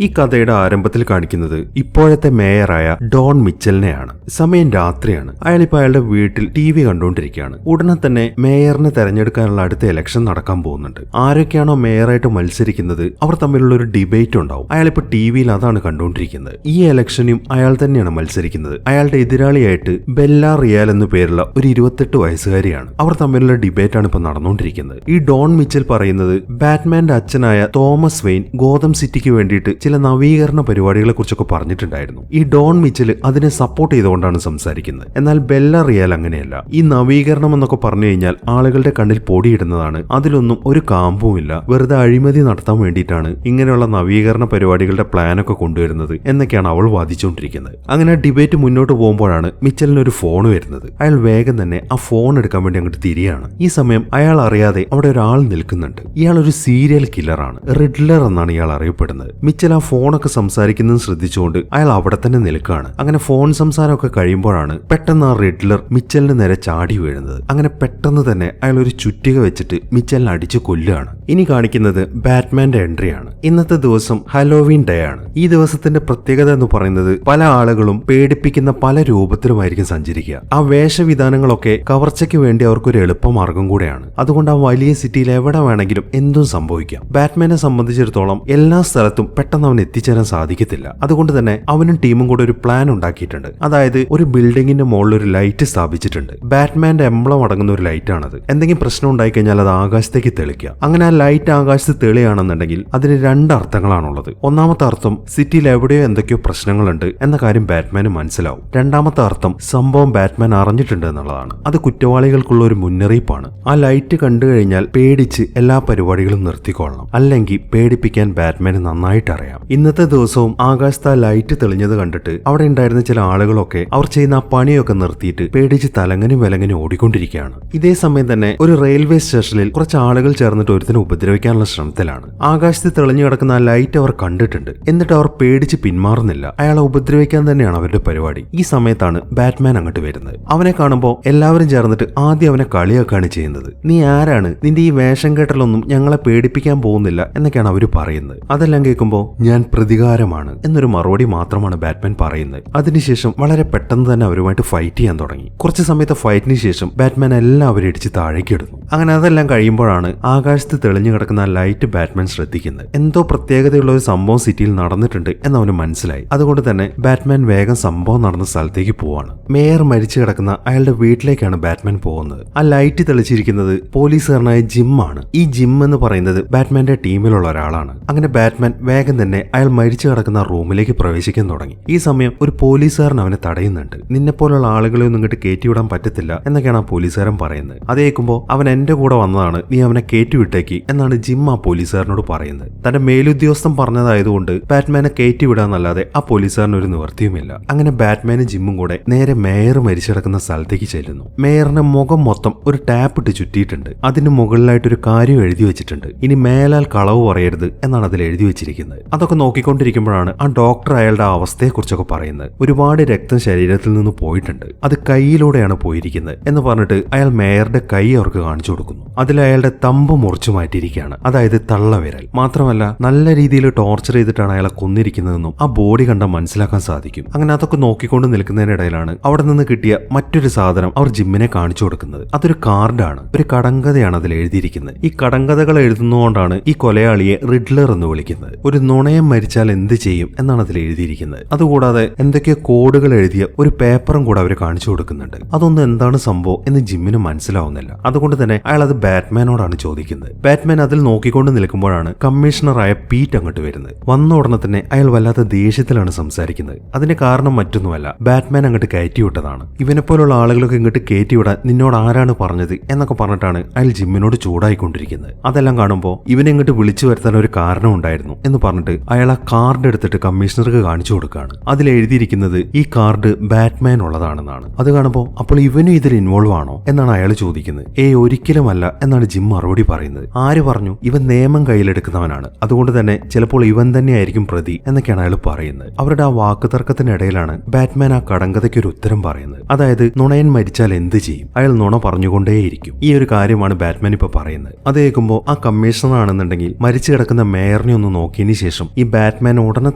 ഈ കഥയുടെ ആരംഭത്തിൽ കാണിക്കുന്നത് ഇപ്പോഴത്തെ മേയറായ ഡോൺ മിച്ചലിനെയാണ്. സമയം രാത്രിയാണ്. അയാളിപ്പോ അയാളുടെ വീട്ടിൽ TV കണ്ടുകൊണ്ടിരിക്കുകയാണ്. ഉടനെ തന്നെ മേയറിനെ തെരഞ്ഞെടുക്കാനുള്ള അടുത്ത ഇലക്ഷൻ നടക്കാൻ പോകുന്നുണ്ട്. ആരൊക്കെയാണോ മേയറായിട്ട് മത്സരിക്കുന്നത് അവർ തമ്മിലുള്ള ഒരു ഡിബേറ്റ് ഉണ്ടാവും. അയാളിപ്പോ TVയിൽ അതാണ് കണ്ടുകൊണ്ടിരിക്കുന്നത്. ഈ ഇലക്ഷനും അയാൾ തന്നെയാണ് മത്സരിക്കുന്നത്. അയാളുടെ എതിരാളിയായിട്ട് ബെല്ല റിയാൽ എന്നു പേരുള്ള ഒരു 28 വയസ്സുകാരിയാണ്. അവർ തമ്മിലുള്ള ഡിബേറ്റ് ആണ് ഇപ്പൊ നടന്നുകൊണ്ടിരിക്കുന്നത്. ഈ ഡോൺ മിച്ചൽ പറയുന്നത് ബാറ്റ്മാന്റെ അച്ഛനായ തോമസ് വെയിൻ ഗോതം സിറ്റിക്ക് വേണ്ടിയിട്ട് ചില നവീകരണ പരിപാടികളെ കുറിച്ചൊക്കെ പറഞ്ഞിട്ടുണ്ടായിരുന്നു. ഈ ഡോൺ മിച്ചൽ അതിനെ സപ്പോർട്ട് ചെയ്തുകൊണ്ടാണ് സംസാരിക്കുന്നത്. എന്നാൽ ബെല്ല റിയാൽ അങ്ങനെയല്ല. ഈ നവീകരണം എന്നൊക്കെ പറഞ്ഞു കഴിഞ്ഞാൽ ആളുകളുടെ കണ്ണിൽ പൊടിയിടുന്നതാണ്. അതിലൊന്നും ഒരു കാമ്പുമില്ല. വെറുതെ അഴിമതി നടത്താൻ വേണ്ടിയിട്ടാണ് ഇങ്ങനെയുള്ള നവീകരണ പരിപാടികളുടെ പ്ലാനൊക്കെ കൊണ്ടുവരുന്നത് എന്നൊക്കെയാണ് അവൾ വാദിച്ചുകൊണ്ടിരിക്കുന്നത്. അങ്ങനെ ഡിബേറ്റ് മുന്നോട്ട് പോകുമ്പോഴാണ് മിച്ചലിന് ഒരു ഫോൺ വരുന്നത്. അയാൾ വേഗം തന്നെ ആ ഫോൺ എടുക്കാൻ വേണ്ടി അങ്ങോട്ട് തിരിയാണ്. ഈ സമയം അയാൾ അറിയാതെ അവിടെ ഒരാൾ നിൽക്കുന്നുണ്ട്. ഇയാൾ ഒരു സീരിയൽ കില്ലറാണ്. റിഡ്ലർ എന്നാണ് ഇയാൾ അറിയപ്പെടുന്നത്. മിച്ചൽ ആ ഫോണൊക്കെ സംസാരിക്കുന്നത് ശ്രദ്ധിച്ചുകൊണ്ട് അയാൾ അവിടെ തന്നെ നിൽക്കുകയാണ്. അങ്ങനെ ഫോൺ സംസാരമൊക്കെ കഴിയുമ്പോഴാണ് പെട്ടെന്ന് ആ റിഡ്ലർ മിച്ചലിന് നേരെ ചാടി വീഴുന്നത്. അങ്ങനെ പെട്ടെന്ന് തന്നെ അയാൾ ഒരു ചുറ്റിക വെച്ചിട്ട് മിച്ചലിനെ അടിച്ചു കൊല്ലുകയാണ്. ഇനി കാണിക്കുന്നത് ബാറ്റ്മാന്റെ എൻട്രിയാണ്. ഇന്നത്തെ ദിവസം ഹലോവീൻ ഡേ ആണ്. ഈ ദിവസത്തിന്റെ പ്രത്യേകത എന്ന് പറയുന്നത് പല ആളുകളും പേടിപ്പിക്കുന്ന പല രൂപത്തിലുമായിരിക്കും സഞ്ചരിക്കുക. ആ വേഷവിധാനങ്ങളൊക്കെ കവർച്ചയ്ക്ക് വേണ്ടി അവർക്കൊരു എളുപ്പമാർഗം കൂടെയാണ്. അതുകൊണ്ട് ആ വലിയ സിറ്റിയിൽ എവിടെ വേണമെങ്കിലും എന്തും സംഭവിക്കാം. ബാറ്റ്മാനെ സംബന്ധിച്ചിടത്തോളം എല്ലാ സ്ഥലത്തും പെട്ടെന്ന് അവൻ എത്തിച്ചേരാൻ സാധിക്കത്തില്ല. അതുകൊണ്ട് തന്നെ അവനും ടീമും കൂടെ ഒരു പ്ലാൻ ഉണ്ടാക്കിയിട്ടുണ്ട്. അതായത് ഒരു ബിൽഡിങ്ങിന്റെ മുകളിൽ ഒരു ലൈറ്റ് സ്ഥാപിച്ചിട്ടുണ്ട്. ബാറ്റ്മാന്റെ എംബ്ലം അടങ്ങുന്ന ഒരു ലൈറ്റ് ആണത്. എന്തെങ്കിലും പ്രശ്നം ഉണ്ടായി കഴിഞ്ഞാൽ അത് ആകാശത്തേക്ക് തെളിക്കുക. അങ്ങനെ ആ ലൈറ്റ് ആകാശത്ത് തെളിയാണെന്നുണ്ടെങ്കിൽ അതിന് 2 അർത്ഥങ്ങളാണുള്ളത്. ഒന്നാമത്തെ അർത്ഥം സിറ്റിയിൽ എവിടെയോ എന്തൊക്കെയോ പ്രശ്നങ്ങളുണ്ട് എന്ന കാര്യം ബാറ്റ്മാന് മനസ്സിലാവും. രണ്ടാമത്തെ അർത്ഥം സംഭവം ബാറ്റ്മാൻ അറിഞ്ഞിട്ടുണ്ട് എന്നുള്ളതാണ്. അത് കുറ്റവാളികൾക്കുള്ള ഒരു മുന്നറിയിപ്പാണ്. ആ ലൈറ്റ് കണ്ടു കഴിഞ്ഞാൽ പേടിച്ച് എല്ലാ പരിപാടികളും നിർത്തിക്കൊള്ളണം. അല്ലെങ്കിൽ പേടിപ്പിക്കാൻ ബാറ്റ്മാന് നന്നായിട്ട് അറിയാം. ഇന്നത്തെ ദിവസവും ആകാശത്ത് ആ ലൈറ്റ് തെളിഞ്ഞത് കണ്ടിട്ട് അവിടെ ഉണ്ടായിരുന്ന ചില ആളുകളൊക്കെ അവർ ചെയ്യുന്ന ആ പണിയൊക്കെ നിർത്തിയിട്ട് പേടിച്ച് തലങ്ങനും വിലങ്ങനും ഓടിക്കൊണ്ടിരിക്കുകയാണ്. ഇതേ സമയം തന്നെ ഒരു റെയിൽവേ സ്റ്റേഷനിൽ കുറച്ച് ആളുകൾ ചേർന്നിട്ട് ഒരുത്തിനെ ഉപദ്രവിക്കാനുള്ള ശ്രമത്തിലാണ്. ആകാശത്ത് തെളിഞ്ഞു കിടക്കുന്ന ആ ലൈറ്റ് അവർ കണ്ടിട്ടുണ്ട്. എന്നിട്ട് അവർ പേടിച്ച് പിന്മാറുന്നില്ല. അയാളെ ഉപദ്രവിക്കാൻ തന്നെയാണ് അവരുടെ പരിപാടി. ഈ സമയത്താണ് ബാറ്റ്മാൻ അങ്ങോട്ട് വരുന്നത്. അവനെ കാണുമ്പോൾ എല്ലാവരും ചേർന്നിട്ട് ആദ്യം അവനെ കളിയാക്കാണ് ചെയ്യുന്നത്. നീ ആരാണ്? നിന്റെ ഈ വേഷം കേട്ടലൊന്നും ഞങ്ങളെ പേടിപ്പിക്കാൻ പോകുന്നില്ല എന്നൊക്കെയാണ് അവര് പറയുന്നത്. അതെല്ലാം കേൾക്കുമ്പോൾ ഞാൻ പ്രതികാരമാണ് എന്നൊരു മറുപടി മാത്രമാണ് ബാറ്റ്മാൻ പറയുന്നത്. അതിനുശേഷം വളരെ പെട്ടെന്ന് തന്നെ അവരുമായിട്ട് ഫൈറ്റ് ചെയ്യാൻ തുടങ്ങി. കുറച്ച് സമയത്തെ ഫൈറ്റിന് ശേഷം ബാറ്റ്മാൻ എല്ലാവരും ഇടിച്ച് താഴേക്ക് ഇടുന്നു. അങ്ങനെ അതെല്ലാം കഴിയുമ്പോഴാണ് ആകാശത്ത് തെളിഞ്ഞു കിടക്കുന്ന ആ ലൈറ്റ് ബാറ്റ്മാൻ ശ്രദ്ധിക്കുന്നത്. എന്തോ പ്രത്യേകതയുള്ള ഒരു സംഭവം സിറ്റിയിൽ നടന്നിട്ടുണ്ട് എന്നവന് മനസ്സിലായി. അതുകൊണ്ട് തന്നെ ബാറ്റ്മാൻ വേഗം സംഭവം നടന്ന സ്ഥലത്തേക്ക് പോവാണ്. മേയർ മരിച്ചു കിടക്കുന്ന അയാളുടെ വീട്ടിലേക്കാണ് ബാറ്റ്മാൻ പോകുന്നത്. ആ ലൈറ്റ് തെളിച്ചിരിക്കുന്നത് പോലീസുകാരനായ ജിം ആണ്. ഈ ജിം എന്ന് പറയുന്നത് ബാറ്റ്മാന്റെ ടീമിലുള്ള ഒരാളാണ്. അങ്ങനെ ബാറ്റ്മാൻ വേഗം തന്നെ അയാൾ മരിച്ചു കിടക്കുന്ന റൂമിലേക്ക് പ്രവേശിക്കാൻ തുടങ്ങി. ഈ സമയം ഒരു പോലീസുകാരൻ അവനെ തടയുന്നുണ്ട്. നിന്നെപ്പോലുള്ള ആളുകളെ ഒന്നും ഇങ്ങോട്ട് കയറ്റിവിടാൻ പറ്റത്തില്ല എന്നൊക്കെയാണ് ആ പോലീസുകാരൻ പറയുന്നത്. അത് കേൾക്കുമ്പോൾ അവൻ എന്റെ കൂടെ വന്നതാണ്, നീ അവനെ കയറ്റിവിട്ടേക്ക് എന്നാണ് ജിം ആ പോലീസുകാരനോട് പറയുന്നത്. തന്റെ മേലുദ്യോഗസ്ഥൻ പറഞ്ഞതായതുകൊണ്ട് ബാറ്റ്മാനെ കയറ്റിവിടാന്നല്ലാതെ ആ പോലീസുകാരന് ഒരു നിവൃത്തിയുമില്ല. അങ്ങനെ ബാറ്റ്മാനും ജിമ്മും കൂടെ നേരെ മേയർ മരിച്ചു കിടക്കുന്ന സ്ഥലത്തേക്ക് ചെല്ലുന്നു. മേയറിന്റെ മുഖം മൊത്തം ഒരു ടാപ്പ് ഇട്ട് ചുറ്റിയിട്ടുണ്ട്. അതിന് മുകളിലായിട്ട് ഒരു കാര്യം എഴുതി വെച്ചിട്ടുണ്ട്. ഇനി മേലാൽ കളവ് പറയരുത് എന്നാണ് അതിൽ എഴുതി വെച്ചിരിക്കുന്നത്. അതൊക്കെ നോക്കിക്കൊണ്ടിരിക്കുമ്പോഴാണ് ആ ഡോക്ടർ അയാളുടെ അവസ്ഥയെ കുറിച്ചൊക്കെ പറയുന്നത്. ഒരുപാട് രക്തം ശരീരത്തിൽ നിന്ന് പോയിട്ടുണ്ട്. അത് കൈയിലൂടെയാണ് പോയിരിക്കുന്നത് എന്ന് പറഞ്ഞിട്ട് അയാൾ മേയറുടെ കൈ അവർക്ക് കാണിച്ചു കൊടുക്കുന്നു. അതിൽ അയാളുടെ തമ്പ് മുറിച്ചു മാറ്റിയിരിക്കുകയാണ്. അതായത് തള്ളവിരൽ. മാത്രമല്ല നല്ല രീതിയിൽ ടോർച്ചർ ചെയ്തിട്ടാണ് അയാളെ കൊന്നിരിക്കുന്നതെന്നും ആ ബോഡി കണ്ടാൽ മനസ്സിലാക്കാൻ സാധിക്കും. അങ്ങനെ അതൊക്കെ നോക്കിക്കൊണ്ട് നിൽക്കുന്നതിനിടയിലാണ് അവിടെ നിന്ന് കിട്ടിയ മറ്റൊരു സാധനം അവർ ജിമ്മിനെ കാണിച്ചു കൊടുക്കുന്നത്. അതൊരു കാർഡാണ്. ഒരു കടങ്കഥയാണ് അതിൽ എഴുതിയിരിക്കുന്നത്. ഈ കടങ്കഥകൾ എഴുതുന്നതുകൊണ്ടാണ് ഈ കൊലയാളിയെ റിഡ്ലർ എന്ന് വിളിക്കുന്നത്. ഒരു നുണയം മരിച്ചാൽ എന്ത് ചെയ്യും എന്നാണ് അതിൽ എഴുതിയിരിക്കുന്നത്. അതുകൂടാതെ എന്തൊക്കെയോ കോഡുകൾ എഴുതിയ ഒരു പേപ്പറും കൂടെ അവർ കാണിച്ചു കൊടുക്കുന്നുണ്ട്. അതൊന്നും എന്താണ് സംഭവം എന്ന് ജിമ്മിന് മനസ്സിലാവുന്നില്ല. അതുകൊണ്ട് തന്നെ അയാൾ അത് ബാറ്റ്മാനോടാണ് ചോദിക്കുന്നത്. ബാറ്റ്മാൻ അതിൽ നോക്കിക്കൊണ്ട് നിൽക്കുമ്പോഴാണ് കമ്മീഷണറായ പീറ്റ് അങ്ങോട്ട് വരുന്നത്. വന്ന ഉടനെ തന്നെ അയാൾ വല്ലാത്ത ദേഷ്യത്തിലാണ് സംസാരിക്കുന്നത്. അതിന്റെ കാരണം മറ്റൊന്നുമല്ല, ബാറ്റ്മാൻ അങ്ങോട്ട് കയറ്റിവിട്ടതാണ്. ഇവനെ പോലുള്ള ആളുകളൊക്കെ ഇങ്ങോട്ട് കയറ്റിവിടാൻ നിന്നോട് ആരാണ് പറഞ്ഞത് എന്നൊക്കെ പറഞ്ഞിട്ടാണ് അയാൾ ജിമ്മിനോട് ചൂടായിക്കൊണ്ടിരിക്കുന്നത്. അതെല്ലാം കാണുമ്പോൾ ഇവനെ ഇങ്ങോട്ട് വിളിച്ചു വരുത്താൻ ഒരു കാരണം ഉണ്ടായിരുന്നു എന്ന് പറഞ്ഞിട്ട് അയാൾ ആ കാർഡ് എടുത്തിട്ട് കമ്മീഷണർക്ക് കാണിച്ചു കൊടുക്കുകയാണ്. അതിൽ എഴുതിയിരിക്കുന്നത് ഈ കാർഡ് ബാറ്റ്മാൻ ഉള്ളതാണെന്നാണ്. അത് കാണുമ്പോൾ അപ്പോൾ ഇവനും ഇതിൽ ഇൻവോൾവ് ആണോ എന്നാണ് അയാൾ ചോദിക്കുന്നത്. ഒരിക്കലുമല്ല എന്നാണ് ജിം മറുപടി പറയുന്നത്. ആര് പറഞ്ഞു? ഇവൻ നിയമം കയ്യിലെടുക്കുന്നവനാണ്, അതുകൊണ്ട് തന്നെ ചിലപ്പോൾ ഇവൻ തന്നെയായിരിക്കും പ്രതി എന്നൊക്കെയാണ് അയാൾ പറയുന്നത്. അവരുടെ ആ വാക്കുതർക്കത്തിനിടയിലാണ് ബാറ്റ്മാൻ ആ കടങ്കഥയ്ക്ക് ഒരു ഉത്തരം പറയുന്നത്. അതായത് നുണയൻ മരിച്ചാൽ എന്ത് ചെയ്യും? അയാൾ നുണ പറഞ്ഞുകൊണ്ടേയിരിക്കും. ഈ ഒരു കാര്യമാണ് ബാറ്റ്മാൻ ഇപ്പൊ പറയുന്നത്. അത് കേൾക്കുമ്പോൾ ആ കമ്മീഷണർ ആണെന്നുണ്ടെങ്കിൽ മരിച്ചു കിടക്കുന്ന മേയറിനെ ഒന്ന് നോക്കിയതിനു ശേഷം ഈ ബാറ്റ്മാൻ ഉടനെ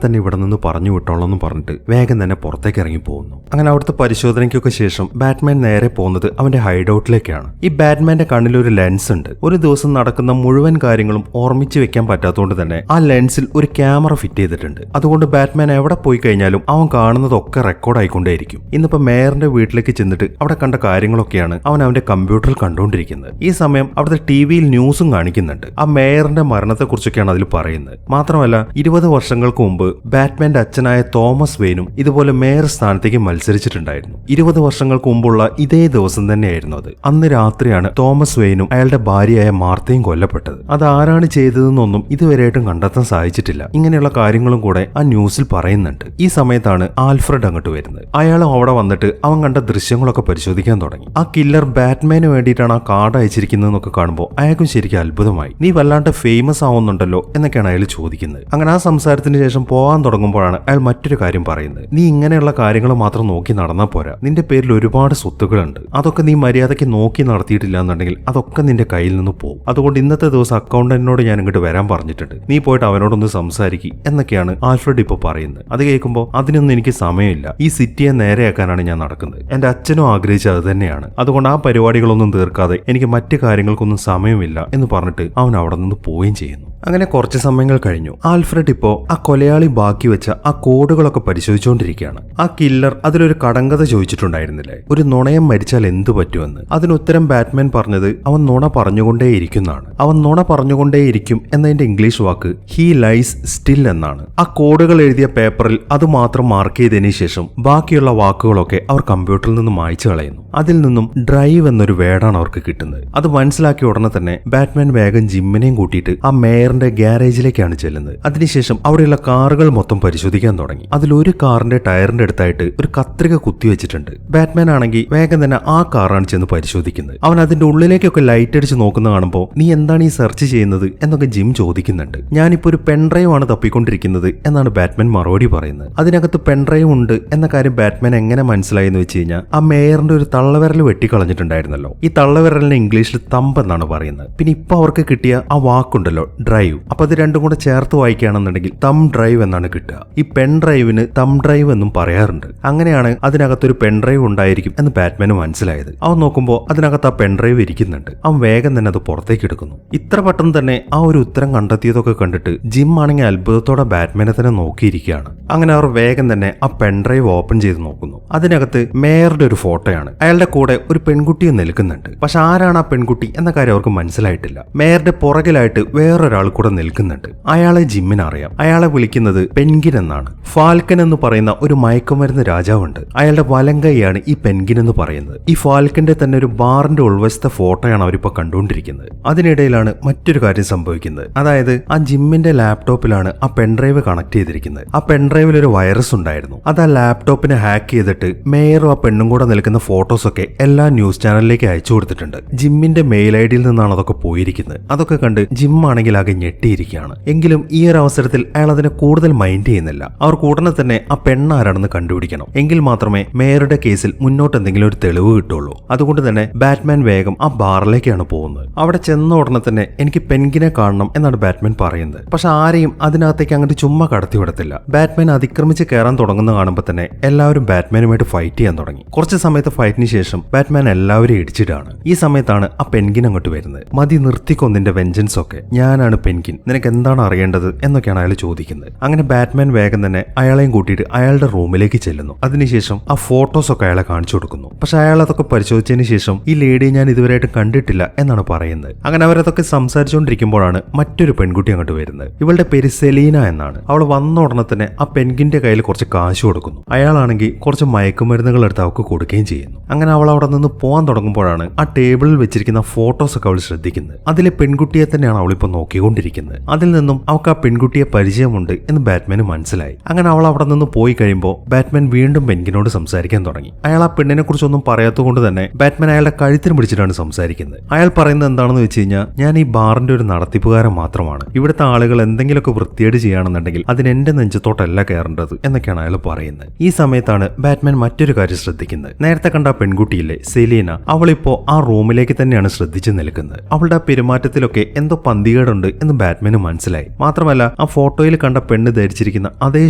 തന്നെ ഇവിടെ നിന്ന് പറഞ്ഞു വിട്ടോളാം എന്ന് പറഞ്ഞിട്ട് വേഗം തന്നെ പുറത്തേക്ക് ഇറങ്ങി പോകുന്നു. അങ്ങനെ അവിടുത്തെ പരിശോധനയ്ക്കൊക്കെ ശേഷം ബാറ്റ്മാൻ നേരെ പോകുന്നത് അവന്റെ ഹൈഡൌട്ടിലേക്കാണ്. ഈ ബാറ്റ്മാന്റെ കണ്ണിൽ ഒരു ലെൻസ് ഉണ്ട്. ഒരു ദിവസം നടക്കുന്ന മുഴുവൻ കാര്യങ്ങളും ഓർമ്മിച്ച് വെക്കാൻ പറ്റാത്തതുകൊണ്ട് തന്നെ ആ ലെൻസിൽ ഒരു ക്യാമറ ഫിറ്റ് ചെയ്തിട്ടുണ്ട്. അതുകൊണ്ട് ബാറ്റ്മാൻ എവിടെ പോയി കഴിഞ്ഞാലും അവൻ കാണുന്നതൊക്കെ റെക്കോർഡ് ആയിക്കൊണ്ടേയിരിക്കും. ഇന്നിപ്പോ മേയറിന്റെ വീട്ടിലേക്ക് ചെന്നിട്ട് അവിടെ കണ്ട കാര്യങ്ങളൊക്കെയാണ് അവൻ അവന്റെ കമ്പ്യൂട്ടറിൽ കണ്ടുകൊണ്ടിരിക്കുന്നത്. ഈ സമയം അവിടുത്തെ ടിവിയിൽ ന്യൂസും കാണിക്കുന്നുണ്ട്. ആ മേയറിന്റെ മരണത്തെക്കുറിച്ചൊക്കെയാണ് അതിൽ പറയുന്നത്. മാത്രമല്ല 20 വർഷങ്ങൾക്ക് മുമ്പ് ബാറ്റ്മാന്റെ അച്ഛനായ തോമസ് വെയിനും ഇതുപോലെ മേയർ സ്ഥാനത്തേക്ക് മത്സരിച്ചിട്ടുണ്ടായിരുന്നു. 20 വർഷങ്ങൾക്ക് മുമ്പുള്ള ഇതേ ദിവസം തന്നെയായിരുന്നു അത്. അന്ന് രാത്രിയാണ് തോമസ് വെയിനും അയാളുടെ ഭാര്യയായ മാർത്തയും കൊല്ലപ്പെട്ടത്. അത് ആരാണ് ചെയ്തതെന്നൊന്നും ഇതുവരെയായിട്ടും കണ്ടെത്താൻ സാധിച്ചിട്ടില്ല. ഇങ്ങനെയുള്ള കാര്യങ്ങളും കൂടെ ആ ന്യൂസിൽ പറയുന്നുണ്ട്. ഈ സമയത്താണ് ആൽഫ്രഡ് അങ്ങോട്ട് വരുന്നത്. അയാളും അവിടെ വന്നിട്ട് അവൻ കണ്ട ദൃശ്യങ്ങളൊക്കെ പരിശോധിക്കാൻ തുടങ്ങി. ആ കില്ലർ ബാറ്റ്മാന് വേണ്ടിയിട്ടാണ് ആ കാർഡ് അയച്ചിരിക്കുന്നതെന്നൊക്കെ കാണുമ്പോൾ അയാൾക്കും ശരിക്കും അത്ഭുതമായി. നീ വല്ലാണ്ട് ഫേമസ് ആവുന്നുണ്ടല്ലോ എന്നൊക്കെയാണ് അയാൾ ചോദിക്കുന്നത്. അങ്ങനെ ആ സംസാരത്തിന് ശേഷം പോകാൻ തുടങ്ങുമ്പോഴാണ് അയാൾ മറ്റൊരു കാര്യം പറയുന്നത്. നീ ഇങ്ങനെയുള്ള കാര്യങ്ങൾ മാത്രം നോക്കി നടന്നാൽ പോരാ. നിന്റെ പേരിൽ ഒരുപാട് സ്വത്തുക്കളുണ്ട്. അതൊക്കെ നീ മര്യാദയ്ക്ക് നോക്കി നടത്തിയിട്ടില്ല എന്നുണ്ടെങ്കിൽ അതൊക്കെ നിന്റെ കയ്യിൽ നിന്ന് പോകും. അതുകൊണ്ട് ഇന്നത്തെ ദിവസം അക്കൗണ്ടന്റിനോട് ഞാൻ ഇങ്ങോട്ട് വരാൻ പറഞ്ഞിട്ടുണ്ട്. നീ പോയിട്ട് അവനോടൊന്ന് സംസാരിക്കുക എന്നൊക്കെയാണ് ആൽഫ്രഡ് ഇപ്പോൾ പറയുന്നത്. അത് കേൾക്കുമ്പോൾ അതിനൊന്നും എനിക്ക് സമയമില്ല. ഈ സിറ്റിയെ നേരെയാക്കാനാണ് ഞാൻ നടക്കുന്നത്. എന്റെ അച്ഛനും ആഗ്രഹിച്ചത് അത് തന്നെയാണ്. അതുകൊണ്ട് ആ പരിപാടികളൊന്നും തീർക്കാതെ എനിക്ക് മറ്റു കാര്യങ്ങൾക്കൊന്നും സമയമില്ല എന്ന് പറഞ്ഞിട്ട് അവൻ അവിടെ നിന്ന് പോവുകയും ചെയ്യുന്നു. അങ്ങനെ കുറച്ച് സമയങ്ങൾ കഴിഞ്ഞു. ആൽഫ്രഡ് ഇപ്പോ ആ കൊലയാളി ബാക്കി വെച്ച ആ കോഡുകളൊക്കെ പരിശോധിച്ചുകൊണ്ടിരിക്കുകയാണ്. ആ കില്ലർ അതിലൊരു കടങ്കഥ ചോദിച്ചിട്ടുണ്ടായിരുന്നില്ലേ, ഒരു നുണയം മരിച്ചാൽ എന്തു പറ്റുമെന്ന്. അതിനുത്തരം ബാറ്റ്മാൻ പറഞ്ഞത് അവൻ നുണ പറഞ്ഞുകൊണ്ടേയിരിക്കുന്നതാണ്. അവൻ നുണ പറഞ്ഞുകൊണ്ടേയിരിക്കും എന്നതിന്റെ ഇംഗ്ലീഷ് വാക്ക് ഹീ ലൈസ് സ്റ്റിൽ എന്നാണ്. ആ കോഡുകൾ എഴുതിയ പേപ്പറിൽ അത് മാത്രം മാർക്ക് ചെയ്തതിനു ശേഷം ബാക്കിയുള്ള വാക്കുകളൊക്കെ അവർ കമ്പ്യൂട്ടറിൽ നിന്ന് മായ്ച്ചു കളയുന്നു. അതിൽ നിന്നും ഡ്രൈവ് എന്നൊരു വേർഡാണ് അവർക്ക് കിട്ടുന്നത്. അത് മനസ്സിലാക്കിയ ഉടനെ തന്നെ ബാറ്റ്മാൻ വേഗം ജിമ്മിനെയും കൂട്ടിയിട്ട് ആ മേയറിന്റെ ഗ്യാരേജിലേക്കാണ് ചെല്ലുന്നത്. അതിനുശേഷം അവിടെയുള്ള കാറുകൾ മൊത്തം പരിശോധിക്കാൻ തുടങ്ങി. അതിലൊരു കാറിന്റെ ടയറിന്റെ അടുത്തായിട്ട് ഒരു കത്രിക കുത്തിവെച്ചിട്ടുണ്ട്. ബാറ്റ്മാൻ ആണെങ്കിൽ വേഗം തന്നെ ആ കാറാണ് ചെന്ന് പരിശോധിക്കുന്നത്. അവൻ അതിന്റെ ഉള്ളിലേക്കൊക്കെ ലൈറ്റ് അടിച്ച് നോക്കുന്ന കാണുമ്പോൾ നീ എന്താണ് ഈ സെർച്ച് ചെയ്യുന്നത് എന്നൊക്കെ ജിം ചോദിക്കുന്നുണ്ട്. ഞാനിപ്പോ ഒരു പെൻഡ്രൈവ് ആണ് തപ്പിക്കൊണ്ടിരിക്കുന്നത് എന്നാണ് ബാറ്റ്മാൻ മറുപടി പറയുന്നത്. അതിനകത്ത് പെൻഡ്രൈവ് ഉണ്ട് എന്ന കാര്യം ബാറ്റ്മാൻ എങ്ങനെ മനസ്സിലായി എന്ന് വെച്ച് കഴിഞ്ഞാൽ ആ മേയറിന്റെ ഒരു തള്ളവിരൽ വെട്ടിക്കളഞ്ഞിട്ടുണ്ടായിരുന്നല്ലോ. ഈ തള്ളവിരലിനെ ഇംഗ്ലീഷിൽ തമ്പ് എന്നാണ് പറയുന്നത്. പിന്നെ ഇപ്പൊ അവർക്ക് കിട്ടിയ ആ വാക്കുണ്ടല്ലോ ഡ്രൈവ്, അപ്പൊ അത് രണ്ടും കൂടെ ചേർത്ത് വായിക്കുകയാണെന്നുണ്ടെങ്കിൽ തം ഡ്രൈവ് എന്നാണ് കിട്ടുക. ഈ പെൻ ഡ്രൈവിന് തം ഡ്രൈവ് എന്നും പറയാറുണ്ട്. അങ്ങനെയാണ് അതിനകത്തൊരു പെൻ ഡ്രൈവ് ഉണ്ടായിരിക്കും എന്ന് ബാറ്റ്മാന് മനസ്സിലായത്. അവൻ നോക്കുമ്പോൾ അതിനകത്ത് ആ പെൻ ഡ്രൈവ് ഇരിക്കുന്നുണ്ട്. അവൻ വേഗം തന്നെ അത് പുറത്തേക്ക് എടുക്കുന്നു. ഇത്ര പെട്ടെന്ന് തന്നെ ആ ഒരു ഉത്തരം കണ്ടെത്തിയതൊക്കെ കണ്ടിട്ട് ജിം ആണെങ്കിൽ അത്ഭുതത്തോടെ ബാറ്റ്മാനെ തന്നെ നോക്കിയിരിക്കുകയാണ്. അങ്ങനെ അവർ വേഗം തന്നെ ആ പെൻ ഡ്രൈവ് ഓപ്പൺ ചെയ്ത് നോക്കുന്നു. അതിനകത്ത് മേയറുടെ ഒരു ഫോട്ടോയാണ്. അയാളുടെ കൂടെ ഒരു പെൺകുട്ടിയും നിൽക്കുന്നുണ്ട്. പക്ഷെ ആരാണ് ആ പെൺകുട്ടി എന്ന കാര്യം അവർക്ക് മനസ്സിലായിട്ടില്ല. മേയറുടെ പുറകിലായിട്ട് വേറൊരാൾ കൂടെ നിൽക്കുന്നുണ്ട്. അയാളെ ജിമ്മിന് അറിയാം. അയാളെ വിളിക്കുന്നത് പെൻഗിൻ എന്നാണ്. ഫാൽക്കൻ എന്ന് പറയുന്ന ഒരു മയക്കുമരുന്ന് രാജാവുണ്ട്. അയാളുടെ വലങ്കൈയാണ് ഈ പെൻഗിൻ എന്ന് പറയുന്നത്. ഈ ഫാൽക്കന്റെ തന്നെ ഒരു ബാറിന്റെ ഉൾവശത്തെ ഫോട്ടോയാണ് അവരിപ്പോ കണ്ടുകൊണ്ടിരിക്കുന്നത്. അതിനിടയിലാണ് മറ്റൊരു കാര്യം സംഭവിക്കുന്നത്. അതായത് ആ ജിമ്മിന്റെ ലാപ്ടോപ്പിലാണ് ആ പെൻഡ്രൈവ് കണക്ട് ചെയ്തിരിക്കുന്നത്. ആ പെൻഡ്രൈവിൽ ഒരു വൈറസ് ഉണ്ടായിരുന്നു. അത് ആ ലാപ്ടോപ്പിനെ ഹാക്ക് ചെയ്തിട്ട് മേയറും ആ പെണ്ണും കൂടെ നിൽക്കുന്ന ഫോട്ടോസ് ഒക്കെ എല്ലാ ന്യൂസ് ചാനലിലേക്ക് അയച്ചു കൊടുത്തിട്ടുണ്ട്. ജിമ്മിന്റെ മെയിൽ ഐഡിയിൽ നിന്നാണ് അതൊക്കെ പോയിരിക്കുന്നത്. അതൊക്കെ കണ്ട് ജിം ആണെങ്കിൽ ആകെ ഞെട്ടിയിരിക്കുകയാണ്. എങ്കിലും ഈ ഒരു അവസരത്തിൽ അയാൾ അതിനെ കൂടുതൽ മൈൻഡ് ചെയ്യുന്നില്ല. അവർക്ക് ഉടനെ തന്നെ ആ പെണ്ണാരാണെന്ന് കണ്ടുപിടിക്കണം. എങ്കിൽ മാത്രമേ മേയറുടെ കേസിൽ മുന്നോട്ട് എന്തെങ്കിലും ഒരു തെളിവ് കിട്ടുള്ളൂ. അതുകൊണ്ട് തന്നെ ബാറ്റ്മാൻ വേഗം ആ ബാറിലേക്കാണ് പോകുന്നത്. അവിടെ ചെന്ന ഉടനെ തന്നെ എനിക്ക് പെൻഗിനെ കാണണം എന്നാണ് ബാറ്റ്മാൻ പറയുന്നത്. പക്ഷെ ആരെയും അതിനകത്തേക്ക് അങ്ങോട്ട് ചുമ്മാ കടത്തി വിടത്തില്ല. ബാറ്റ്മാൻ അതിക്രമിച്ച് കയറാൻ തുടങ്ങുന്ന കാണുമ്പോൾ തന്നെ എല്ലാവരും ബാറ്റ്മാനുമായിട്ട് ഫൈറ്റ് ചെയ്യാൻ തുടങ്ങി. കുറച്ച് സമയത്ത് ഫൈറ്റിന് ശേഷം ബാറ്റ്മാൻ എല്ലാവരും ഇടിച്ചിട്ടാണ്. ഈ സമയത്താണ് ആ പെൻഗിൻ അങ്ങോട്ട് വരുന്നത്. മതി നിർത്തിക്കൊന്നിന്റെ വെഞ്ചൻസ് ഒക്കെ, ഞാനാണ് പെൻഗിൻ, നിനക്ക് എന്താണ് അറിയേണ്ടത് എന്നൊക്കെയാണ് അയാൾ ചോദിക്കുന്നത്. അങ്ങനെ ബാറ്റ്മാൻ വേഗം തന്നെ അയാളെയും കൂട്ടിയിട്ട് അയാളുടെ റൂമിലേക്ക് ചെല്ലുന്നു. അതിനുശേഷം ആ ഫോട്ടോസ് ഒക്കെ അയാളെ കാണിച്ചു കൊടുക്കുന്നു. പക്ഷെ അയാൾ അതൊക്കെ പരിശോധിച്ചതിന് ശേഷം ഈ ലേഡിയെ ഞാൻ ഇതുവരെയായിട്ട് കണ്ടിട്ടില്ല എന്നാണ് പറയുന്നത്. അങ്ങനെ അവരതൊക്കെ സംസാരിച്ചുകൊണ്ടിരിക്കുമ്പോഴാണ് മറ്റൊരു പെൺകുട്ടി അങ്ങോട്ട് വരുന്നത്. ഇവളുടെ പേര് സെലീന എന്നാണ്. അവൾ വന്ന ഉടനെ തന്നെ ആ പെൻഗിന്റെ കയ്യിൽ കുറച്ച് കാശ് കൊടുക്കുന്നു. അയാളാണെങ്കിൽ കുറച്ച് മയക്കുമരുന്നുകൾ എടുത്ത് അവൾക്ക് കൊടുക്കുകയും ചെയ്യുന്നു. അങ്ങനെ അവൾ അവിടെ നിന്ന് പോകാൻ തുടങ്ങുമ്പോഴാണ് ആ ടേബിളിൽ വെച്ചിരിക്കുന്ന ഫോട്ടോസ് ഒക്കെ അവൾ ശ്രദ്ധിക്കുന്നത്. അതിലെ പെൺകുട്ടിയെ തന്നെയാണ് അവളിപ്പോൾ നോക്കിക്കൊണ്ടിരിക്കുന്നത്. അതിൽ നിന്നും അവൾക്ക് ആ പെൺകുട്ടിയെ പരിചയമുണ്ട് എന്ന് ബാറ്റ്മാന് മനസ്സിലായി. അങ്ങനെ അവൾ അവിടെ നിന്ന് പോയി കഴിയുമ്പോൾ ബാറ്റ്മാൻ വീണ്ടും പെൻഗിനോട് സംസാരിക്കാൻ തുടങ്ങി. അയാൾ ആ പെണ്ണിനെ കുറിച്ചൊന്നും പറയാത്തതുകൊണ്ട് തന്നെ ബാറ്റ്മാൻ അയാളുടെ കഴുത്തിന് പിടിച്ചിട്ടാണ് സംസാരിക്കുന്നത്. അയാൾ പറയുന്നത് എന്താണെന്ന് വെച്ച് കഴിഞ്ഞാൽ, ഞാൻ ഈ ബാറിന്റെ ഒരു നടത്തിപ്പുകാരൻ മാത്രമാണ്. ഇവിടുത്തെ ആളുകൾ എന്തെങ്കിലുമൊക്കെ വൃത്തിയേട് ചെയ്യുകയാണെന്നുണ്ടെങ്കിൽ അതിന് എന്റെ നെഞ്ചത്തോട്ടല്ല കയറേണ്ടത് എന്നൊക്കെയാണ് അയാൾ പറയുന്നത്. ഈ സമയത്താണ് ബാറ്റ്മാൻ മറ്റൊരു കാര്യം ശ്രദ്ധിക്കുന്നത്. നേരത്തെ കണ്ട ആ പെൺകുട്ടിയില്ലേ സെലീന, അവളിപ്പോ ആ റൂമിലേക്ക് തന്നെയാണ് ശ്രദ്ധിച്ചു നിൽക്കുന്നത്. അവളുടെ ആ പെരുമാറ്റത്തിലൊക്കെ എന്തോ പന്തികേടുണ്ട് എന്ന് ബാറ്റ്മാന് മനസ്സിലായി. മാത്രമല്ല ആ ഫോട്ടോയിൽ കണ്ട പെണ്ണ് ധരിച്ചിരിക്കുന്ന അതേ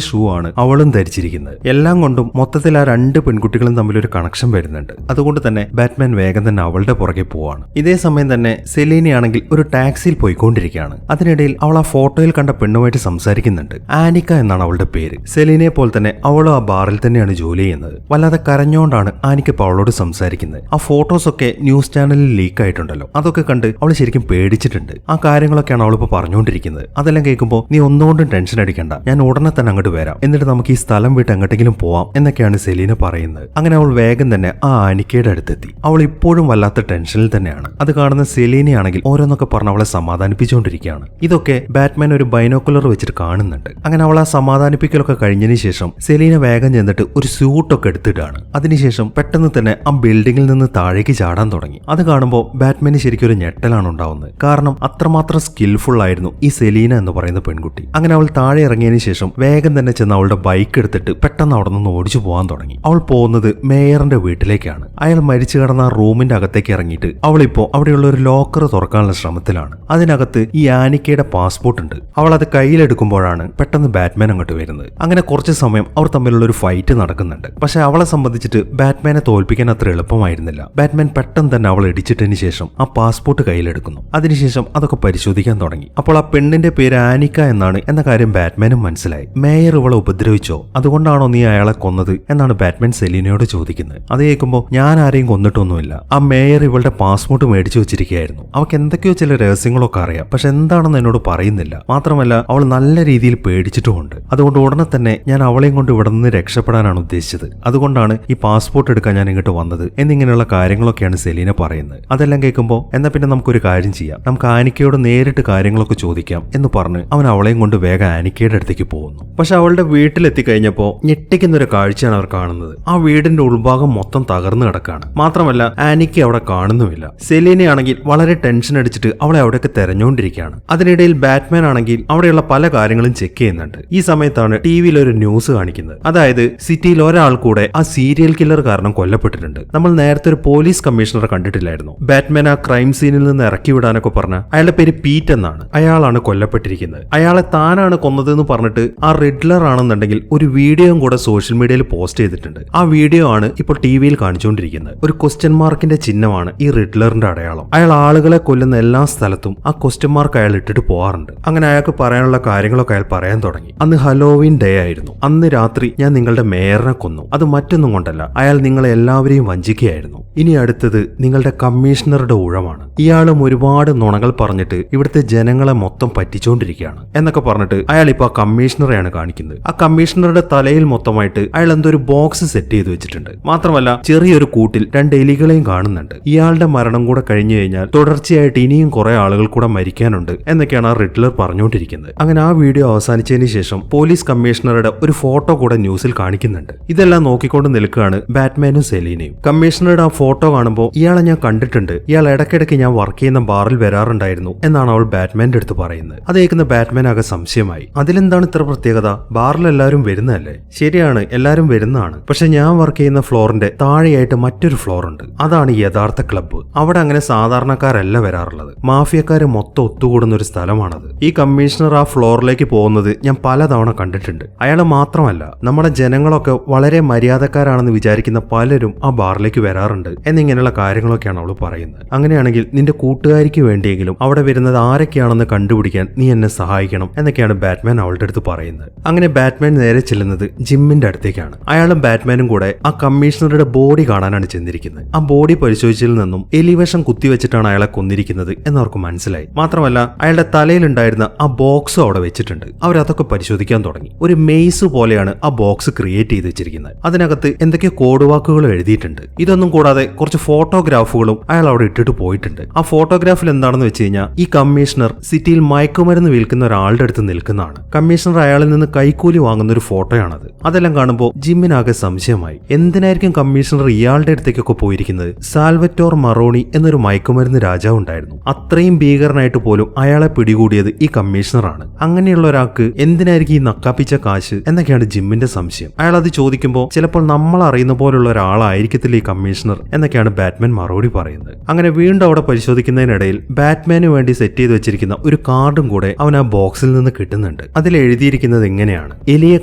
ഷൂ ആണ് അവളും ധരിച്ചിരിക്കുന്നത്. എല്ലാം കൊണ്ടും മൊത്തത്തിൽ ആ രണ്ട് പെൺകുട്ടികളും തമ്മിൽ ഒരു കണക്ഷൻ വരുന്നുണ്ട്. അതുകൊണ്ട് തന്നെ ബാറ്റ്മാൻ വേഗം തന്നെ അവളുടെ പുറകെ പോവാണ്. ഇതേ സമയം തന്നെ സെലീനയാണെങ്കിൽ ഒരു ടാക്സിയിൽ പോയിക്കൊണ്ടിരിക്കുകയാണ്. അതിനിടയിൽ അവൾ ആ ഫോട്ടോയിൽ കണ്ട പെണ്ണുമായിട്ട് സംസാരിക്കുന്നുണ്ട്. ആനിക്ക എന്നാണ് അവളുടെ പേര്. സെലീനയെ പോലെ തന്നെ അവളും ആ ബാറിൽ തന്നെയാണ് ജോലി ചെയ്യുന്നത്. വല്ലാതെ കരഞ്ഞുകൊണ്ടാണ് ആനിക്ക ഇപ്പോൾ അവളോട് സംസാരിക്കുന്നത്. ആ ഫോട്ടോസ് ഒക്കെ ന്യൂസ് ചാനലിൽ ലീക്ക് ആയിട്ടുണ്ടല്ലോ, അതൊക്കെ കണ്ട് അവൾ ശരിക്കും പേടിച്ചിട്ടുണ്ട്. ആ കാര്യങ്ങളൊക്കെയാണ് അവളിപ്പോൾ പറഞ്ഞുകൊണ്ടിരിക്കുന്നത്. അതെല്ലാം കേൾക്കുമ്പോൾ നീ ഒന്നുകൊണ്ടും ടെൻഷൻ അടിക്കണ്ട, ഞാൻ ഉടനെ തന്നെ അങ്ങോട്ട് വരാം, എന്നിട്ട് നമുക്ക് ഈ സ്ഥലം വിട്ട് എങ്ങോട്ടെങ്കിലും പോവാം എന്നൊക്കെയാണ് സെലീന പറയുന്നത്. അങ്ങനെ അവൾ വേഗം തന്നെ ആ ആനിക്കയുടെ അടുത്തെത്തി. അവൾ ഇപ്പോഴും വല്ലാത്ത ടെൻഷനിൽ തന്നെയാണ്. അത് കാണുന്ന സെലീനയാണെങ്കിൽ ഓരോന്നൊക്കെ പറഞ്ഞ് അവളെ സമാധാനിപ്പിച്ചുകൊണ്ടിരിക്കുകയാണ്. ഇതൊക്കെ ബാറ്റ്മാൻ ഒരു ബൈനോക്കുലർ വെച്ചിട്ട് കാണുന്നുണ്ട്. അങ്ങനെ അവൾ ആ സമാധാനിപ്പിക്കലൊക്കെ കഴിഞ്ഞതിന് ശേഷം സെലീന വേഗം ചെന്നിട്ട് ഒരു സ്യൂട്ടൊക്കെ എടുത്തിട്ടാണ്. അതിനുശേഷം പെട്ടെന്ന് തന്നെ ആ ബിൽഡിങ്ങിൽ നിന്ന് താഴേക്ക് ചാടാൻ തുടങ്ങി. അത് കാണുമ്പോൾ ബാറ്റ്മാന് ശരിക്കും ഒരു ഞെട്ടലാണ് ഉണ്ടാവുന്നത്. കാരണം അത്രമാത്രം സ്കിൽഫുൾ ആയിരുന്നു ഈ സെലീന എന്ന് പറയുന്ന പെൺകുട്ടി. അങ്ങനെ അവൾ താഴെ ഇറങ്ങിയതിനു ശേഷം വേഗം തന്നെ ചെന്ന് അവളുടെ ബൈക്ക് എടുത്തിട്ട് പെട്ടെന്ന് അവിടെ നിന്ന് ഓടിച്ചു പോകാൻ തുടങ്ങി. അവൾ പോകുന്നത് മേയറിന്റെ വീട്ടിലേക്കാണ്. അയാൾ മരിച്ചു കിടന്ന ആ റൂമിന്റെ അകത്തേക്ക് ഇറങ്ങിയിട്ട് അവളിപ്പോ അവിടെയുള്ള ഒരു ലോക്കർ തുറക്കാനുള്ള ശ്രമത്തിലാണ്. അതിനകത്ത് ഈ ആനിക്കയുടെ പാസ്പോർട്ട് ഉണ്ട്. അവൾ അത് കയ്യിലെടുക്കുമ്പോഴാണ് പെട്ടെന്ന് ബാറ്റ്മാൻ അങ്ങോട്ട് വരുന്നത്. അങ്ങനെ കുറച്ച് സമയം അവർ തമ്മിലുള്ള ഒരു ഫൈറ്റ് നടക്കുന്നുണ്ട്. പക്ഷെ അവളെ സംബന്ധിച്ചിട്ട് ബാറ്റ്മാനെ തോൽപ്പിക്കാൻ അത്ര എളുപ്പമായിരുന്നില്ല. ബാറ്റ്മാൻ പെട്ടെന്ന് തന്നെ അവൾ ഇടിച്ചിട്ടതിന് ശേഷം ആ പാസ്പോർട്ട് കയ്യിലെടുക്കുന്നു. അതിനുശേഷം അതൊക്കെ പരിശോധിക്കാൻ തുടങ്ങി. അപ്പോൾ ആ പെണ്ണിന്റെ പേര് ആനിക്ക എന്നാണ് എന്ന കാര്യം ബാറ്റ്മാനും മനസ്സിലായി. മേയർ ഇവളെ ഉപദ്രവിച്ചോ, അതുകൊണ്ടാണോ നീ അയാളെ കൊന്നത് എന്നാണ് ബാറ്റ്മാൻ സെലീനയോട് ചോദിക്കുന്നത്. അത് കേൾക്കുമ്പോൾ ഞാൻ ആരെയും കൊന്നിട്ടൊന്നുമില്ല, ആ മേയർ ഇവളുടെ പാസ്പോർട്ട് മേടിച്ചു വെച്ചിരിക്കുകയായിരുന്നു. അവൾക്ക് എന്തൊക്കെയോ ചില രഹസ്യങ്ങളൊക്കെ അറിയാം, പക്ഷെ എന്താണെന്ന് എന്നോട് പറയുന്നില്ല. മാത്രമല്ല അവൾ നല്ല രീതിയിൽ പേടിച്ചിട്ടുമുണ്ട്. അതുകൊണ്ട് ഉടനെ തന്നെ ഞാൻ അവളെയും കൊണ്ട് ഇവിടെ നിന്ന് രക്ഷപ്പെടാനാണ് ഉദ്ദേശിച്ചത്. അതുകൊണ്ടാണ് ഈ പാസ്പോർട്ട് എടുക്കാൻ ഞാൻ ഇങ്ങോട്ട് വന്നത് എന്നിങ്ങനെയുള്ള കാര്യങ്ങളൊക്കെയാണ് സെലീന പറയുന്നത്. അതെല്ലാം കേൾക്കുമ്പോൾ എന്നാ പിന്നെ നമുക്കൊരു കാര്യം ചെയ്യാം, നമുക്ക് ആനിക്കയോട് നേരിട്ട് കാര്യങ്ങളൊക്കെ ചോദിക്കാം എന്ന് പറഞ്ഞ് അവൻ അവളെയും കൊണ്ട് വേഗം ആനിക്കയുടെ അടുത്തേക്ക് പോകുന്നു. പക്ഷെ അവളുടെ വീട്ടിലെത്തിക്കഴിഞ്ഞപ്പോൾ ഞെട്ടിക്കുന്നൊരു കാഴ്ചയാണ് അവർ കാണുന്നത്. ആ വീടിന്റെ ഉൾഭാഗം മൊത്തം തകർന്നു കിടക്കാണ്. മാത്രമല്ല ആനിക്ക അവിടെ കാണുന്നുമില്ല. സെലീനയാണെങ്കിൽ വളരെ ടെൻഷൻ അടിച്ചിട്ട് അവളെ അവിടെയൊക്കെ തെരഞ്ഞുകൊണ്ടിരിക്കുകയാണ്. അതിനിടയിൽ ബാറ്റ്മാൻ ആണെങ്കിൽ അവിടെയുള്ള പല കാര്യങ്ങളും ചെക്ക് ചെയ്യുന്നുണ്ട്. ഈ സമയത്താണ് ടിവിയിൽ ഒരു ന്യൂസ് കാണിക്കുന്നത്. അതായത് സിറ്റിയിൽ ഒരാൾ കൂടെ ആ സീരിയൽ കില്ലർ കാരണം കൊല്ലപ്പെട്ടിട്ടുണ്ട്. നമ്മൾ നേരത്തെ ഒരു പോലീസ് കമ്മീഷണറെ കണ്ടിട്ടില്ലായിരുന്നു. ബാറ്റ്മാൻ ആ ക്രൈം സീനിൽ നിന്ന് ഇറക്കി വിടാനൊക്കെ പറഞ്ഞ അയാളുടെ പേര് പീറ്റ് എന്നാണ്. അയാളാണ് കൊല്ലപ്പെട്ടിരിക്കുന്നത്. അയാളെ താനാണ് കൊന്നതെന്ന് പറഞ്ഞിട്ട് ആ റിഡ്ലർ ആണെന്നുണ്ടെങ്കിൽ ഒരു വീഡിയോയും കൂടെ സോഷ്യൽ മീഡിയയിൽ പോസ്റ്റ് ചെയ്തിട്ടുണ്ട്. ആ വീഡിയോ ആണ് ഇപ്പോൾ ടിവിയിൽ കാണിച്ചുകൊണ്ടിരിക്കുന്നത്. ഒരു ക്വസ്റ്റ്യൻ മാർക്കിന്റെ ചിഹ്നമാണ് ഈ റിഡ്ലറിന്റെ അടയാളം. അയാൾ ആളുകളെ കൊല്ലുന്ന എല്ലാ സ്ഥലത്തും ആ ക്വസ്റ്റ്യൻ മാർക്ക് അയാൾ ഇട്ടിട്ട് പോകാറുണ്ട്. അങ്ങനെ അയാൾക്ക് പറയാനുള്ള കാര്യങ്ങളൊക്കെ അയാൾ പറയാൻ തുടങ്ങി. അന്ന് ഹലോവീൻ ഡേ ആയിരുന്നു. അന്ന് രാത്രി ഞാൻ നിങ്ങളുടെ മേയറിനെ കൊന്നു. അത് മറ്റൊന്നും കൊണ്ടല്ല, അയാൾ നിങ്ങളെ എല്ലാവരെയും വഞ്ചിക്കുകയായിരുന്നു. ഇനി അടുത്തത് നിങ്ങളുടെ കമ്മീഷണറുടെ ഊഴമാണ്. ഇയാളും ഒരുപാട് നുണകൾ പറഞ്ഞിട്ട് ഇവിടുത്തെ ജനങ്ങളെ മൊത്തം പറ്റിച്ചുകൊണ്ടിരിക്കുകയാണ് എന്നൊക്കെ പറഞ്ഞിട്ട് അയാൾ ഇപ്പൊ ആ കമ്മീഷണറെയാണ് കാണിക്കുന്നത്. ആ കമ്മീഷണറുടെ തലയിൽ മൊത്തമായിട്ട് അയാൾ എന്തോ ഒരു ബോക്സ് സെറ്റ് ചെയ്ത് വെച്ചിട്ടുണ്ട്. മാത്രമല്ല ചെറിയൊരു കൂട്ടിൽ 2 എലികളെയും കാണുന്നുണ്ട്. ഇയാളുടെ മരണം കൂടെ കഴിഞ്ഞു കഴിഞ്ഞാൽ തുടർച്ചയായിട്ട് ഇനിയും കുറെ ആളുകൾ കൂടെ മരിക്കാനുണ്ട് എന്നൊക്കെയാണ് ആ റിഡ്ലർ പറഞ്ഞുകൊണ്ടിരിക്കുന്നത്. അങ്ങനെ ആ വീഡിയോ അവസാനിച്ചതിന് ശേഷം പോലീസ് കമ്മീഷണറുടെ ഒരു ഫോട്ടോ കൂടെ ന്യൂസിൽ കാണിക്കുന്നുണ്ട്. ഇതെല്ലാം നോക്കിക്കൊണ്ട് നിൽക്കുകയാണ് ബാറ്റ്മാനും സെലീനയും. കമ്മീഷണറുടെ ആ ഫോട്ടോ കാണുമ്പോൾ ഇയാളെ ഞാൻ കണ്ടിട്ടുണ്ട്, ഇയാൾ ഇടയ്ക്കിടയ്ക്ക് ഞാൻ വർക്ക് ചെയ്യുന്ന ബാറിൽ വരാറുണ്ടായിരുന്നു എന്നാണ് അവൾ ബാറ്റ്മാന്റെ അടുത്ത് പറയുന്നത്. അത് കേൾക്കുന്ന ബാറ്റ്മാൻ ആകെ സംശയമായി. അതിലെന്താണ് ഇത്ര പ്രത്യേകത? ബാറിൽ എല്ലാവരും വരുന്നതല്ലേ? ശരിയാണ്, എല്ലാവരും വരുന്നതാണ്. പക്ഷെ ഞാൻ വർക്ക് ചെയ്യുന്ന ഫ്ലോറിന്റെ താഴെയായിട്ട് മറ്റൊരു ഫ്ലോർ ഉണ്ട്. അതാണ് യഥാർത്ഥ ക്ലബ്ബ്. അവിടെ അങ്ങനെ സാധാരണക്കാരല്ല വരാറുള്ളത്, മാഫിയക്കാര് മൊത്തം ഒത്തുകൂടുന്ന ഒരു സ്ഥലമാണത്. ഈ കമ്മീഷണർ ആ ഫ്ലോറിലേക്ക് പോകുന്നത് ഞാൻ പലതവണ കണ്ടിട്ടുണ്ട്. അയാൾ മാത്രമല്ല, നമ്മുടെ ജനങ്ങളൊക്കെ വളരെ മര്യാദക്കാരാണെന്ന് വിചാരിക്കുന്ന പലരും ആ ബാറിലേക്ക് വരാറുണ്ട് എന്നിങ്ങനെയുള്ള കാര്യങ്ങളൊക്കെയാണ് അവൾ പറയുന്നത്. അങ്ങനെയാണെങ്കിൽ നിന്റെ കൂട്ടുകാരിക്ക് വേണ്ടിയെങ്കിലും അവിടെ വരുന്നത് ആരൊക്കെയാണെന്ന് കണ്ടുപിടിക്കാൻ നീ എന്നെ സഹായിക്കണം എന്നൊക്കെയാണ് ബാറ്റ്മാൻ അവളുടെ അടുത്ത് പറയുന്നത്. അങ്ങനെ ബാറ്റ്മാൻ നേരെ ചെല്ലുന്നത് ജിമ്മിന്റെ അടുത്തേക്കാണ്. അയാളും ബാറ്റ്മാനും കൂടെ ആ കമ്മീഷണറുടെ ബോഡി കാണാനാണ് ചെന്നിരിക്കുന്നത്. ആ ബോഡി പരിശോധിച്ചതിൽ നിന്നും എലിവേഷം കുത്തിവെച്ചിട്ടാണ് അയാളെ കൊന്നിരിക്കുന്നത് എന്നവർക്ക് മനസ്സിലായി. മാത്രമല്ല അയാളുടെ തലയിലുണ്ടായിരുന്ന ആ ബോക്സും അവിടെ വെച്ചിട്ടുണ്ട്. അവരതൊക്കെ പരിശോധിക്കാൻ തുടങ്ങി. ഒരു മെയ്സ് പോലെയാണ് ആ ബോക്സ് ക്രിയേറ്റ് ചെയ്ത് വെച്ചിരിക്കുന്നത്. അതിനകത്ത് എന്തൊക്കെയോ കോഡ് വാക്കുകൾ എഴുതിയിട്ടുണ്ട്. ഇതൊന്നും കൂടാതെ കുറച്ച് ഫോട്ടോഗ്രാഫുകളും അയാൾ അവിടെ ഇട്ടിട്ട് പോയിട്ടുണ്ട്. ആ ഫോട്ടോഗ്രാഫിൽ എന്താണെന്ന് വെച്ച് കഴിഞ്ഞാൽ ഈ കമ്മീഷണർ സിറ്റിയിൽ മയക്കുമരുന്ന് വിൽക്കുന്ന ഒരാളുടെ അടുത്ത് നിൽക്കുന്നതാണ്. കമ്മീഷണർ അയാളിൽ നിന്ന് കൈക്കൂലി വാങ്ങുന്ന ഒരു ഫോട്ടോയാണത്. അതെല്ലാം കാണുമ്പോൾ ജിമ്മിനാകെ സംശയമായി. എന്തിനായിരിക്കും കമ്മീഷണർ ഇയാളുടെ അടുത്തേക്കൊക്കെ പോയിരിക്കുന്നത്? സാൽവറ്റോർ മറോണി എന്നൊരു മയക്കുമരുന്ന് രാജാവ് ഉണ്ടായിരുന്നു. അത്രയും ഭീകരനായിട്ട് പോലും അയാളെ പിടികൂടിയത് ഈ കമ്മീഷണറാണ്. അങ്ങനെയുള്ള ഒരാൾക്ക് എന്തിനായിരിക്കും ഈ നക്കാപ്പിച്ച കാശ് എന്നൊക്കെയാണ് ജിമ്മിന്റെ സംശയം. അയാൾ അത് ചോദിക്കുമ്പോൾ ചിലപ്പോൾ നമ്മൾ അറിയുന്ന പോലുള്ള ഒരാളായിരിക്കത്തില്ല ഈ കമ്മീഷണർ എന്നൊക്കെയാണ് ബാറ്റ്മാൻ മറുപടി പറയുന്നത്. അങ്ങനെ വീണ്ടും അവിടെ പരിശോധിക്കുന്നതിനിടയിൽ ബാറ്റ്മാന് വേണ്ടി സെറ്റ് ചെയ്ത് വെച്ചിരിക്കുന്ന ചോദിക്കുന്ന ഒരു കാർഡും കൂടെ അവൻ ആ ബോക്സിൽ നിന്ന് കിട്ടുന്നുണ്ട്. അതിൽ എഴുതിയിരിക്കുന്നത് ഇങ്ങനെയാണ്: എലിയെ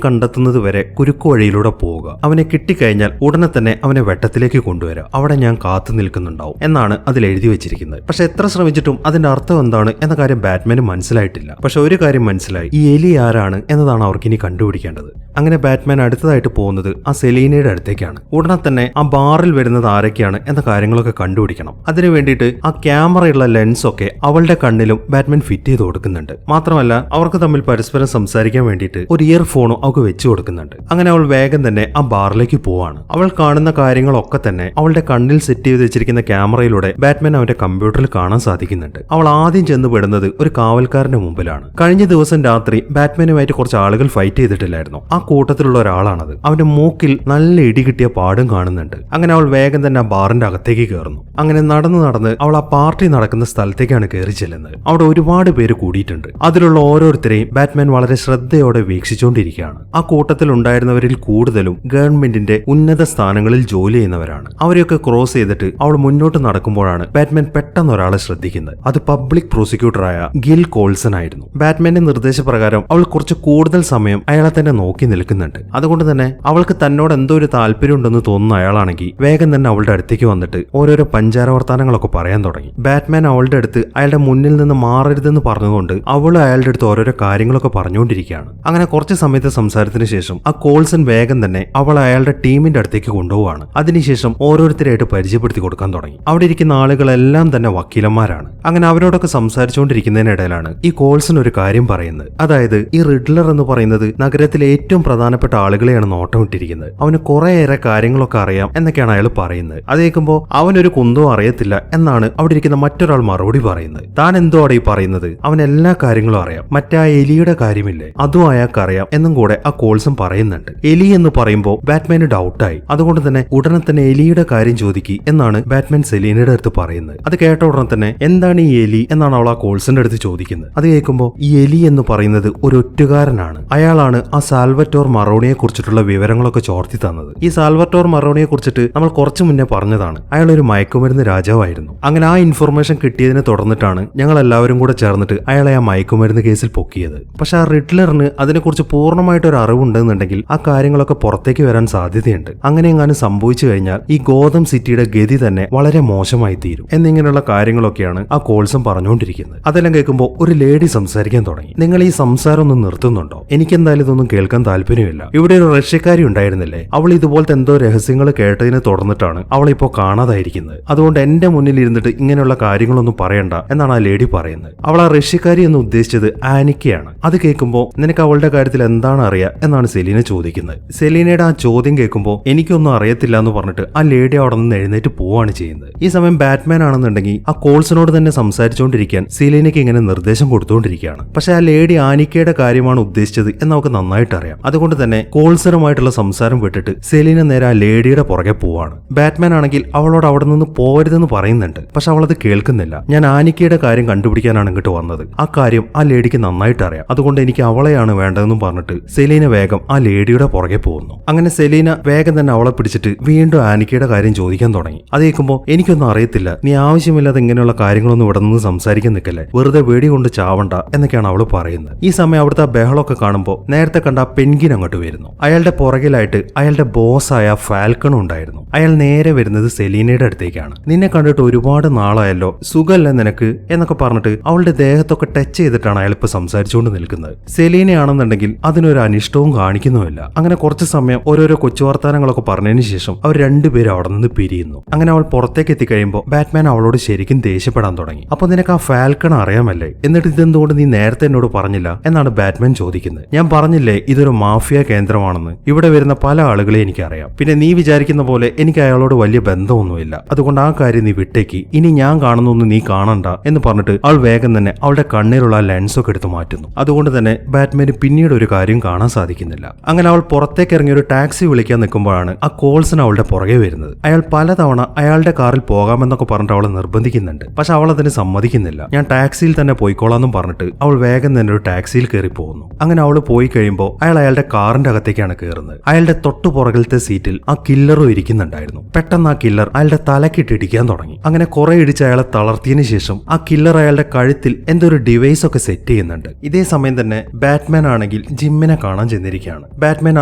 കണ്ടെത്തുന്നത് വരെ കുരുക്കു വഴിയിലൂടെ പോവുക. അവനെ കിട്ടിക്കഴിഞ്ഞാൽ ഉടനെ തന്നെ അവനെ വെട്ടത്തിലേക്ക് കൊണ്ടുവരാം. അവിടെ ഞാൻ കാത്തു നിൽക്കുന്നുണ്ടാവും എന്നാണ് അതിൽ എഴുതി വെച്ചിരിക്കുന്നത്. പക്ഷെ എത്ര ശ്രമിച്ചിട്ടും അതിന്റെ അർത്ഥം എന്താണ് എന്ന കാര്യം ബാറ്റ്മാന് മനസ്സിലായിട്ടില്ല. പക്ഷെ ഒരു കാര്യം മനസ്സിലായി: ഈ എലി ആരാണ് എന്നതാണ് അവർക്ക് ഇനി കണ്ടുപിടിക്കേണ്ടത്. അങ്ങനെ ബാറ്റ്മാൻ അടുത്തതായിട്ട് പോകുന്നത് ആ സെലീനയുടെ അടുത്തേക്കാണ്. ഉടനെ തന്നെ ആ ബാറിൽ വരുന്നത് ആരൊക്കെയാണ് എന്ന കാര്യങ്ങളൊക്കെ കണ്ടുപിടിക്കണം. അതിനു വേണ്ടിയിട്ട് ആ ക്യാമറയുള്ള ലെൻസ് ഒക്കെ അവളുടെ കണ്ണിലും ബാറ്റ്മാൻ ഫിറ്റ് ചെയ്ത് കൊടുക്കുന്നുണ്ട്. മാത്രമല്ല അവർക്ക് തമ്മിൽ പരസ്പരം സംസാരിക്കാൻ വേണ്ടിയിട്ട് ഒരു ഇയർഫോണും അവൾക്ക് വെച്ചു കൊടുക്കുന്നുണ്ട്. അങ്ങനെ അവൾ വേഗം തന്നെ ആ ബാറിലേക്ക് പോവാണ്. അവൾ കാണുന്ന കാര്യങ്ങളൊക്കെ തന്നെ അവളുടെ കണ്ണിൽ സെറ്റ് ചെയ്ത് വെച്ചിരിക്കുന്ന ക്യാമറയിലൂടെ ബാറ്റ്മാൻ അവന്റെ കമ്പ്യൂട്ടറിൽ കാണാൻ സാധിക്കുന്നുണ്ട്. അവൾ ആദ്യം ചെന്ന് പെടുന്നത് ഒരു കാവൽക്കാരന്റെ മുമ്പിലാണ്. കഴിഞ്ഞ ദിവസം രാത്രി ബാറ്റ്മാനുമായിട്ട് കുറച്ച് ആളുകൾ ഫൈറ്റ് ചെയ്തിട്ടില്ലായിരുന്നു. ആ കൂട്ടത്തിലുള്ള ഒരാളാണത്. അവന്റെ മൂക്കിൽ നല്ല ഇടി കിട്ടിയ പാടും കാണുന്നുണ്ട്. അങ്ങനെ അവൾ വേഗം തന്നെ ആ ബാറിന്റെ അകത്തേക്ക് കയറുന്നു. അങ്ങനെ നടന്ന് അവൾ ആ പാർട്ടി നടക്കുന്ന സ്ഥലത്തേക്കാണ് കയറി ചെല്ലുന്നത്. അവിടെ ഒരുപാട് പേര് കൂടിയിട്ടുണ്ട്. അതിലുള്ള ഓരോരുത്തരെയും ബാറ്റ്മാൻ വളരെ ശ്രദ്ധയോടെ വീക്ഷിച്ചുകൊണ്ടിരിക്കുകയാണ്. ആ കൂട്ടത്തിൽ ഉണ്ടായിരുന്നവരിൽ കൂടുതലും ഗവൺമെന്റിന്റെ ഉന്നത സ്ഥാനങ്ങളിൽ ജോലി ചെയ്യുന്നവരാണ്. അവരെയൊക്കെ ക്രോസ് ചെയ്തിട്ട് അവൾ മുന്നോട്ട് നടക്കുമ്പോഴാണ് ബാറ്റ്മാൻ പെട്ടെന്ന് ഒരാളെ ശ്രദ്ധിക്കുന്നത്. അത് പബ്ലിക് പ്രോസിക്യൂട്ടറായ ഗിൽ കോൾസൺ ആയിരുന്നു. ബാറ്റ്മാന്റെ നിർദ്ദേശപ്രകാരം അവൾ കുറച്ച് കൂടുതൽ സമയം അയാളെ തന്നെ നോക്കി നിൽക്കുന്നുണ്ട്. അതുകൊണ്ട് തന്നെ അവൾക്ക് തന്നോട് എന്തോ ഒരു താല്പര്യം ഉണ്ടെന്ന് തോന്നുന്ന അയാളാണെങ്കിൽ വേഗം തന്നെ അവളുടെ അടുത്തേക്ക് വന്നിട്ട് ഓരോരോ പഞ്ചാര വർത്താനങ്ങളൊക്കെ പറയാൻ തുടങ്ങി. ബാറ്റ്മാൻ അവളുടെ അടുത്ത് അയാളുടെ മുന്നിൽ നിന്ന് മാറരുതെന്ന് പറഞ്ഞുകൊണ്ട് അവൾ അയാളുടെ അടുത്ത് ഓരോരോ കാര്യങ്ങളൊക്കെ പറഞ്ഞുകൊണ്ടിരിക്കുകയാണ്. അങ്ങനെ കുറച്ച് സമയത്തെ സംസാരത്തിന് ശേഷം ആ കോൾസൺ വേഗം തന്നെ അവൾ അയാളുടെ ടീമിന്റെ അടുത്തേക്ക് കൊണ്ടുപോവാണ്. അതിനുശേഷം ഓരോരുത്തരായിട്ട് പരിചയപ്പെടുത്തി കൊടുക്കാൻ തുടങ്ങി. അവിടെ ഇരിക്കുന്ന ആളുകളെല്ലാം തന്നെ വക്കീലന്മാരാണ്. അങ്ങനെ അവരോടൊക്കെ സംസാരിച്ചുകൊണ്ടിരിക്കുന്നതിനിടയിലാണ് ഈ കോൾസൺ ഒരു കാര്യം പറയുന്നത്. അതായത് ഈ റിഡ്ലർ എന്ന് പറയുന്നത് നഗരത്തിലെ ഏറ്റവും പ്രധാനപ്പെട്ട ആളുകളെയാണ് നോട്ടം ഇട്ടിരിക്കുന്നത്. അവന് കുറേയേറെ കാര്യങ്ങളൊക്കെ അറിയാം എന്നൊക്കെയാണ് അയാൾ പറയുന്നത്. അത് കേൾക്കുമ്പോൾ അവനൊരു കുന്തവും അറിയത്തില്ല എന്നാണ് അവിടെ ഇരിക്കുന്ന മറ്റൊരാൾ മറുപടി പറയുന്നത്. താൻ എന്തോ അവിടെ ഈ പറയുന്നത്? അവൻ എല്ലാ കാര്യങ്ങളും അറിയാം. മറ്റേ ആ എലിയുടെ കാര്യമില്ലേ, അതും അയാൾക്ക് അറിയാം എന്നും കൂടെ ആ കോൾസൺ പറയുന്നുണ്ട്. എലി എന്ന് പറയുമ്പോൾ ബാറ്റ്മാന് ഡൗട്ടായി. അതുകൊണ്ട് തന്നെ ഉടനെ തന്നെ എലിയുടെ കാര്യം ചോദിക്കി എന്നാണ് ബാറ്റ്മാൻ സെലീനയുടെ അടുത്ത് പറയുന്നത്. അത് കേട്ട ഉടനെ തന്നെ എന്താണ് ഈ എലി എന്നാണ് അവൾ ആ കോൾസന്റെ അടുത്ത് ചോദിക്കുന്നത്. അത് കേൾക്കുമ്പോൾ ഈ എലി എന്ന് പറയുന്നത് ഒരു ഒറ്റുകാരനാണ്. അയാളാണ് ആ സാൽവറ്റോർ മറോണിയെ കുറിച്ചിട്ടുള്ള വിവരങ്ങളൊക്കെ ചോർത്തി തന്നത്. ഈ സാൽവറ്റോർ മറോണിയെ കുറിച്ചിട്ട് നമ്മൾ കുറച്ചു മുന്നേ പറഞ്ഞതാണ്. അയാൾ ഒരു മയക്കുമരുന്ന് രാജാവായിരുന്നു. അങ്ങനെ ആ ഇൻഫർമേഷൻ കിട്ടിയതിനെ തുടർന്നിട്ടാണ് ഞങ്ങൾ എല്ലാവരും കൂടെ ചേർന്നിട്ട് അയാളെ ആ മയക്കുമരുന്ന് കേസിൽ പൊക്കിയത്. പക്ഷെ ആ റിഡ്ലറിന് അതിനെക്കുറിച്ച് പൂർണ്ണമായിട്ടൊരു അറിവുണ്ടെന്നുണ്ടെങ്കിൽ ആ കാര്യങ്ങളൊക്കെ പുറത്തേക്ക് വരാൻ സാധ്യതയുണ്ട്. അങ്ങനെ എങ്ങാനും സംഭവിച്ചു കഴിഞ്ഞാൽ ഈ ഗോതം സിറ്റിയുടെ ഗതി തന്നെ വളരെ മോശമായി തീരും എന്നിങ്ങനെയുള്ള കാര്യങ്ങളൊക്കെയാണ് ആ കോൾസൺ പറഞ്ഞുകൊണ്ടിരിക്കുന്നത്. അതെല്ലാം കേൾക്കുമ്പോൾ ഒരു ലേഡി സംസാരിക്കാൻ തുടങ്ങി. നിങ്ങൾ ഈ സംസാരം ഒന്ന് നിർത്തുന്നുണ്ടോ? എനിക്കെന്തായാലും ഇതൊന്നും കേൾക്കാൻ താല്പര്യമില്ല. ഇവിടെ ഒരു റഷ്യക്കാരി ഉണ്ടായിരുന്നില്ലേ, അവൾ ഇതുപോലത്തെ എന്തോ രഹസ്യങ്ങൾ കേട്ടതിനെ തുടർന്നിട്ടാണ് അവളിപ്പോ കാണാതായിരിക്കുന്നത്. അതുകൊണ്ട് എന്റെ മുന്നിൽ ഇരുന്നിട്ട് ഇങ്ങനെയുള്ള കാര്യങ്ങളൊന്നും പറയണ്ട എന്നാണ് ആ ലേഡി പറയുന്നത്. അവൾ ആ റഷ്യക്കാരി എന്ന് ഉദ്ദേശിച്ചത് ആനിക്കയാണ്. അത് കേൾക്കുമ്പോൾ നിനക്ക് അവളുടെ കാര്യത്തിൽ എന്താണ് അറിയാ എന്നാണ് സെലീന ചോദിക്കുന്നത്. സെലീനയുടെ ആ ചോദ്യം കേൾക്കുമ്പോൾ എനിക്കൊന്നും അറിയത്തില്ല എന്ന് പറഞ്ഞിട്ട് ആ ലേഡി അവിടെ നിന്ന് എഴുന്നേറ്റ് പോവാണ് ചെയ്യുന്നത്. ഈ സമയം ബാറ്റ്മാൻ ആണെന്നുണ്ടെങ്കിൽ ആ കോൾസനോട് തന്നെ സംസാരിച്ചുകൊണ്ടിരിക്കാൻ സെലീനയ്ക്ക് ഇങ്ങനെ നിർദ്ദേശം കൊടുത്തുകൊണ്ടിരിക്കുകയാണ്. പക്ഷെ ആ ലേഡി ആനിക്കയുടെ കാര്യമാണ് ഉദ്ദേശിച്ചത് എന്ന് നമുക്ക് നന്നായിട്ട് അറിയാം. അതുകൊണ്ട് തന്നെ കോൾസനുമായിട്ടുള്ള സംസാരം വിട്ടിട്ട് സെലീന നേരെ ആ ലേഡിയുടെ പുറകെ പോവാണ്. ബാറ്റ്മാൻ ആണെങ്കിൽ അവളോട് അവിടെ നിന്ന് പോകരുതെന്ന് പറയുന്നുണ്ട്. പക്ഷെ അവളത് കേൾക്കുന്നില്ല. ഞാൻ ആനിക്കയുടെ കാര്യം കണ്ടുപിടിക്കാനാണ് ഇങ്ങോട്ട് വന്നത്. ആ കാര്യം ആ ലേഡിക്ക് നന്നായിട്ട് അറിയാം. അതുകൊണ്ട് എനിക്ക് അവളെയാണ് വേണ്ടതെന്നും പറഞ്ഞിട്ട് സെലീന വേഗം ആ ലേഡിയുടെ പുറകെ പോകുന്നു. അങ്ങനെ സെലീന വേഗം തന്നെ അവളെ പിടിച്ചിട്ട് വീണ്ടും ആനിക്കയുടെ കാര്യം ചോദിക്കാൻ തുടങ്ങി. അത് കേൾക്കുമ്പോൾ എനിക്കൊന്നും അറിയത്തില്ല, നീ ആവശ്യമില്ലാതെ ഇങ്ങനെയുള്ള കാര്യങ്ങളൊന്നും ഇവിടെ നിന്ന് സംസാരിക്കാൻ നിൽക്കല്ലേ, വെറുതെ വെടി കൊണ്ട് ചാവണ്ട എന്നൊക്കെയാണ് അവള് പറയുന്നത്. ഈ സമയം അവിടുത്തെ ബഹളമൊക്കെ കാണുമ്പോൾ നേരത്തെ കണ്ട പെൻഗിൻ അങ്ങോട്ട് വരുന്നു. അയാളുടെ പുറകിലായിട്ട് അയാളുടെ ബോസായ ഫാൽക്കൺ ഉണ്ടായിരുന്നു. അയാൾ നേരെ വരുന്നത് സെലീനയുടെ അടുത്തേക്കാണ്. നിന്നെ കണ്ടിട്ട് ഒരുപാട് നാളായല്ലോ, സുഖമല്ല നിനക്ക് എന്നൊക്കെ പറഞ്ഞിട്ട് അവളുടെ ദേഹത്തൊക്കെ ടച്ച് ചെയ്തിട്ടാണ് അയാൾ ഇപ്പൊ സംസാരിച്ചുകൊണ്ട് നിൽക്കുന്നത്. സെലീനയാണെന്നുണ്ടെങ്കിൽ അതിനൊരു അനിഷ്ടവും കാണിക്കുന്നുമില്ല. അങ്ങനെ കുറച്ച് സമയം ഓരോരോ കൊച്ചു വർത്താനങ്ങളൊക്കെ പറഞ്ഞതിന് ശേഷം അവർ രണ്ടുപേരും അവിടെ നിന്ന് പിരിയുന്നു. അങ്ങനെ അവൾ പുറത്തേക്ക് എത്തിക്കഴിയുമ്പോൾ ബാറ്റ്മാൻ അവളോട് ശരിക്കും ദേഷ്യപ്പെടാൻ തുടങ്ങി. അപ്പൊ നിനക്ക് ആ ഫാൽക്കൺ അറിയാമല്ലേ, എന്നിട്ട് ഇതെന്തുകൊണ്ട് നീ നേരത്തെ എന്നോട് പറഞ്ഞില്ല എന്നാണ് ബാറ്റ്മാൻ ചോദിക്കുന്നത്. ഞാൻ പറഞ്ഞില്ലേ ഇതൊരു മാഫിയ കേന്ദ്രമാണെന്ന്, ഇവിടെ വരുന്ന പല ആളുകളെ എനിക്കറിയാം. പിന്നെ നീ വിചാരിക്കുന്ന പോലെ എനിക്ക് അയാളോട് വലിയ ബന്ധമൊന്നുമില്ല. അതുകൊണ്ട് ആ കാര്യം നീ വിട്ടേക്ക്, ഇനി ഞാൻ കാണുന്നൊന്നും നീ കാണണ്ട എന്ന് പറഞ്ഞിട്ട് അവൾ വേഗം തന്നെ അവളുടെ കണ്ണിലുള്ള ലെൻസൊക്കെ എടുത്ത് മാറ്റുന്നു. അതുകൊണ്ട് തന്നെ ബാറ്റ്മാന് പിന്നീട് ഒരു കാര്യം കാണാൻ സാധിക്കുന്നില്ല. അങ്ങനെ അവൾ പുറത്തേക്ക് ഇറങ്ങി ഒരു ടാക്സി വിളിക്കാൻ നിൽക്കുമ്പോഴാണ് ആ കോൾസൺ അവളുടെ പുറകെ വരുന്നത്. അയാൾ പലതവണ അയാളുടെ കാറിൽ പോകാമെന്നൊക്കെ പറഞ്ഞിട്ട് അവളെ നിർബന്ധിക്കുന്നുണ്ട്. പക്ഷെ അവൾ അതിന് സമ്മതിക്കുന്നില്ല. ഞാൻ ടാക്സിയിൽ തന്നെ പോയിക്കോളാന്നും പറഞ്ഞിട്ട് അവൾ വേഗം തന്നെ ഒരു ടാക്സിയിൽ കയറി പോകുന്നു. അങ്ങനെ അവൾ പോയി കഴിയുമ്പോൾ അയാൾ അയാളുടെ കാറിന്റെ അകത്തേക്കാണ് കയറുന്നത്. അയാളുടെ തൊട്ടു പുറകിലത്തെ സീറ്റിൽ ആ കില്ലറും ഇരിക്കുന്നുണ്ടായിരുന്നു. പെട്ടെന്ന് ആ കില്ലർ അയാളുടെ തലക്കിട്ട് ഇടിക്കാൻ തുടങ്ങി. അങ്ങനെ കുറെ ഇടിച്ച് അയാളെ തളർത്തിയതിനു ശേഷം ആ കില്ലർ അയാളുടെ കഴുത്തിൽ കഴുത്തിൽ എന്തോ ഒരു ഡിവൈസ് ഒക്കെ സെറ്റ് ചെയ്യുന്നുണ്ട്. ഇതേ സമയം തന്നെ ബാറ്റ്മാൻ ആണെങ്കിൽ ജിമ്മിനെ കാണാൻ ചെന്നിരിക്കുകയാണ്. ബാറ്റ്മാൻ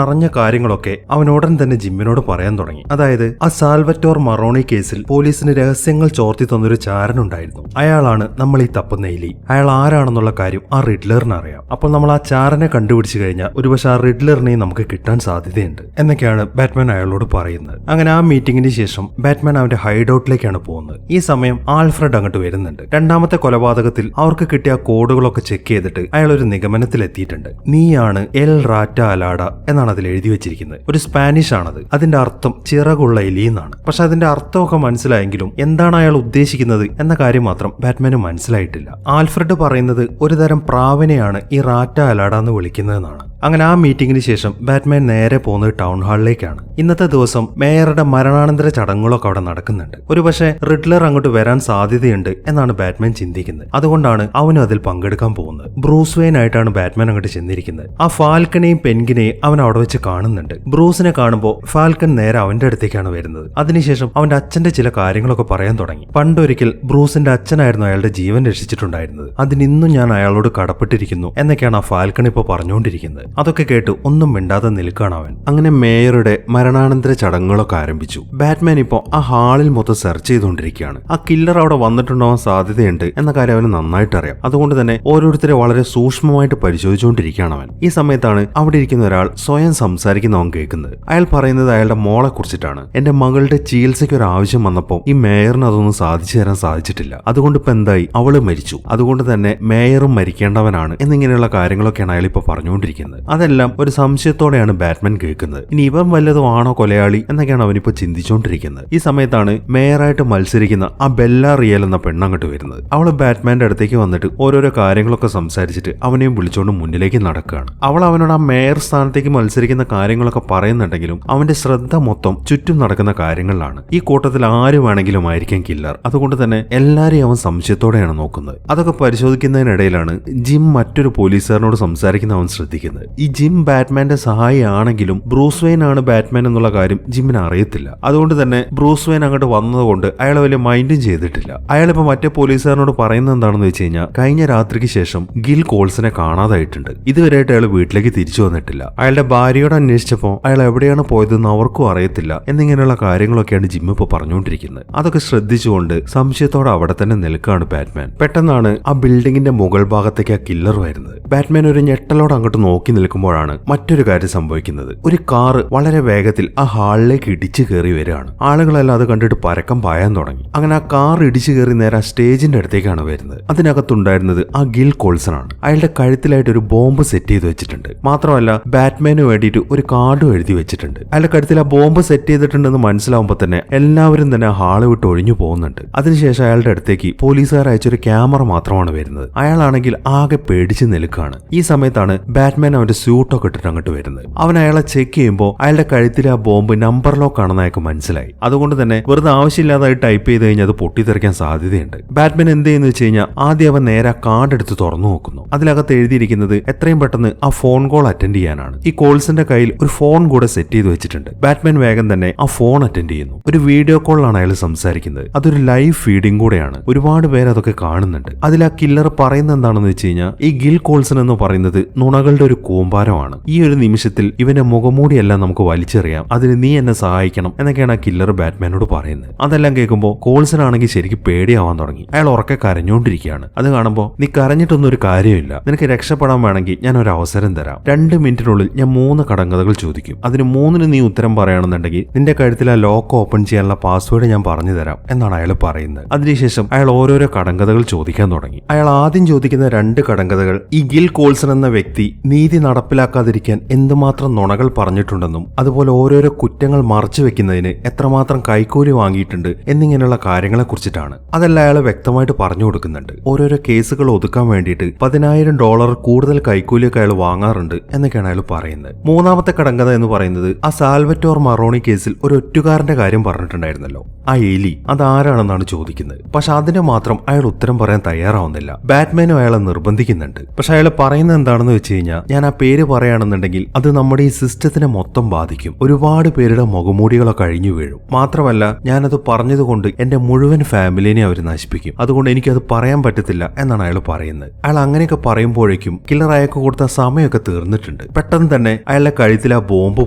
അറിഞ്ഞ കാര്യങ്ങളൊക്കെ അവൻ ഉടൻ തന്നെ ജിമ്മിനോട് പറയാൻ തുടങ്ങി. അതായത് ആ സാൽവറ്റോർ മറോണി കേസിൽ പോലീസിന് രഹസ്യങ്ങൾ ചോർത്തി തന്നൊരു ചാരനുണ്ടായിരുന്നു. അയാളാണ് നമ്മൾ ഈ തപ്പുന്ന എലി. അയാൾ ആരാണെന്നുള്ള കാര്യം ആ റിഡ്ലറിന് അറിയാം. അപ്പോൾ നമ്മൾ ആ ചാരനെ കണ്ടുപിടിച്ചു കഴിഞ്ഞാൽ ഒരുപക്ഷെ ആ റിഡ്ലറിനെയും നമുക്ക് കിട്ടാൻ സാധ്യതയുണ്ട് എന്നൊക്കെയാണ് ബാറ്റ്മാൻ അയാളോട് പറയുന്നത്. അങ്ങനെ ആ മീറ്റിംഗിന് ശേഷം ബാറ്റ്മാൻ അവന്റെ ഹൈഡ് ഔട്ടിലേക്കാണ് പോകുന്നത്. ഈ സമയം ആൽഫ്രഡ് അങ്ങോട്ട് വരുന്നുണ്ട്. രണ്ടാമത്തെ കൊലപാതകത്തിൽ അവർക്ക് കിട്ടിയ കോഡുകളൊക്കെ ചെക്ക് ചെയ്തിട്ട് അയാൾ ഒരു നിഗമനത്തിൽ എത്തിയിട്ടുണ്ട്. നീയാണ് എൽ റാറ്റ അലാഡ എന്നാണ് അതിൽ എഴുതി വെച്ചിരിക്കുന്നത്. ഒരു സ്പാനിഷ് ആണത്. അതിന്റെ അർത്ഥം ചിറകുള്ള എലി എന്നാണ്. പക്ഷെ അതിന്റെ അർത്ഥമൊക്കെ മനസ്സിലായെങ്കിലും എന്താണ് അയാൾ ഉദ്ദേശിക്കുന്നത് എന്ന കാര്യം മാത്രം ബാറ്റ്മാന് മനസ്സിലായിട്ടില്ല. ആൽഫ്രഡ് പറയുന്നത് ഒരുതരം പ്രാവിനെയാണ് ഈ റാറ്റ അലാഡ എന്ന് വിളിക്കുന്നതെന്നാണ്. അങ്ങനെ ആ മീറ്റിംഗിന് ശേഷം ബാറ്റ്മാൻ നേരെ പോകുന്നത് ടൗൺ ഹാളിലേക്കാണ്. ഇന്നത്തെ ദിവസം മേയറുടെ മരണാനന്തര ചടങ്ങുകളൊക്കെ അവിടെ നടക്കുന്നുണ്ട്. ഒരുപക്ഷെ റിഡ്ലർ അങ്ങോട്ട് വരാൻ സാധ്യതയുണ്ട് എന്നാണ് ബാറ്റ്മാൻ ചിന്തിക്കുന്നത്. അതുകൊണ്ടാണ് അവനും അതിൽ പങ്കെടുക്കാൻ പോകുന്നത്. ബ്രൂസ് വെയിൻ ആയിട്ടാണ് ബാറ്റ്മാൻ അങ്ങോട്ട് ചെന്നിരിക്കുന്നത്. ആ ഫാൽക്കനെയും പെൻഗിനെയും അവൻ അവിടെ വെച്ച് കാണുന്നുണ്ട്. ബ്രൂസിനെ കാണുമ്പോൾ ഫാൽക്കൻ നേരെ അവന്റെ അടുത്തേക്കാണ് വരുന്നത്. അതിനുശേഷം അവന്റെ അച്ഛന്റെ ചില കാര്യങ്ങളൊക്കെ പറയാൻ തുടങ്ങി. പണ്ടൊരിക്കൽ ബ്രൂസിന്റെ അച്ഛനായിരുന്നു അയാളുടെ ജീവൻ രക്ഷിച്ചിട്ടുണ്ടായിരുന്നത്. അതിനിന്നും ഞാൻ അയാളോട് കടപ്പെട്ടിരിക്കുന്നു എന്നൊക്കെയാണ് ആ ഫാൽക്കൺ ഇപ്പോൾ പറഞ്ഞുകൊണ്ടിരിക്കുന്നത്. അതൊക്കെ കേട്ട് ഒന്നും മിണ്ടാതെ നിൽക്കുകയാണ് അവൻ. അങ്ങനെ മേയറുടെ മരണാനന്തര ചടങ്ങുകളൊക്കെ ആരംഭിച്ചു. ബാറ്റ്മാൻ ഇപ്പോൾ ആ ഹാളിൽ മൊത്തം സെർച്ച് ചെയ്തുകൊണ്ടിരിക്കുകയാണ്. ആ കില്ലർ അവിടെ വന്നിട്ടുണ്ടാവാൻ സാധ്യതയുണ്ട് എന്ന കാര്യം അവന് നന്നായിട്ട് അറിയാം. അതുകൊണ്ട് തന്നെ ഓരോരുത്തരെ വളരെ സൂക്ഷ്മമായിട്ട് പരിശോധിച്ചുകൊണ്ടിരിക്കുകയാണ് അവൻ. ഈ സമയത്താണ് അവിടെ ഇരിക്കുന്ന ഒരാൾ സ്വയം സംസാരിക്കുന്നവൻ കേൾക്കുന്നത്. അയാൾ പറയുന്നത് അയാളുടെ മോളെ കുറിച്ചിട്ടാണ്. എന്റെ മകളുടെ ചികിത്സയ്ക്ക് ഒരു ആവശ്യം വന്നപ്പോൾ ഈ മേയറിന് അതൊന്നും സാധിച്ചു തരാൻ സാധിച്ചിട്ടില്ല. അതുകൊണ്ട് ഇപ്പൊ എന്തായി, അവള് മരിച്ചു. അതുകൊണ്ട് തന്നെ മേയറും മരിക്കേണ്ടവനാണ് എന്നിങ്ങനെയുള്ള കാര്യങ്ങളൊക്കെയാണ് അയാൾ ഇപ്പൊ പറഞ്ഞുകൊണ്ടിരിക്കുന്നത്. അതെല്ലാം ഒരു സംശയത്തോടെയാണ് ബാറ്റ്മാൻ കേൾക്കുന്നത്. ഇനി ഇവൻ വല്ലതും ആണോ കൊലയാളി എന്നൊക്കെയാണ് അവനിപ്പോ ചിന്തിച്ചുകൊണ്ടിരിക്കുന്നത്. ഈ സമയത്താണ് മേയറായിട്ട് മത്സരിക്കുന്ന ആ ബെല്ല റിയൽ എന്ന പെണ്ണങ്ങോട്ട് വരുന്നത്. അവള് ബാറ്റ്മാന്റെ അടുത്തേക്ക് വന്നിട്ട് ഓരോരോ കാര്യങ്ങളൊക്കെ സംസാരിച്ചിട്ട് അവനെയും വിളിച്ചുകൊണ്ട് മുന്നിലേക്ക് നടക്കുകയാണ്. അവൾ അവനോട് ആ മേയർ സ്ഥാനത്തേക്ക് മത്സരിക്കുന്ന കാര്യങ്ങളൊക്കെ പറയുന്നുണ്ടെങ്കിലും അവന്റെ ശ്രദ്ധ മൊത്തം ചുറ്റും നടക്കുന്ന കാര്യങ്ങളിലാണ്. ഈ കൂട്ടത്തിൽ ആര് വേണമെങ്കിലും ആയിരിക്കും കില്ലർ. അതുകൊണ്ട് തന്നെ എല്ലാരെയും അവൻ സംശയത്തോടെയാണ് നോക്കുന്നത്. അതൊക്കെ പരിശോധിക്കുന്നതിനിടയിലാണ് ജിം മറ്റൊരു പോലീസുകാരനോട് സംസാരിക്കുന്ന അവൻ ശ്രദ്ധിക്കുന്നത്. ഈ ജിം ബാറ്റ്മാന്റെ സഹായിയാണെങ്കിലും ബ്രൂസ് വെയിൻ ആണ് ബാറ്റ്മാൻ എന്നുള്ള കാര്യം ജിമ്മിന് അറിയത്തില്ല. അതുകൊണ്ട് തന്നെ ബ്രൂസ് വെയിൻ അങ്ങോട്ട് വന്നതുകൊണ്ട് അയാൾ വലിയ മൈൻഡും ചെയ്തിട്ടില്ല. അയാളിപ്പോ മറ്റേ പോലീസുകാരനോട് പറയുന്നത് എന്താണെന്ന് വെച്ച് കഴിഞ്ഞാൽ കഴിഞ്ഞ രാത്രിക്ക് ശേഷം ഗിൽ കോൾസിനെ കാണാതായിട്ടുണ്ട്. ഇതുവരെയായിട്ട് അയാൾ വീട്ടിലേക്ക് തിരിച്ചു വന്നിട്ടില്ല. അയാളുടെ ഭാര്യയോട് അന്വേഷിച്ചപ്പോൾ അയാൾ എവിടെയാണ് പോയതെന്ന് അവർക്കും അറിയത്തില്ല എന്നിങ്ങനെയുള്ള കാര്യങ്ങളൊക്കെയാണ് ജിം ഇപ്പൊ പറഞ്ഞുകൊണ്ടിരിക്കുന്നത്. അതൊക്കെ ശ്രദ്ധിച്ചുകൊണ്ട് സംശയത്തോടെ അവിടെ തന്നെ നിൽക്കുകയാണ് ബാറ്റ്മാൻ. പെട്ടെന്നാണ് ആ ബിൽഡിങ്ങിന്റെ മുകൾ ഭാഗത്തേക്ക് ആ കില്ലർ വരുന്നത്. ബാറ്റ്മാൻ ഒരു ഞെട്ടലോട് അങ്ങോട്ട് നോക്കി നിൽക്കുമ്പോഴാണ് മറ്റൊരു കാര്യം സംഭവിക്കുന്നത്. ഒരു കാറ് വളരെ വേഗത്തിൽ ആ ഹാളിലേക്ക് ഇടിച്ചു കയറി വരികയാണ്. ആളുകളെല്ലാം അത് കണ്ടിട്ട് പരക്കം പായാൻ തുടങ്ങി. അങ്ങനെ ആ കാർ ഇടിച്ചു കയറി നേരെ ആ സ്റ്റേജിന്റെ അടുത്തേക്കാണ് വരുന്നത്. അതിനകത്തുണ്ടായിരുന്നത് ആ ഗിൽ കോൾസൺ ആണ്. അയാളുടെ കഴുത്തിലായിട്ട് ഒരു ബോംബ് സെറ്റ് ചെയ്ത് വെച്ചിട്ടുണ്ട്. മാത്രമല്ല ബാറ്റ്മാന് വേണ്ടിയിട്ട് ഒരു കാർഡും എഴുതി വെച്ചിട്ടുണ്ട്. അയാളുടെ കഴുത്തിൽ ആ ബോംബ് സെറ്റ് ചെയ്തിട്ടുണ്ടെന്ന് മനസ്സിലാവുമ്പോൾ തന്നെ എല്ലാവരും തന്നെ ആ ഹാള് വിട്ട് ഒഴിഞ്ഞു പോകുന്നുണ്ട്. അതിനുശേഷം അയാളുടെ അടുത്തേക്ക് പോലീസുകാർ അയച്ചൊരു ക്യാമറ മാത്രമാണ് വരുന്നത്. അയാളാണെങ്കിൽ ആകെ പേടിച്ച് നിൽക്കുകയാണ്. ഈ സമയത്താണ് ബാറ്റ്മാൻ അവന്റെ സ്യൂട്ടൊക്കെ ഇട്ടിട്ട് അങ്ങോട്ട് വരുന്നത്. അവൻ അയാളെ ചെക്ക് ചെയ്യുമ്പോൾ അയാളുടെ കഴുത്തിൽ ആ ബോംബ് നമ്പർ ലോക്ക് ആണെന്ന് അയാൾക്ക് മനസ്സിലായി. അതുകൊണ്ട് തന്നെ വെറുതെ ആവശ്യമില്ലാതായി ടൈപ്പ് ചെയ്ത് കഴിഞ്ഞാൽ അത് പൊട്ടിത്തെറിക്കാൻ സാധ്യതയുണ്ട്. ബാറ്റ്മാൻ എന്ത് ചെയ്യുന്നു വെച്ച് കഴിഞ്ഞാൽ ആദ്യം അവൻ നേരെ കാർഡ് എടുത്ത് തുറന്നു നോക്കുന്നു. അതിനകത്ത് എഴുതിയിരിക്കുന്നത് എത്രയും പെട്ടെന്ന് ആ ഫോൺ കോൾ അറ്റൻഡ് ചെയ്യാനാണ്. ഈ കോൾസിന്റെ കയ്യിൽ ഒരു ഫോൺ കൂടെ സെറ്റ് ചെയ്ത് വെച്ചിട്ടുണ്ട്. ബാറ്റ്മാൻ വേഗം തന്നെ ആ ഫോൺ അറ്റൻഡ് ചെയ്യുന്നു. ഒരു വീഡിയോ കോളിലാണ് അയാൾ സംസാരിക്കുന്നത്. അതൊരു ലൈവ് ഫീഡിംഗ് കൂടെയാണ്. ഒരുപാട് പേര് അതൊക്കെ കാണുന്നുണ്ട്. അതിൽ ആ കില്ലർ പറയുന്നത് എന്താണെന്ന് വെച്ച് കഴിഞ്ഞാൽ ഈ ഗിൽ കോൾസൺ എന്ന് പറയുന്നത് നുണകളുടെ ഒരു കൂമ്പാരമാണ്. ഈ ഒരു നിമിഷത്തിൽ ഇവന്റെ മുഖമൂടിയെല്ലാം നമുക്ക് വലിച്ചെറിയാം. അതിന് നീ എന്നെ സഹായിക്കണം എന്നൊക്കെയാണ് ആ കില്ലർ ബാറ്റ്മാനോട് പറയുന്നത്. അതെല്ലാം കേൾക്കുമ്പോൾ കോൾസൺ ആണെങ്കിൽ ശരിക്കും പേടിയാവാൻ തുടങ്ങി. അയാൾ ഉറക്കെ കരഞ്ഞുകൊണ്ടിരിക്കുകയാണ്. അത് കാണുമ്പോൾ നീ കരഞ്ഞിട്ടൊന്നും ഒരു കാര്യമില്ല. നിനക്ക് രക്ഷപ്പെടാൻ വേണമെങ്കിൽ ഞാൻ ഒരു അവസരം തരാം. 2 മിനിറ്റിനുള്ളിൽ ഞാൻ 3 കടങ്കഥകൾ ചോദിക്കും. അതിന് 3 നീ ഉത്തരം പറയുകയാണെന്നുണ്ടെങ്കിൽ നിന്റെ കഴുത്തിൽ ആ ലോക്ക് ഓപ്പൺ ചെയ്യാനുള്ള പാസ്വേഡ് ഞാൻ പറഞ്ഞു തരാം എന്നാണ് അയാൾ പറയുന്നത്. അതിനുശേഷം അയാൾ ഓരോരോ കടങ്കഥകൾ ചോദിക്കാൻ തുടങ്ങി. അയാൾ ആദ്യം ചോദിക്കുന്ന 2 കടങ്കഥകൾ ഈ ഗിൽ കോൾസൺ എന്ന വ്യക്തി നീതി നടപ്പിലാക്കാതിരിക്കാൻ എന്തുമാത്രം നുണകൾ പറഞ്ഞിട്ടുണ്ടെന്നും അതുപോലെ ഓരോരോ കുറ്റങ്ങൾ മറച്ചു വെക്കുന്നതിന് എത്രമാത്രം കൈക്കൂലി വാങ്ങിയിട്ടുണ്ട് എന്നിങ്ങനെയുള്ള കാര്യങ്ങളെ കുറിച്ചിട്ടാണ്. അതെല്ലാം അയാൾ വ്യക്തമായിട്ട് പറഞ്ഞു കൊടുക്കുന്നുണ്ട്. ഓരോരോ കേസുകൾ ഒതുക്കാൻ വേണ്ടിയിട്ട് $10,000 കൂടുതൽ കൈക്കൂലിയൊക്കെ അയാൾ വാങ്ങാറുണ്ട് എന്നൊക്കെയാണ് അയാൾ പറയുന്നത്. 3ാമത്തെ കടങ്കഥ എന്ന് പറയുന്നത് ആ സാൽവറ്റോർ മറോണി കേസിൽ ഒരു ഒറ്റുകാരന്റെ കാര്യം പറഞ്ഞിട്ടുണ്ടായിരുന്നല്ലോ. ആ എലി അതാരാണെന്നാണ് ചോദിക്കുന്നത്. പക്ഷെ അതിന് മാത്രം അയാൾ ഉത്തരം പറയാൻ തയ്യാറാവുന്നില്ല. ബാറ്റ്മാനും അയാളെ നിർബന്ധിക്കുന്നുണ്ട്. പക്ഷെ അയാൾ പറയുന്നത് എന്താണെന്ന് വെച്ച് കഴിഞ്ഞാൽ ഞാൻ ആ ആ പേര് പറയുകയാണെന്നുണ്ടെങ്കിൽ അത് നമ്മുടെ ഈ സിസ്റ്റത്തിനെ മൊത്തം ബാധിക്കും. ഒരുപാട് പേരുടെ മുഖമൂടികളൊക്കെ അഴിഞ്ഞു വീഴും. മാത്രമല്ല ഞാനത് പറഞ്ഞതുകൊണ്ട് എന്റെ മുഴുവൻ ഫാമിലിനെ അവർ നശിപ്പിക്കും. അതുകൊണ്ട് എനിക്കത് പറയാൻ പറ്റത്തില്ല എന്നാണ് അയാൾ പറയുന്നത്. അയാൾ അങ്ങനെയൊക്കെ പറയുമ്പോഴേക്കും കില്ലർ അയാൾക്ക് കൊടുത്ത സമയമൊക്കെ തീർന്നിട്ടുണ്ട്. പെട്ടെന്ന് തന്നെ അയാളുടെ കഴുത്തിൽ ആ ബോംബ്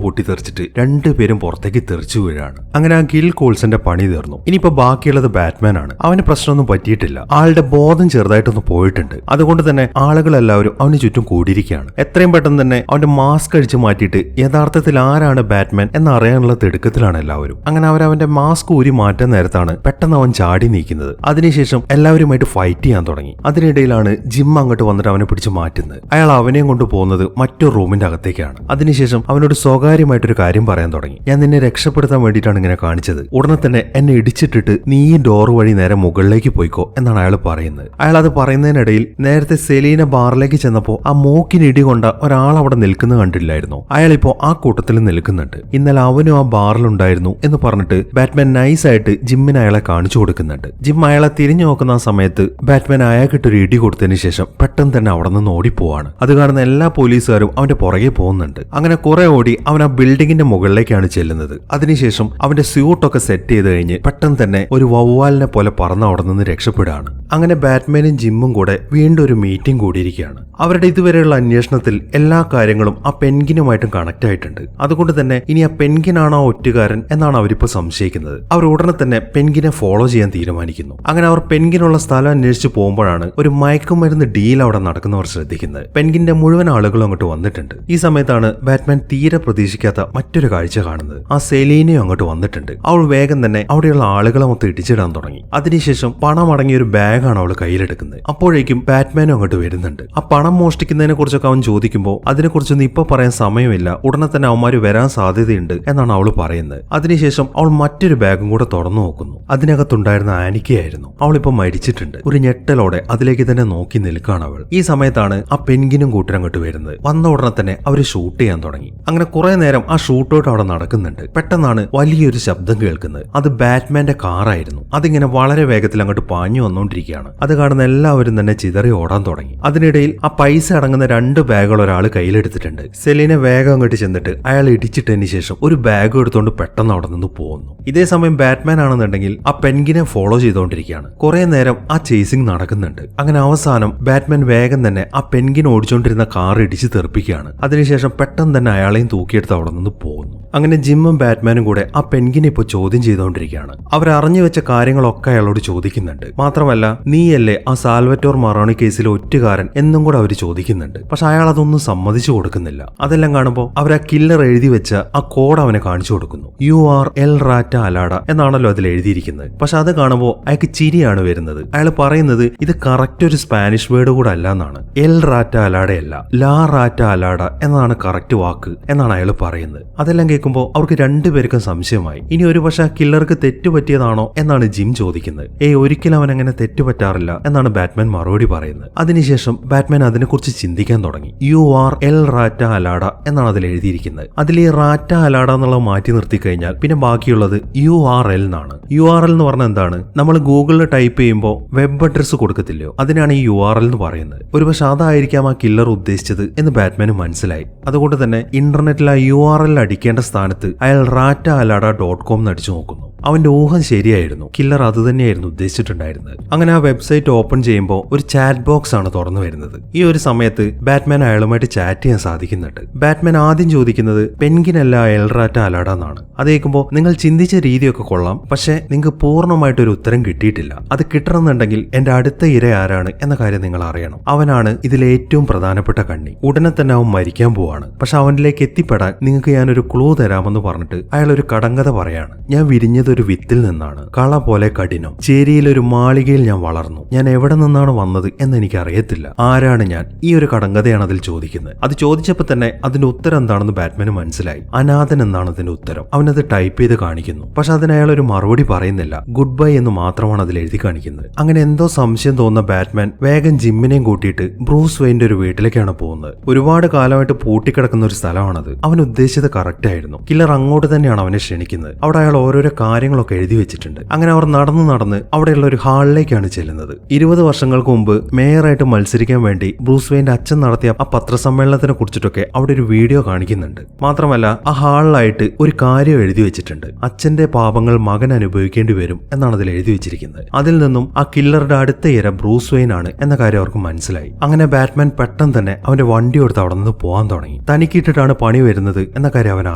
പൊട്ടിത്തെറിച്ചിട്ട് രണ്ടുപേരും പുറത്തേക്ക് തെറിച്ചു വീഴാണ്. അങ്ങനെ ആ ഗിൽ കോൾസന്റെ പണി തീർന്നു. ഇനിയിപ്പോ ബാക്കിയുള്ളത് ബാറ്റ്മാൻ ആണ്. അവന് പ്രശ്നമൊന്നും പറ്റിയിട്ടില്ല. ആളുടെ ബോധം ചെറുതായിട്ടൊന്ന് പോയിട്ടുണ്ട്. അതുകൊണ്ട് തന്നെ ആളുകളെല്ലാവരും അവന് ചുറ്റും കൂടിയിരിക്കുകയാണ്. എത്രയും പെട്ടെന്ന് തന്നെ അവന്റെ മാസ്ക് അടിച്ചു മാറ്റിയിട്ട് യഥാർത്ഥത്തിൽ ആരാണ് ബാറ്റ്മാൻ എന്നറിയാനുള്ള തിടുക്കത്തിലാണ് എല്ലാവരും. അങ്ങനെ അവന്റെ മാസ്ക് ഊരി മാറ്റാൻ നേരത്താണ് പെട്ടെന്ന് അവൻ ചാടി നീക്കുന്നത്. അതിനുശേഷം എല്ലാവരുമായിട്ട് ഫൈറ്റ് ചെയ്യാൻ തുടങ്ങി. അതിനിടയിലാണ് ജിം അങ്ങോട്ട് വന്നിട്ട് അവനെ പിടിച്ച് മാറ്റുന്നത്. അയാൾ അവനെയും കൊണ്ട് പോകുന്നത് മറ്റൊരു റൂമിന്റെ അകത്തേക്കാണ്. അതിനുശേഷം അവനോട് സ്വകാര്യമായിട്ടൊരു കാര്യം പറയാൻ തുടങ്ങി. ഞാൻ നിന്നെ രക്ഷപ്പെടുത്താൻ വേണ്ടിയിട്ടാണ് ഇങ്ങനെ കാണിച്ചത്. ഉടനെ തന്നെ എന്നെ ഇടിച്ചിട്ടിട്ട് നീ ഈ ഡോർ വഴി നേരെ മുകളിലേക്ക് പോയിക്കോ എന്നാണ് അയാൾ പറയുന്നത്. അയാൾ അത് പറയുന്നതിനിടയിൽ നേരത്തെ സെലീന ബാറിലേക്ക് ചെന്നപ്പോ ആ മൂക്കിന് ഇടി കൊണ്ട ഒരാൾ അവിടെ നിൽക്കുന്നത് കണ്ടില്ലായിരുന്നു. അയാളിപ്പോ ആ കൂട്ടത്തിൽ നിൽക്കുന്നുണ്ട്. ഇന്നലെ അവനും ആ ബാറിലുണ്ടായിരുന്നു എന്ന് പറഞ്ഞിട്ട് ബാറ്റ്മാൻ നൈസായിട്ട് ജിമ്മിന് അയാളെ കാണിച്ചു കൊടുക്കുന്നുണ്ട്. ജിം അയാളെ തിരിഞ്ഞു നോക്കുന്ന ആ സമയത്ത് ബാറ്റ്മാൻ അയാൾക്കിട്ടൊരു ഇടി കൊടുത്തതിന് ശേഷം പെട്ടെന്ന് തന്നെ അവിടെ നിന്ന് ഓടിപ്പോവാണ്. അത് കാണുന്ന എല്ലാ പോലീസുകാരും അവന്റെ പുറകെ പോകുന്നുണ്ട്. അങ്ങനെ കുറെ ഓടി അവൻ ആ ബിൽഡിങ്ങിന്റെ മുകളിലേക്കാണ് ചെല്ലുന്നത്. അതിനുശേഷം അവന്റെ സ്യൂട്ടൊക്കെ സെറ്റ് ചെയ്ത് കഴിഞ്ഞ് പെട്ടെന്ന് തന്നെ ഒരു വവ്വാലിനെ പോലെ പറന്ന് അവിടെ നിന്ന് രക്ഷപ്പെടുകയാണ്. അങ്ങനെ ബാറ്റ്മാനും ജിമ്മും കൂടെ വീണ്ടും ഒരു മീറ്റിംഗ് കൂടിയിരിക്കുകയാണ്. അവരുടെ ഇതുവരെയുള്ള അന്വേഷണത്തിൽ എല്ലാ കാര്യങ്ങളും ആ പെൻഗിനുമായിട്ടും കണക്ട് ആയിട്ടുണ്ട്. അതുകൊണ്ട് തന്നെ ഇനി ആ പെൻഗിനാണോ ഒറ്റുകാരൻ എന്നാണ് അവരിപ്പോ സംശയിക്കുന്നത്. അവർ ഉടനെ തന്നെ പെൻഗിനെ ഫോളോ ചെയ്യാൻ തീരുമാനിക്കുന്നു. അങ്ങനെ അവർ പെൻഗിനുള്ള സ്ഥലം അന്വേഷിച്ച് പോകുമ്പോഴാണ് ഒരു മയക്കുമരുന്ന് ഡീൽ അവിടെ നടക്കുന്നവർ ശ്രദ്ധിക്കുന്നത്. പെൻഗിന്റെ മുഴുവൻ ആളുകളും അങ്ങോട്ട് വന്നിട്ടുണ്ട്. ഈ സമയത്താണ് ബാറ്റ്മാൻ തീരെ പ്രതീക്ഷിക്കാത്ത മറ്റൊരു കാഴ്ച കാണുന്നത്. ആ സെലീനയും അങ്ങോട്ട് വന്നിട്ടുണ്ട്. അവൾ വേഗം തന്നെ അവിടെയുള്ള ആളുകളെ മൊത്തം ഇടിച്ചിടാൻ തുടങ്ങി. അതിനുശേഷം പണം അടങ്ങിയ ഒരു ബാഗാണ് അവൾ കയ്യിലെടുക്കുന്നത്. അപ്പോഴേക്കും ബാറ്റ്മാനും അങ്ങോട്ട് വരുന്നുണ്ട്. ആ പണം മോഷ്ടിക്കുന്നതിനെ കുറിച്ചൊക്കെ അവൻ ചോദിക്കുമ്പോൾ അതിനെക്കുറിച്ചൊന്നും ഇപ്പൊ പറയാൻ സമയമില്ല, ഉടനെ തന്നെ അവന്മാര് വരാൻ സാധ്യതയുണ്ട് എന്നാണ് അവൾ പറയുന്നത്. അതിനുശേഷം അവൾ മറ്റൊരു ബാഗും കൂടെ തുറന്നു നോക്കുന്നു. അതിനകത്തുണ്ടായിരുന്ന ആനിക്കയായിരുന്നു. അവളിപ്പോ മരിച്ചിട്ടുണ്ട്. ഒരു ഞെട്ടലോടെ അതിലേക്ക് തന്നെ നോക്കി നിൽക്കുകയാണ് അവൾ. ഈ സമയത്താണ് ആ പെൻഗിനും കൂട്ടരും അങ്ങോട്ട് വരുന്നത്. വന്ന ഉടനെ തന്നെ അവര് ഷൂട്ട് ചെയ്യാൻ തുടങ്ങി. അങ്ങനെ കുറെ നേരം ആ ഷൂട്ടൗട്ട് അവിടെ നടക്കുന്നുണ്ട്. പെട്ടെന്നാണ് വലിയൊരു ശബ്ദം കേൾക്കുന്നത്. അത് ബാറ്റ്മാന്റെ കാറായിരുന്നു. അതിങ്ങനെ വളരെ വേഗത്തിൽ അങ്ങോട്ട് പാഞ്ഞു വന്നുകൊണ്ടിരിക്കുകയാണ്. അത് കാണുന്ന എല്ലാവരും തന്നെ ചിതറി ഓടാൻ തുടങ്ങി. അതിനിടയിൽ ആ പൈസ അടങ്ങുന്ന 2 ബാഗുകൾ ഒരാൾ കയ്യിലെടുത്തിട്ടുണ്ട്. സെലീനെ വേഗം അങ്ങോട്ട് ചെന്നിട്ട് അയാൾ ഇടിച്ചിട്ടതിന് ശേഷം ഒരു ബാഗ് എടുത്തുകൊണ്ട് പെട്ടെന്ന് അവിടെ നിന്ന് പോകുന്നു. ഇതേ സമയം ബാറ്റ്മാൻ ആണെന്നുണ്ടെങ്കിൽ ആ പെൻഗിനെ ഫോളോ ചെയ്തുകൊണ്ടിരിക്കുകയാണ്. കുറെ നേരം ആ ചേസിംഗ് നടക്കുന്നുണ്ട്. അങ്ങനെ അവസാനം ബാറ്റ്മാൻ വേഗം തന്നെ ആ പെൻഗിൻ ഓടിച്ചുകൊണ്ടിരുന്ന കാർ ഇടിച്ച് തെറിപ്പിക്കുകയാണ്. അതിനുശേഷം പെട്ടെന്ന് തന്നെ അയാളെയും തൂക്കിയെടുത്ത് അവിടെ നിന്ന് പോകുന്നു. അങ്ങനെ ജിമ്മും ബാറ്റ്മാനും കൂടെ ആ പെൻഗിനെ ഇപ്പോൾ ചോദ്യം ചെയ്തുകൊണ്ടിരിക്കുകയാണ്. അവരറിഞ്ഞു വെച്ച കാര്യങ്ങളൊക്കെ അയാളോട് ചോദിക്കുന്നുണ്ട്. മാത്രമല്ല നീയല്ലേ ആ സാൽവറ്റോർ മറോണി കേസിലെ ഒറ്റുകാരൻ എന്നും കൂടെ അവർ ചോദിക്കുന്നുണ്ട്. പക്ഷെ അയാൾ അതൊന്നും സമ്മതിച്ചു കൊടുക്കുന്നില്ല. അതെല്ലാം കാണുമ്പോൾ അവർ ആ കില്ലർ എഴുതി വെച്ച ആ കോഡ് അവനെ കാണിച്ചു കൊടുക്കുന്നു. യു ആർ എൽ റാറ്റ അലാഡ എന്നാണല്ലോ അതിൽ എഴുതിയിരിക്കുന്നത്. പക്ഷെ അത് കാണുമ്പോൾ അയാൾക്ക് ചിരിയാണ് വരുന്നത്. അയാൾ പറയുന്നത് ഇത് കറക്റ്റ് ഒരു സ്പാനിഷ് വേർഡ് കൂടെ അല്ല എന്നാണ്. എൽ റാറ്റ അലാഡയല്ല, ലാ റാറ്റ അലാഡ എന്നാണ് കറക്റ്റ് വാക്ക് എന്നാണ് അയാൾ പറയുന്നത്. അതെല്ലാം കേൾക്കുമ്പോൾ അവർക്ക് രണ്ടുപേർക്കും സംശയമായി. ഇനി ഒരു പക്ഷെ ആ കില്ലർക്ക് തെറ്റുപറ്റിയതാണോ എന്നാണ് ജിം ചോദിക്കുന്നത്. ഒരിക്കലും അവൻ അങ്ങനെ തെറ്റുപറ്റാറില്ല എന്നാണ് ബാറ്റ്മാൻ മറുപടി പറയുന്നത്. അതിനുശേഷം ബാറ്റ്മാൻ അതിനെക്കുറിച്ച് ചിന്തിക്കാൻ തുടങ്ങി. യു ആർ എൽ റാറ്റ അലാഡ എന്നാണ് അതിൽ എഴുതിയിരിക്കുന്നത്. അതിൽ ഈ റാറ്റ അലാഡ എന്നുള്ളത് മാറ്റി നിർത്തി കഴിഞ്ഞാൽ പിന്നെ ബാക്കിയുള്ളത് യു ആർ എൽ എന്നാണ്. യു ആർ എൽ എന്ന് പറഞ്ഞാൽ എന്താണ്? നമ്മൾ ഗൂഗിളിൽ ടൈപ്പ് ചെയ്യുമ്പോൾ വെബ് അഡ്രസ് കൊടുക്കത്തില്ലയോ, അതിനാണ് ഈ യു ആർ എൽ എന്ന് പറയുന്നത്. ഒരുപക്ഷെ അതായിരിക്കാം ആ കില്ലർ ഉദ്ദേശിച്ചത് എന്ന് ബാറ്റ്മാന് മനസ്സിലായി. അതുകൊണ്ട് തന്നെ ഇന്റർനെറ്റിൽ ആ യു ആർ എൽ അടിക്കേണ്ട സ്ഥാനത്ത് അയാൾ റാറ്റ അലാഡ .com എന്ന് അടിച്ചു നോക്കുന്നു. അവന്റെ ഊഹം ശരിയായിരുന്നു. കില്ലർ അത് തന്നെയായിരുന്നു ഉദ്ദേശിച്ചിട്ടുണ്ടായിരുന്നത്. അങ്ങനെ ആ വെബ്സൈറ്റ് ഓപ്പൺ ചെയ്യുമ്പോൾ ഒരു ചാറ്റ് ബോക്സ് ആണ് തുറന്നു വരുന്നത്. ഈ ഒരു സമയത്ത് ബാറ്റ്മാൻ അയാളുമായിട്ട് ചാറ്റ് ചെയ്യാൻ സാധിക്കുന്നുണ്ട്. ബാറ്റ്മാൻ ആദ്യം ചോദിക്കുന്നത് പെൻഗിനല്ല എൽറാറ്റ അലാഡ എന്നാണ്. അത് കേൾക്കുമ്പോൾ നിങ്ങൾ ചിന്തിച്ച രീതിയൊക്കെ കൊള്ളാം, പക്ഷെ നിങ്ങൾക്ക് പൂർണ്ണമായിട്ടൊരു ഉത്തരം കിട്ടിയിട്ടില്ല. അത് കിട്ടണമെന്നുണ്ടെങ്കിൽ എന്റെ അടുത്ത ഇര ആരാണ് എന്ന കാര്യം നിങ്ങൾ അറിയണം. അവനാണ് ഇതിലെ ഏറ്റവും പ്രധാനപ്പെട്ട കണ്ണി. ഉടനെ തന്നെ അവൻ മരിക്കാൻ പോവാണ്. പക്ഷെ അവനിലേക്ക് എത്തിപ്പെടാൻ നിങ്ങൾക്ക് ഞാനൊരു ക്ലൂ തരാമെന്ന് പറഞ്ഞിട്ട് അയാൾ ഒരു കടങ്കഥ പറയാണ്. ഞാൻ വിരിഞ്ഞത് ഒരു വിത്തിൽ നിന്നാണ്, കള പോലെ കഠിനം. ചേരിയിലൊരു മാളികയിൽ ഞാൻ വളർന്നു. ഞാൻ എവിടെ നിന്നാണ് വന്നത് എന്ന് എനിക്ക് അറിയത്തില്ല. ആരാണ് ഞാൻ? ഈ ഒരു കടങ്കഥയാണ് അതിൽ ചോദിക്കുന്നത്. അത് ചോദിച്ചപ്പോൾ തന്നെ അതിന്റെ ഉത്തരം എന്താണെന്ന് ബാറ്റ്മാന് മനസ്സിലായി. അനാഥൻ എന്നാണ് അതിന്റെ ഉത്തരം. അവനത് ടൈപ്പ് ചെയ്ത് കാണിക്കുന്നു. പക്ഷെ അതിന് അയാൾ ഒരു മറുപടി പറയുന്നില്ല. ഗുഡ് ബൈ എന്ന് മാത്രമാണ് അതിൽ എഴുതി കാണിക്കുന്നത്. അങ്ങനെ എന്തോ സംശയം തോന്നുന്ന ബാറ്റ്മാൻ വേഗം ജിമ്മിനെയും കൂട്ടിയിട്ട് ബ്രൂസ് വെയിന്റെ ഒരു വീട്ടിലേക്കാണ് പോകുന്നത്. ഒരുപാട് കാലമായിട്ട് പൂട്ടിക്കിടക്കുന്ന ഒരു സ്ഥലമാണത്. അവൻ ഉദ്ദേശിച്ചത് കറക്റ്റ് ആയിരുന്നു. കില്ലർ അങ്ങോട്ട് തന്നെയാണ് അവനെ ക്ഷണിക്കുന്നത്. അവിടെ അയാൾ ഓരോരോ കാര്യങ്ങൾ കാര്യങ്ങളൊക്കെ എഴുതി വെച്ചിട്ടുണ്ട്. അങ്ങനെ അവർ നടന്ന് അവിടെയുള്ള ഒരു ഹാളിലേക്കാണ് ചെല്ലുന്നത്. 20 വർഷങ്ങൾക്ക് മുമ്പ് മേയറായിട്ട് മത്സരിക്കാൻ വേണ്ടി ബ്രൂസ് വെയിന്റെ അച്ഛൻ നടത്തിയ ആ പത്രസമ്മേളനത്തിനെ കുറിച്ചിട്ടൊക്കെ അവിടെ ഒരു വീഡിയോ കാണിക്കുന്നുണ്ട്. മാത്രമല്ല ആ ഹാളിലായിട്ട് ഒരു കാര്യം എഴുതി വെച്ചിട്ടുണ്ട്. അച്ഛന്റെ പാപങ്ങൾ മകൻ അനുഭവിക്കേണ്ടി വരും എന്നാണ് അതിൽ എഴുതി വെച്ചിരിക്കുന്നത്. അതിൽ നിന്നും ആ കില്ലറുടെ അടുത്ത ഇര ബ്രൂസ് വെയിൻ ആണ് എന്ന കാര്യം അവർക്ക് മനസ്സിലായി. അങ്ങനെ ബാറ്റ്മാൻ പെട്ടെന്ന് തന്നെ അവന്റെ വണ്ടി എടുത്ത് അവിടെ നിന്ന് പോകാൻ തുടങ്ങി. തനിക്കിട്ടിട്ടാണ് പണി വരുന്നത് എന്ന കാര്യം അവൻ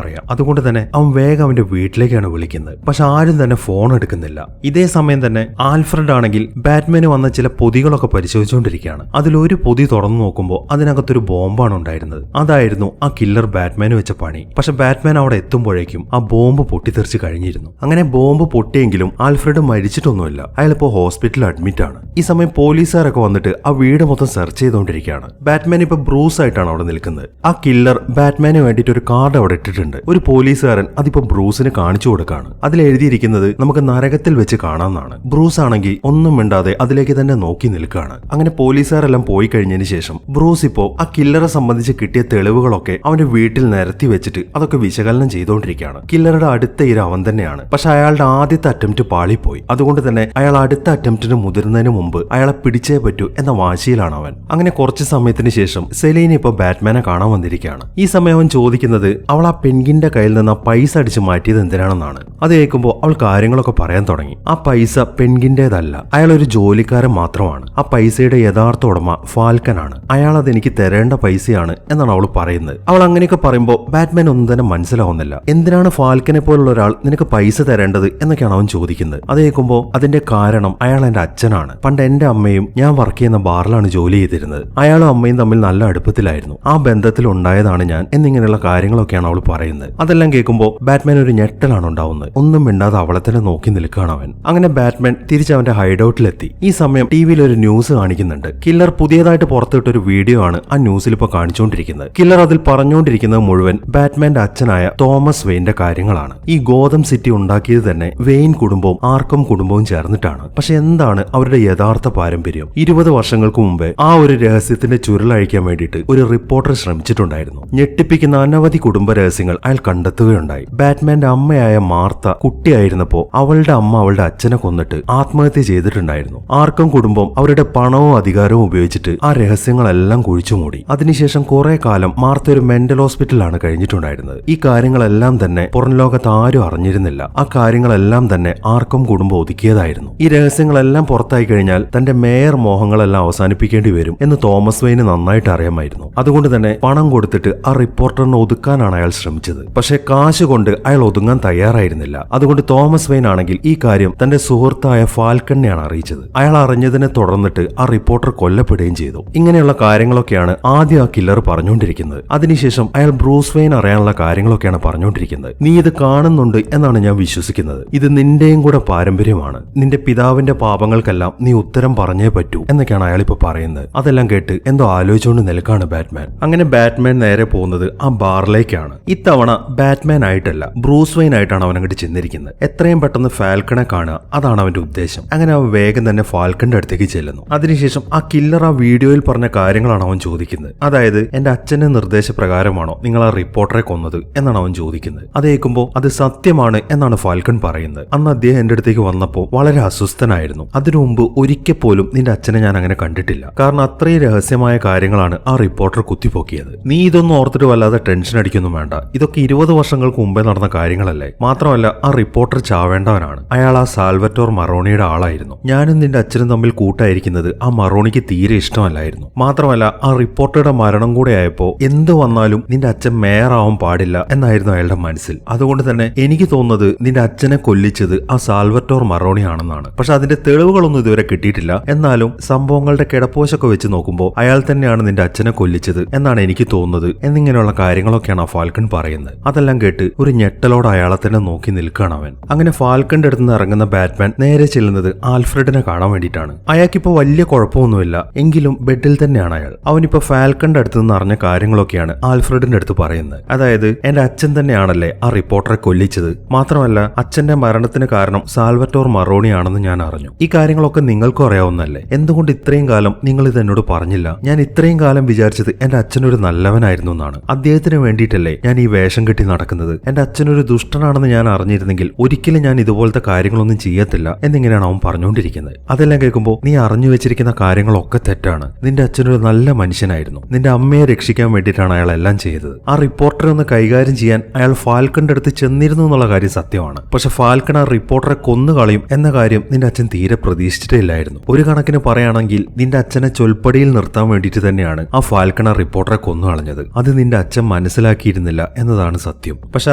അറിയാം. അതുകൊണ്ട് തന്നെ അവൻ വേഗം അവന്റെ വീട്ടിലേക്കാണ് വിളിക്കുന്നത്. പക്ഷെ ആരും തന്നെ ഫോൺ എടുക്കുന്നില്ല. ഇതേ സമയം തന്നെ ആൽഫ്രഡ് ആണെങ്കിൽ ബാറ്റ്മാന് വന്ന ചില പൊതികളൊക്കെ പരിശോധിച്ചുകൊണ്ടിരിക്കുകയാണ്. അതിലൊരു പൊതി തുറന്നു നോക്കുമ്പോൾ അതിനകത്തൊരു ബോംബാണ് ഉണ്ടായിരുന്നത്. അതായിരുന്നു ആ കില്ലർ ബാറ്റ്മാന് വെച്ച പണി. പക്ഷെ ബാറ്റ്മാൻ അവിടെ എത്തുമ്പോഴേക്കും ആ ബോംബ് പൊട്ടിത്തെറിച്ച് കഴിഞ്ഞിരുന്നു. അങ്ങനെ ബോംബ് പൊട്ടിയെങ്കിലും ആൽഫ്രഡ് മരിച്ചിട്ടൊന്നുമില്ല. അയാളിപ്പോ ഹോസ്പിറ്റലിൽ അഡ്മിറ്റ് ആണ്. ഈ സമയം പോലീസുകാരൊക്കെ വന്നിട്ട് ആ വീട് മൊത്തം സെർച്ച് ചെയ്തുകൊണ്ടിരിക്കുകയാണ്. ബാറ്റ്മാൻ ഇപ്പൊ ബ്രൂസ് ആയിട്ടാണ് അവിടെ നിൽക്കുന്നത്. ആ കില്ലർ ബാറ്റ്മാന് വേണ്ടിയിട്ട് ഒരു കാർഡ് അവിടെ ഇട്ടിട്ടുണ്ട്. ഒരു പോലീസുകാരൻ അതിപ്പോ ബ്രൂസിന് കാണിച്ചു കൊടുക്കാണ്. അതിൽ എഴുതിയിരിക്കുന്നത് നമുക്ക് നരകത്തിൽ വെച്ച് കാണാമെന്നാണ്. ബ്രൂസ് ആണെങ്കിൽ ഒന്നും മിണ്ടാതെ അതിലേക്ക് തന്നെ നോക്കി നിൽക്കുകയാണ്. അങ്ങനെ പോലീസുകാരെല്ലാം പോയി കഴിഞ്ഞതിന് ശേഷം ബ്രൂസ് ഇപ്പോ ആ കില്ലറെ സംബന്ധിച്ച് കിട്ടിയ തെളിവുകളൊക്കെ അവന്റെ വീട്ടിൽ നിരത്തി വെച്ചിട്ട് അതൊക്കെ വിശകലനം ചെയ്തുകൊണ്ടിരിക്കുകയാണ്. കില്ലറുടെ അടുത്ത ഇര അവൻ തന്നെയാണ്. പക്ഷെ അയാളുടെ ആദ്യത്തെ അറ്റംപ്റ്റ് പാളിപ്പോയി. അതുകൊണ്ട് തന്നെ അയാൾ അടുത്ത അറ്റംപ്റ്റിന് മുതിരുന്നതിന് മുമ്പ് അയാളെ പിടിച്ചേ പറ്റൂ എന്ന വാശിയിലാണ് അവൻ. അങ്ങനെ കുറച്ച് സമയത്തിന് ശേഷം സെലീന ഇപ്പൊ ബാറ്റ്മാനെ കാണാൻ വന്നിരിക്കുകയാണ്. ഈ സമയം അവൻ ചോദിക്കുന്നത് അവൾ ആ പെൻഗിന്റെ കയ്യിൽ നിന്ന് ആ പൈസ അടിച്ച് മാറ്റിയത് എന്തിനാണെന്നാണ്. അത് കേൾക്കുമ്പോൾ അവൾ കാര്യങ്ങളൊക്കെ പറയാൻ തുടങ്ങി. ആ പൈസ പെൻഗിന്റേതല്ല, അയാൾ ഒരു ജോലിക്കാരൻ മാത്രമാണ്. ആ പൈസയുടെ യഥാർത്ഥ ഉടമ ഫാൽക്കനാണ്. അയാൾ അത് എനിക്ക് തരേണ്ട പൈസയാണ് എന്നാണ് അവൾ പറയുന്നത്. അവൾ അങ്ങനെയൊക്കെ പറയുമ്പോൾ ബാറ്റ്മാൻ ഒന്നും തന്നെ മനസ്സിലാവുന്നില്ല. എന്തിനാണ് ഫാൽക്കനെ പോലുള്ള ഒരാൾ നിനക്ക് പൈസ തരേണ്ടത് എന്നൊക്കെയാണ് അവൻ ചോദിക്കുന്നത്. അത് കേൾക്കുമ്പോൾ അതിന്റെ കാരണം അയാൾ എന്റെ അച്ഛനാണ്. പണ്ട് എന്റെ അമ്മയും ഞാൻ വർക്ക് ചെയ്യുന്ന ബാറിലാണ് ജോലി ചെയ്തിരുന്നത്. അയാളും അമ്മയും തമ്മിൽ നല്ല അടുപ്പത്തിലായിരുന്നു. ആ ബന്ധത്തിൽ ഉണ്ടായതാണ് ഞാൻ എന്നിങ്ങനെയുള്ള കാര്യങ്ങളൊക്കെയാണ് അവൾ പറയുന്നത്. അതെല്ലാം കേൾക്കുമ്പോൾ ബാറ്റ്മാൻ ഒരു ഞെട്ടലാണ് ഉണ്ടാവുന്നത്. ഒന്നും മിണ്ടാതെ അവളെ തന്നെ നോക്കി നിൽക്കുകയാണ് അവൻ. അങ്ങനെ ബാറ്റ്മാൻ തിരിച്ച് അവന്റെ ഹൈഡൌട്ടിലെത്തി. ഈ സമയം ടിവിയിൽ ഒരു ന്യൂസ് കാണിക്കുന്നുണ്ട്. കില്ലർ പുതിയതായിട്ട് പുറത്തുവിട്ട ഒരു വീഡിയോ ആണ് ആ ന്യൂസിൽ ഇപ്പോൾ കാണിച്ചുകൊണ്ടിരിക്കുന്നത്. കില്ലർ അതിൽ പറഞ്ഞുകൊണ്ടിരിക്കുന്നത് മുഴുവൻ ബാറ്റ്മാന്റെ അച്ഛനായ തോമസ് വെയിന്റെ കാര്യങ്ങളാണ്. ഈ ഗോതം സിറ്റി ഉണ്ടാക്കിയത് തന്നെ വെയിൻ കുടുംബവും ആർക്കം കുടുംബവും ചേർന്നിട്ടാണ്. പക്ഷെ എന്താണ് അവരുടെ യഥാർത്ഥ പാരമ്പര്യം? 20 വർഷങ്ങൾക്ക് മുമ്പേ ആ ഒരു രഹസ്യത്തിന്റെ ചുരുളഴിക്കാൻ വേണ്ടിയിട്ട് ഒരു റിപ്പോർട്ടർ ശ്രമിച്ചിട്ടുണ്ടായിരുന്നു. ഞെട്ടിപ്പിക്കുന്ന അനവധി കുടുംബ രഹസ്യങ്ങൾ അയാൾ കണ്ടെത്തുകയുണ്ടായി. ബാറ്റ്മാന്റെ അമ്മയായ മാർത്ത കുട്ടിയായിരുന്നപ്പോ അവളുടെ അമ്മ അവളുടെ അച്ഛനെ കൊന്നിട്ട് ആത്മഹത്യ ചെയ്തിട്ടുണ്ടായിരുന്നു. ആർക്കം കുടുംബം അവരുടെ പണവും അധികാരവും ഉപയോഗിച്ചിട്ട് ആ രഹസ്യങ്ങളെല്ലാം കുഴിച്ചുമൂടി. അതിനുശേഷം കുറെ കാലം മാർത്ത ഒരു മെന്റൽ ഹോസ്പിറ്റലാണ് കഴിഞ്ഞിട്ടുണ്ടായിരുന്നത്. ഈ കാര്യങ്ങളെല്ലാം തന്നെ പുറം ലോകത്ത് ആരും അറിഞ്ഞിരുന്നില്ല. ആ കാര്യങ്ങളെല്ലാം തന്നെ ആർക്കം കുടുംബം ഒതുക്കിയതായിരുന്നു. ഈ രഹസ്യങ്ങളെല്ലാം പുറത്തായി കഴിഞ്ഞാൽ തന്റെ മേയർ മോഹങ്ങളെല്ലാം അവസാനിപ്പിക്കേണ്ടി വരും എന്ന് തോമസ് വെയിന് നന്നായിട്ട് അറിയാമായിരുന്നു. അതുകൊണ്ട് തന്നെ പണം കൊടുത്തിട്ട് ആ റിപ്പോർട്ടറിനെ ഒതുക്കാനാണ് അയാൾ ശ്രമിച്ചത്. പക്ഷെ കാശ് കൊണ്ട് അയാൾ ഒതുങ്ങാൻ തയ്യാറായിരുന്നില്ല. അതുകൊണ്ട് തോമസ് വെയിൻ ആണെങ്കിൽ ഈ കാര്യം തന്റെ സുഹൃത്തായ ഫാൽക്കണിനെയാണ് അറിയിച്ചത്. അയാൾ അറിഞ്ഞതിനെ തുടർന്നിട്ട് ആ റിപ്പോർട്ടർ കൊല്ലപ്പെടുകയും ചെയ്തു. ഇങ്ങനെയുള്ള കാര്യങ്ങളൊക്കെയാണ് ആദ്യം ആ കില്ലർ പറഞ്ഞുകൊണ്ടിരിക്കുന്നത്. അതിനുശേഷം അയാൾ ബ്രൂസ് വെയിൻ അറിയാനുള്ള കാര്യങ്ങളൊക്കെയാണ് പറഞ്ഞുകൊണ്ടിരിക്കുന്നത്. നീ ഇത് കാണുന്നുണ്ട് എന്നാണ് ഞാൻ വിശ്വസിക്കുന്നത്. ഇത് നിന്റെയും കൂടെ പാരമ്പര്യമാണ്. നിന്റെ പിതാവിന്റെ പാപങ്ങൾക്കെല്ലാം നീ ഉത്തരം പറഞ്ഞേ പറ്റൂ എന്നൊക്കെയാണ് അയാൾ ഇപ്പൊ പറയുന്നത്. അതെല്ലാം കേട്ട് എന്തോ ആലോചിച്ചുകൊണ്ട് നിൽക്കാണ് ബാറ്റ്മാൻ. അങ്ങനെ ബാറ്റ്മാൻ നേരെ പോകുന്നത് ആ ബാറിലേക്കാണ്. ഇത്തവണ ബാറ്റ്മാൻ ആയിട്ടല്ല, ബ്രൂസ് വെയിൻ ആയിട്ടാണ് അവൻ അങ്ങോട്ട് ചെന്നിരിക്കുന്നത്. എത്രയും പെട്ടെന്ന് ഫാൽക്കണെ കാണുക, അതാണ് അവന്റെ ഉദ്ദേശം. അങ്ങനെ അവൻ വേഗം തന്നെ ഫാൽക്കന്റെ അടുത്തേക്ക് ചെല്ലുന്നു. അതിനുശേഷം ആ കില്ലർ ആ വീഡിയോയിൽ പറഞ്ഞ കാര്യങ്ങളാണ് അവൻ ചോദിക്കുന്നത്. അതായത് എന്റെ അച്ഛന്റെ നിർദ്ദേശപ്രകാരമാണോ നിങ്ങൾ ആ റിപ്പോർട്ടറെ കൊന്നത് എന്നാണ് അവൻ ചോദിക്കുന്നത്. അത് കേൾക്കുമ്പോൾ അത് സത്യമാണ് എന്നാണ് ഫാൽക്കൺ പറയുന്നത്. അന്ന് അദ്ദേഹം എന്റെ അടുത്തേക്ക് വന്നപ്പോൾ വളരെ അസ്വസ്ഥനായിരുന്നു. അതിനു മുമ്പ് ഒരിക്കൽ പോലും നിന്റെ അച്ഛനെ ഞാൻ അങ്ങനെ കണ്ടിട്ടില്ല. കാരണം അത്രയും രഹസ്യമായ കാര്യങ്ങളാണ് ആ റിപ്പോർട്ടർ കുത്തിപ്പൊക്കിയത്. നീ ഇതൊന്നും ഓർത്തിട്ട് വല്ലാതെ ടെൻഷൻ അടിക്കൊന്നും വേണ്ട. ഇതൊക്കെ 20 വർഷങ്ങൾക്ക് മുമ്പേ നടന്ന കാര്യങ്ങളല്ലേ. മാത്രമല്ല ആ റിപ്പോർട്ടർ ചാവേണ്ടവനാണ്. അയാൾ ആ സാൽവറ്റോർ മറോണിയുടെ ആളായിരുന്നു. ഞാനും നിന്റെ അച്ഛനും തമ്മിൽ കൂട്ടായിരിക്കുന്നത് ആ മറോണിക്ക് തീരെ ഇഷ്ടമല്ലായിരുന്നു. മാത്രമല്ല ആ റിപ്പോർട്ടറുടെ മരണം കൂടെ ആയപ്പോ എന്ത് വന്നാലും നിന്റെ അച്ഛൻ മേയർ ആവാൻ പാടില്ല എന്നായിരുന്നു അയാളുടെ മനസ്സിൽ. അതുകൊണ്ട് തന്നെ എനിക്ക് തോന്നുന്നത് നിന്റെ അച്ഛനെ കൊല്ലിച്ചത് ആ സാൽവറ്റോർ മറോണി ആണെന്നാണ്. പക്ഷെ അതിന്റെ തെളിവുകളൊന്നും ഇതുവരെ കിട്ടിയിട്ടില്ല. എന്നാലും സംഭവങ്ങളുടെ കിടപ്പോശൊക്കെ വെച്ച് നോക്കുമ്പോൾ അയാൾ തന്നെയാണ് നിന്റെ അച്ഛനെ കൊല്ലിച്ചത് എന്നാണ് എനിക്ക് തോന്നുന്നത് എന്നിങ്ങനെയുള്ള കാര്യങ്ങളൊക്കെയാണ് ആ ഫാൽക്കൺ പറയുന്നത്. അതെല്ലാം കേട്ട് ഒരു ഞെട്ടലോടെ അയാളെ തന്നെ നോക്കി നിൽക്കുകയാണ് അവൻ. അങ്ങനെ ഫാൽക്കന്റെ അടുത്ത് നിന്ന് ഇറങ്ങുന്ന ബാറ്റ്മാൻ നേരെ ചെല്ലുന്നത് ആൽഫ്രഡിനെ കാണാൻ വേണ്ടിയിട്ടാണ്. അയാൾക്കിപ്പോ വലിയ കുഴപ്പമൊന്നുമില്ല, എങ്കിലും ബെഡിൽ തന്നെയാണ് അയാൾ. അവനിപ്പോ ഫാൽക്കന്റെ അടുത്ത് നിന്ന് അറിഞ്ഞ കാര്യങ്ങളൊക്കെയാണ് ആൽഫ്രഡിന്റെ അടുത്ത് പറയുന്നത്. അതായത് എന്റെ അച്ഛൻ തന്നെയാണല്ലേ ആ റിപ്പോർട്ടറെ കൊല്ലിച്ചത്. മാത്രമല്ല അച്ഛന്റെ മരണത്തിന് കാരണം സാൽവറ്റോർ മറോണി ആണെന്ന് ഞാൻ അറിഞ്ഞു. ഈ കാര്യങ്ങളൊക്കെ നിങ്ങൾക്കും അറിയാവുന്നല്ലേ. എന്തുകൊണ്ട് ഇത്രയും കാലം നിങ്ങൾ ഇത് എന്നോട് പറഞ്ഞില്ല? ഞാൻ ഇത്രയും കാലം വിചാരിച്ചത് എന്റെ അച്ഛനൊരു നല്ലവനായിരുന്നു എന്നാണ്. അദ്ദേഹത്തിന് വേണ്ടിയിട്ടല്ലേ ഞാൻ ഈ വേഷം കെട്ടി നടക്കുന്നത്. എന്റെ അച്ഛനൊരു ദുഷ്ടനാണെന്ന് ഞാൻ അറിഞ്ഞിരുന്നെങ്കിൽ ഒരിക്കലും ഞാൻ ഇതുപോലത്തെ കാര്യങ്ങളൊന്നും ചെയ്യത്തില്ല എന്നിങ്ങനെയാണ് അവൻ പറഞ്ഞുകൊണ്ടിരിക്കുന്നത്. അതെല്ലാം കേൾക്കുമ്പോൾ നീ അറിഞ്ഞു വെച്ചിരിക്കുന്ന കാര്യങ്ങളൊക്കെ തെറ്റാണ്. നിന്റെ അച്ഛനൊരു നല്ല മനുഷ്യനായിരുന്നു. നിന്റെ അമ്മയെ രക്ഷിക്കാൻ വേണ്ടിയിട്ടാണ് അയാൾ എല്ലാം ചെയ്തത്. ആ റിപ്പോർട്ടറെ ഒന്ന് കൈകാര്യം ചെയ്യാൻ അയാൾ ഫാൽക്കന്റെ അടുത്ത് ചെന്നിരുന്നു എന്നുള്ള കാര്യം സത്യമാണ്. പക്ഷെ ഫാൽക്കൺ ആ റിപ്പോർട്ടറെ കൊന്നുകളയും എന്ന കാര്യം നിന്റെ അച്ഛൻ തീരെ പ്രതീക്ഷിച്ചിട്ടേ ഇല്ലായിരുന്നു. ഒരു കണക്കിന് പറയുകയാണെങ്കിൽ നിന്റെ അച്ഛനെ ചൊൽപ്പടിയിൽ നിർത്താൻ വേണ്ടിയിട്ട് തന്നെയാണ് ആ ഫാൽക്കൺ ആ റിപ്പോർട്ടറെ കൊന്നുകളഞ്ഞത്. അത് നിന്റെ അച്ഛൻ മനസ്സിലാക്കിയിരുന്നില്ല എന്നതാണ് സത്യം. പക്ഷെ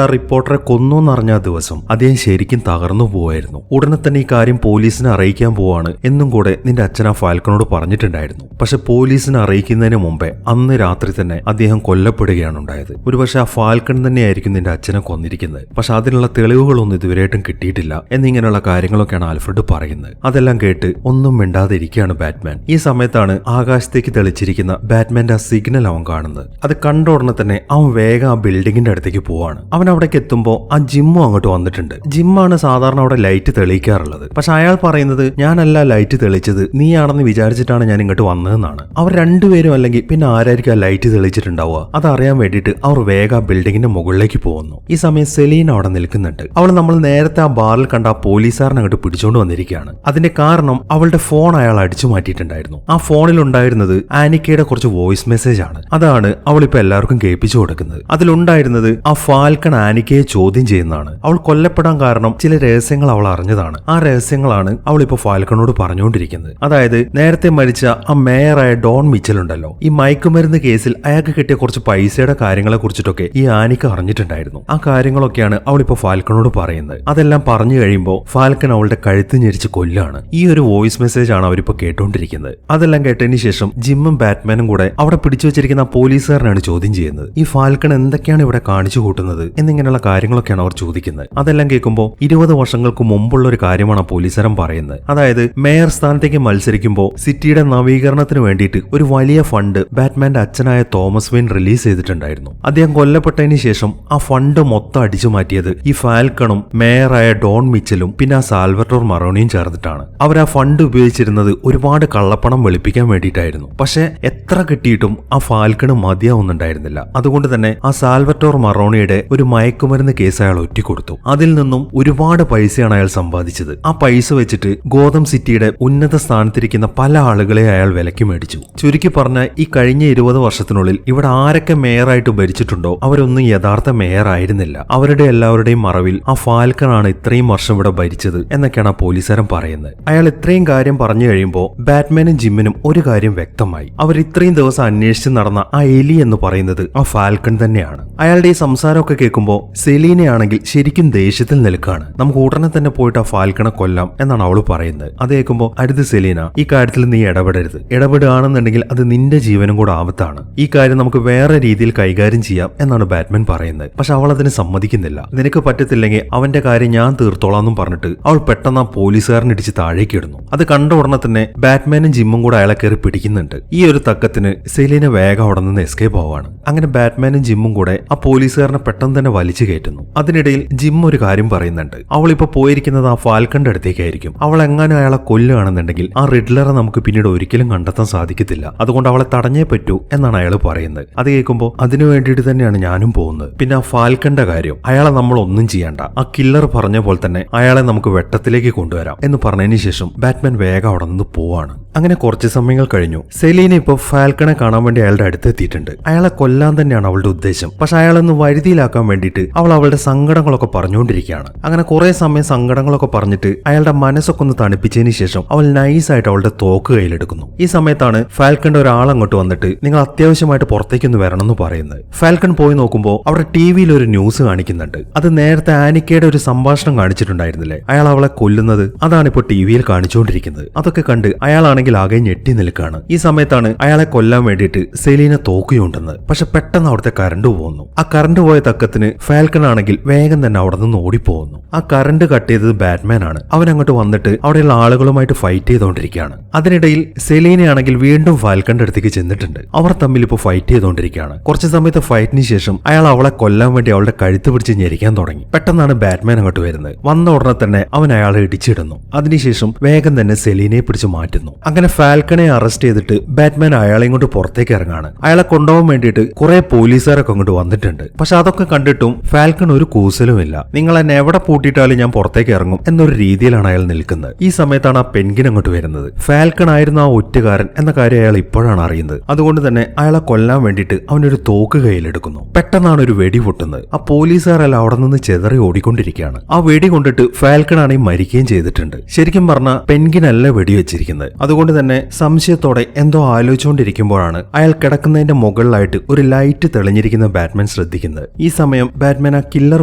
ആ റിപ്പോർട്ടറെ കൊന്നോന്നറിഞ്ഞ ദിവസം അദ്ദേഹം ശരിക്കും തകർന്നു പോവായിരുന്നു. ഉടനെ തന്നെ ഈ കാര്യം പോലീസിനെ അറിയിക്കാൻ പോവാണ് എന്നും കൂടെ നിന്റെ അച്ഛൻ ആ ഫാൽക്കണോട് പറഞ്ഞിട്ടുണ്ടായിരുന്നു. പക്ഷെ പോലീസിനെ അറിയിക്കുന്നതിന് മുമ്പേ അന്ന് രാത്രി തന്നെ അദ്ദേഹം കൊല്ലപ്പെടുകയാണ് ഉണ്ടായത്. ഒരുപക്ഷെ ആ ഫാൽക്കൺ തന്നെയായിരിക്കും നിന്റെ അച്ഛനെ കൊന്നിരിക്കുന്നത്. പക്ഷെ അതിനുള്ള തെളിവുകളൊന്നും ഇതുവരെയായിട്ടും കിട്ടിയിട്ടില്ല എന്നിങ്ങനെയുള്ള കാര്യങ്ങളൊക്കെയാണ് ആൽഫ്രഡ് പറയുന്നത്. അതെല്ലാം കേട്ട് ഒന്നും മിണ്ടാതെ ഇരിക്കുകയാണ് ബാറ്റ്മാൻ. ഈ സമയത്താണ് ആകാശത്തേക്ക് തെളിച്ചിരിക്കുന്ന ബാറ്റ്മാന്റെ ആ സിഗ്നൽ അവൻ കാണുന്നത്. അത് കണ്ട ഉടനെ തന്നെ അവൻ വേഗം ആ ബിൽഡിങ്ങിന്റെ അടുത്തേക്ക് പോവാണ്. അവൻ അവിടേക്ക് എത്തുമ്പോൾ ആ ജിമ്മും അങ്ങോട്ട് വന്നിട്ടുണ്ട്. ജിമ്മാണ് സാധാരണ അവിടെ ലൈറ്റ് തെളിയിക്കാറുള്ളത്. പക്ഷെ അയാൾ പറയുന്നത് ഞാനല്ല ലൈറ്റ് തെളിച്ചത്, നീയാണെന്ന് വിചാരിച്ചിട്ടാണ് ഞാൻ ഇങ്ങോട്ട് വന്നതെന്നാണ്. അവർ രണ്ടുപേരും അല്ലെങ്കിൽ പിന്നെ ആരായിരിക്കും ആ ലൈറ്റ് തെളിച്ചിട്ടുണ്ടാവുക അതറിയാൻ വേണ്ടിയിട്ട് അവർ വേഗം ആ ബിൽഡിങ്ങിന്റെ മുകളിലേക്ക് പോകുന്നു. ഈ സമയം സെലീന അവിടെ നിൽക്കുന്നുണ്ട്. അവൾ നമ്മൾ നേരത്തെ ആ ബാറിൽ കണ്ട ആ പോലീസുകാരനെ അങ്ങോട്ട് പിടിച്ചോണ്ട് വന്നിരിക്കുകയാണ്. അതിന്റെ കാരണം അവളുടെ ഫോൺ അയാൾ അടിച്ചു മാറ്റിയിട്ടുണ്ടായിരുന്നു. ആ ഫോണിൽ ഉണ്ടായിരുന്നത് ആനിക്കയുടെ കുറച്ച് വോയിസ് മെസ്സേജ് ആണ്. അതാണ് അവൾ ഇപ്പൊ എല്ലാവർക്കും കേൾപ്പിച്ചു കൊടുക്കുന്നത്. അതിലുണ്ടായിരുന്നത് ആ ഫാൽക്കൺ ആനിക്കയെ ചോദ്യം ചെയ്യുന്നതാണ്. അവൾ കൊല്ലപ്പെടാൻ കാരണം ചില രഹസ്യങ്ങൾ അവൾ അറിഞ്ഞതാണ്. ആ രഹസ്യങ്ങളാണ് അവൾ ഇപ്പൊ ഫാൽക്കണോട് പറഞ്ഞുകൊണ്ടിരിക്കുന്നത്. അതായത് നേരത്തെ മരിച്ച ആ മേയറായ ഡോൺ മിച്ചൽ ഉണ്ടല്ലോ, ഈ മയക്കുമരുന്ന് കേസിൽ അയാൾക്ക് കിട്ടിയ കുറച്ച് പൈസയുടെ കാര്യങ്ങളെ കുറിച്ചിട്ടൊക്കെ ഈ ആനിക്ക അറിഞ്ഞിട്ടുണ്ടായിരുന്നു. ആ കാര്യങ്ങളൊക്കെയാണ് അവൾ ഇപ്പൊ ഫാൽക്കണോട് പറയുന്നത്. അതെല്ലാം പറഞ്ഞു കഴിയുമ്പോൾ ഫാൽക്കൺ അവളുടെ കഴുത്ത് ഞെരിച്ച് കൊല്ലാണ്. ഈ ഒരു വോയിസ് മെസ്സേജ് ആണ് അവരിപ്പോ കേട്ടോണ്ടിരിക്കുന്നത്. അതെല്ലാം കേട്ടതിന് ശേഷം ജിമ്മും ബാറ്റ്മാനും കൂടെ അവിടെ പിടിച്ചു വെച്ചിരിക്കുന്ന പോലീസുകാരനാണ് ചോദ്യം ചെയ്യുന്നത്. ഈ ഫാൽക്കൺ എന്തൊക്കെയാണ് ഇവിടെ കാണിച്ചു കൂട്ടുന്നത് എന്നിങ്ങനെയുള്ള കാര്യങ്ങളൊക്കെയാണ് അവർ ചോദിക്കുന്നത്. അതെല്ലാം കേൾക്കുമ്പോൾ 20 വർഷങ്ങൾക്ക് മുമ്പുള്ള ഒരു കാര്യമാണ് പോലീസുകാരൻ പറയുന്നത്. അതായത് മേയർ സ്ഥാനത്തേക്ക് മത്സരിക്കുമ്പോൾ സിറ്റിയുടെ നവീകരണത്തിന് വേണ്ടിയിട്ട് ഒരു വലിയ ഫണ്ട് ബാറ്റ്മാന്റെ അച്ഛനായ തോമസ് വെയിൻ റിലീസ് ചെയ്തിട്ടുണ്ടായിരുന്നു. അദ്ദേഹം കൊല്ലപ്പെട്ടതിന് ശേഷം ആ ഫണ്ട് മൊത്തം അടിച്ചു മാറ്റിയത് ഈ ഫാൽക്കണും മേയറായ ഡോൺ മിച്ചലും പിന്നെ ആ സാൽവറ്റോർ മറോണിയും ചേർന്നിട്ടാണ്. അവർ ആ ഫണ്ട് ഉപയോഗിച്ചിരുന്നത് ഒരുപാട് കള്ളപ്പണം വെളുപ്പിക്കാൻ വേണ്ടിയിട്ടായിരുന്നു. പക്ഷെ എത്ര കിട്ടിയിട്ടും ആ ഫാൽക്കണ് മതിയാവുന്നുണ്ടായിരുന്നില്ല. അതുകൊണ്ട് തന്നെ ആ സാൽവറ്റോർ മറോണിയുടെ ഒരു മയക്കുമരുന്ന് കേസ് അയാൾ ഒറ്റിക്കൊടുത്തു. അതിൽ നിന്നും ഒരുപാട് പൈസയാണ് അയാൾ സമ്പാദിച്ചത്. ആ പൈസ വെച്ചിട്ട് ഗോതം സിറ്റിയുടെ ഉന്നത സ്ഥാനത്തിരിക്കുന്ന പല ആളുകളെ അയാൾ വിലക്ക് മേടിച്ചു. ചുരുക്കി പറഞ്ഞ ഈ കഴിഞ്ഞ 20 വർഷത്തിനുള്ളിൽ ഇവിടെ ആരൊക്കെ മേയറായിട്ട് ഭരിച്ചിട്ടുണ്ടോ അവരൊന്നും യഥാർത്ഥ മേയർ ആയിരുന്നില്ല. അവരുടെ എല്ലാവരുടെയും മറവിൽ ആ ഫാൽക്കണാണ് ഇത്രയും വർഷം ഇവിടെ ഭരിച്ചത് എന്നൊക്കെയാണ് ആ പോലീസുകാരൻ പറയുന്നത്. അയാൾ ഇത്രയും കാര്യം പറഞ്ഞു കഴിയുമ്പോൾ ബാറ്റ്മാനും ജിമ്മിനും ഒരു കാര്യം വ്യക്തമായി. അവർ ഇത്രയും ദിവസം അന്വേഷിച്ച് നടന്ന ആ എലി എന്ന് പറയുന്നത് ആ ഫാൽക്കൺ തന്നെയാണ്. അയാളുടെ ഈ സംസാരമൊക്കെ കേൾക്കുമ്പോൾ സെലീനയാണെങ്കിൽ ശരിക്കും ദേഷ്യത്തിൽ നിൽക്കുകയാണ്. നമുക്ക് ഉടനെ തന്നെ പോയിട്ട് ആ ഫാൽക്കണെ കൊല്ലാം എന്നാണ് അവള് പറയുന്നത്. അത് കേൾക്കുമ്പോൾ അരുത് സെലീന, ഈ കാര്യത്തിൽ നീ ഇടപെടരുത്. ഇടപെടുകയാണെന്നുണ്ടെങ്കിൽ അത് നിന്റെ ജീവനും കൂടെ ആപത്താണ്. ഈ കാര്യം നമുക്ക് വേറെ രീതിയിൽ കൈകാര്യം ചെയ്യാം എന്നാണ് ബാറ്റ്മാൻ പറയുന്നത്. പക്ഷെ അവൾ അതിന് സമ്മതിക്കുന്നില്ല. നിനക്ക് പറ്റത്തില്ലെങ്കിൽ അവന്റെ കാര്യം ഞാൻ തീർത്തോളാന്നും പറഞ്ഞിട്ട് അവൾ പെട്ടെന്ന് ആ പോലീസുകാരനിടിച്ച് താഴേക്ക് ഇടുന്നു. അത് കണ്ട ഉടനെ തന്നെ ബാറ്റ്മാനും ജിമ്മും കൂടെ അയാളെ കയറി പിടിക്കുന്നുണ്ട്. ഈ ഒരു തക്കത്തിന് സെലീന വേഗം അവിടെ നിന്ന് എസ്കേപ്പ് ആവാണ്. അങ്ങനെ ബാറ്റ്മാനും ജിമ്മും കൂടെ ആ പോലീസുകാരനെ പെട്ടെന്ന് തന്നെ വലിച്ചു കയറ്റുന്നു. അതിനിടയിൽ ജിം ഒരു കാര്യം പറയുന്നുണ്ട്. അവളിപ്പോ പോയിരിക്കുന്നത് ആ ഫാൽക്കന്റെ അടുത്തേക്കായിരിക്കും. അവൾ എങ്ങാനും അയാളെ കൊല്ലുകയാണെന്നുണ്ടെങ്കിൽ ആ റിഡ്ലറെ നമുക്ക് പിന്നീട് ഒരിക്കലും കണ്ടെത്താൻ സാധിക്കത്തില്ല. അതുകൊണ്ട് അവളെ തടഞ്ഞേ പറ്റൂ എന്നാണ് അയാൾ പറയുന്നത്. അത് കേൾക്കുമ്പോൾ അതിനു വേണ്ടിയിട്ട് തന്നെയാണ് ഞാനും പോകുന്നത്. പിന്നെ ആ ഫാൽക്കന്റെ കാര്യം, അയാളെ നമ്മൾ ഒന്നും ചെയ്യണ്ട. ആ കില്ലർ പറഞ്ഞ പോലെ തന്നെ അയാളെ നമുക്ക് വെട്ടത്തിലേക്ക് കൊണ്ടുവരാം എന്ന് പറഞ്ഞതിന് ശേഷം ബാറ്റ്മാൻ വേഗം അവിടെ നിന്ന് പോവാണ്. അങ്ങനെ കുറച്ച് സമയങ്ങൾ കഴിഞ്ഞു. സെലീന ഇപ്പൊ ഫാൽക്കണെ കാണാൻ വേണ്ടി അയാളുടെ അടുത്ത് എത്തിയിട്ടുണ്ട്. അയാളെ കൊല്ലാൻ തന്നെയാണ് അവളുടെ ഉദ്ദേശം. പക്ഷെ അയാളൊന്ന് വഴുതിയിലാക്കാൻ വേണ്ടിയിട്ട് അവൾ അവളുടെ സങ്കടങ്ങളൊക്കെ പറഞ്ഞുകൊണ്ടിരിക്കുകയാണ്. അങ്ങനെ കുറെ സമയം സങ്കടങ്ങളൊക്കെ പറഞ്ഞിട്ട് അയാളുടെ മനസ്സൊക്കെ ഒന്ന് തണുപ്പിച്ചതിന് ശേഷം അവൾ നൈസായിട്ട് അവളുടെ തോക്ക് കയ്യിലെടുക്കുന്നു. ഈ സമയത്താണ് ഫാൽക്കന്റെ ഒരാൾ അങ്ങോട്ട് വന്നിട്ട് നിങ്ങൾ അത്യാവശ്യമായിട്ട് പുറത്തേക്കൊന്ന് വരണം എന്ന് പറയുന്നത്. ഫാൽക്കൺ പോയി നോക്കുമ്പോൾ അവിടെ ടിവിയിൽ ഒരു ന്യൂസ് കാണിക്കുന്നുണ്ട്. അത് നേരത്തെ ആനിക്കയുടെ ഒരു സംഭാഷണം കാണിച്ചിട്ടുണ്ടായിരുന്നില്ലേ, അയാൾ അവളെ കൊല്ലുന്നത്, അതാണ് ഇപ്പോൾ ടിവിയിൽ കാണിച്ചുകൊണ്ടിരിക്കുന്നത്. അതൊക്കെ കണ്ട് അയാളാണെങ്കിൽ ആകെ ഞെട്ടി നിൽക്കുകയാണ്. ഈ സമയത്താണ് അയാളെ കൊല്ലാൻ വേണ്ടിയിട്ട് സെലീന തോക്കുകൊണ്ടുന്നത്. പക്ഷെ പെട്ടെന്ന് അവിടുത്തെ കറണ്ട് പോകുന്നു. ആ കറണ്ട് പോയ തക്കത്തിന് ഫാൽക്കൺ ആണെങ്കിൽ വേഗം തന്നെ അവിടെ നിന്ന് ഓടിപ്പോകുന്നു. ആ കറണ്ട് കട്ട് ചെയ്തത് ബാറ്റ്മാൻ ആണ്. അവൻ അങ്ങോട്ട് വന്നിട്ട് അവിടെയുള്ള ആളുകളുമായിട്ട് ഫൈറ്റ് ചെയ്തുകൊണ്ടിരിക്കുകയാണ്. അതിനിടയിൽ സെലീനയാണെങ്കിൽ വീണ്ടും ഫാൽക്കന്റെ അടുത്തേക്ക് ചെന്നിട്ടുണ്ട്. അവർ തമ്മിൽ ഇപ്പോൾ ഫൈറ്റ് ചെയ്തുകൊണ്ടിരിക്കുകയാണ്. കുറച്ച് സമയത്തെ ഫൈറ്റിന് ശേഷം അയാൾ അവളെ കൊല്ലാൻ വേണ്ടി അവളുടെ കഴുത്ത് പിടിച്ച് ഞെരിക്കാൻ തുടങ്ങി. പെട്ടെന്നാണ് ബാറ്റ്മാൻ അങ്ങോട്ട് വരുന്നത്. വന്ന ഉടനെ തന്നെ അവൻ അയാളെ ഇടിച്ചിടുന്നു. അതിനുശേഷം വേഗം തന്നെ സെലീനയെ പിടിച്ച് മാറ്റുന്നു. അങ്ങനെ ഫാൽക്കണെ അറസ്റ്റ് ചെയ്തിട്ട് ബാറ്റ്മാൻ അയാളെയും കൊണ്ട് പുറത്തേക്ക് ഇറങ്ങാണ്. അയാളെ കൊണ്ടുപോകാൻ വേണ്ടിയിട്ട് കുറെ പോലീസുകാരൊക്കെ അങ്ങോട്ട് വന്നിട്ടുണ്ട്. പക്ഷെ അതൊക്കെ കണ്ടിട്ടും ഫാൽക്കൺ ഒരു കൂസലുമില്ല. നിങ്ങൾ എന്നെ എവിടെ പൂട്ടിയിട്ടാലും ഞാൻ പുറത്തേക്ക് ഇറങ്ങും എന്നൊരു രീതിയിലാണ് അയാൾ നിൽക്കുന്നത്. ഈ സമയത്താണ് ആ പെൻഗിൻ അങ്ങോട്ട് വരുന്നത്. ഫാൽക്കൺ ആയിരുന്നു ആ ഒറ്റുകാരൻ എന്ന കാര്യം അയാൾ ഇപ്പോഴാണ് അറിയുന്നത്. അതുകൊണ്ട് തന്നെ അയാളെ കൊല്ലാൻ വേണ്ടിയിട്ട് അവനൊരു തോക്ക് കയ്യിലെടുക്കുന്നു. പെട്ടെന്നാണ് ഒരു വെടി പൊട്ടുന്നത്. ആ പോലീസുകാരെല്ലാം അവിടെ നിന്ന് ചെതറി ഓടിക്കൊണ്ടിരിക്കുകയാണ്. ആ വെടി കൊണ്ടിട്ട് ഫാൽക്കൺ ആണെങ്കിൽ മരിക്കുകയും ചെയ്തിട്ടുണ്ട്. ശരിക്കും പറഞ്ഞാൽ പെൻഗിനല്ല വെടിവെച്ചിരിക്കുന്നത്. അതുകൊണ്ട് തന്നെ സംശയത്തോടെ എന്തോ ആലോചിച്ചുകൊണ്ടിരിക്കുമ്പോഴാണ് അയാൾ കിടക്കുന്നതിന്റെ മുകളിലായിട്ട് ഒരു ലൈറ്റ് തെളിഞ്ഞിരിക്കുന്ന ബാറ്റ്മാൻ ശ്രദ്ധിക്കുന്നത്. ഈ സമയം ബാറ്റ്മാൻ ആ കില്ലർ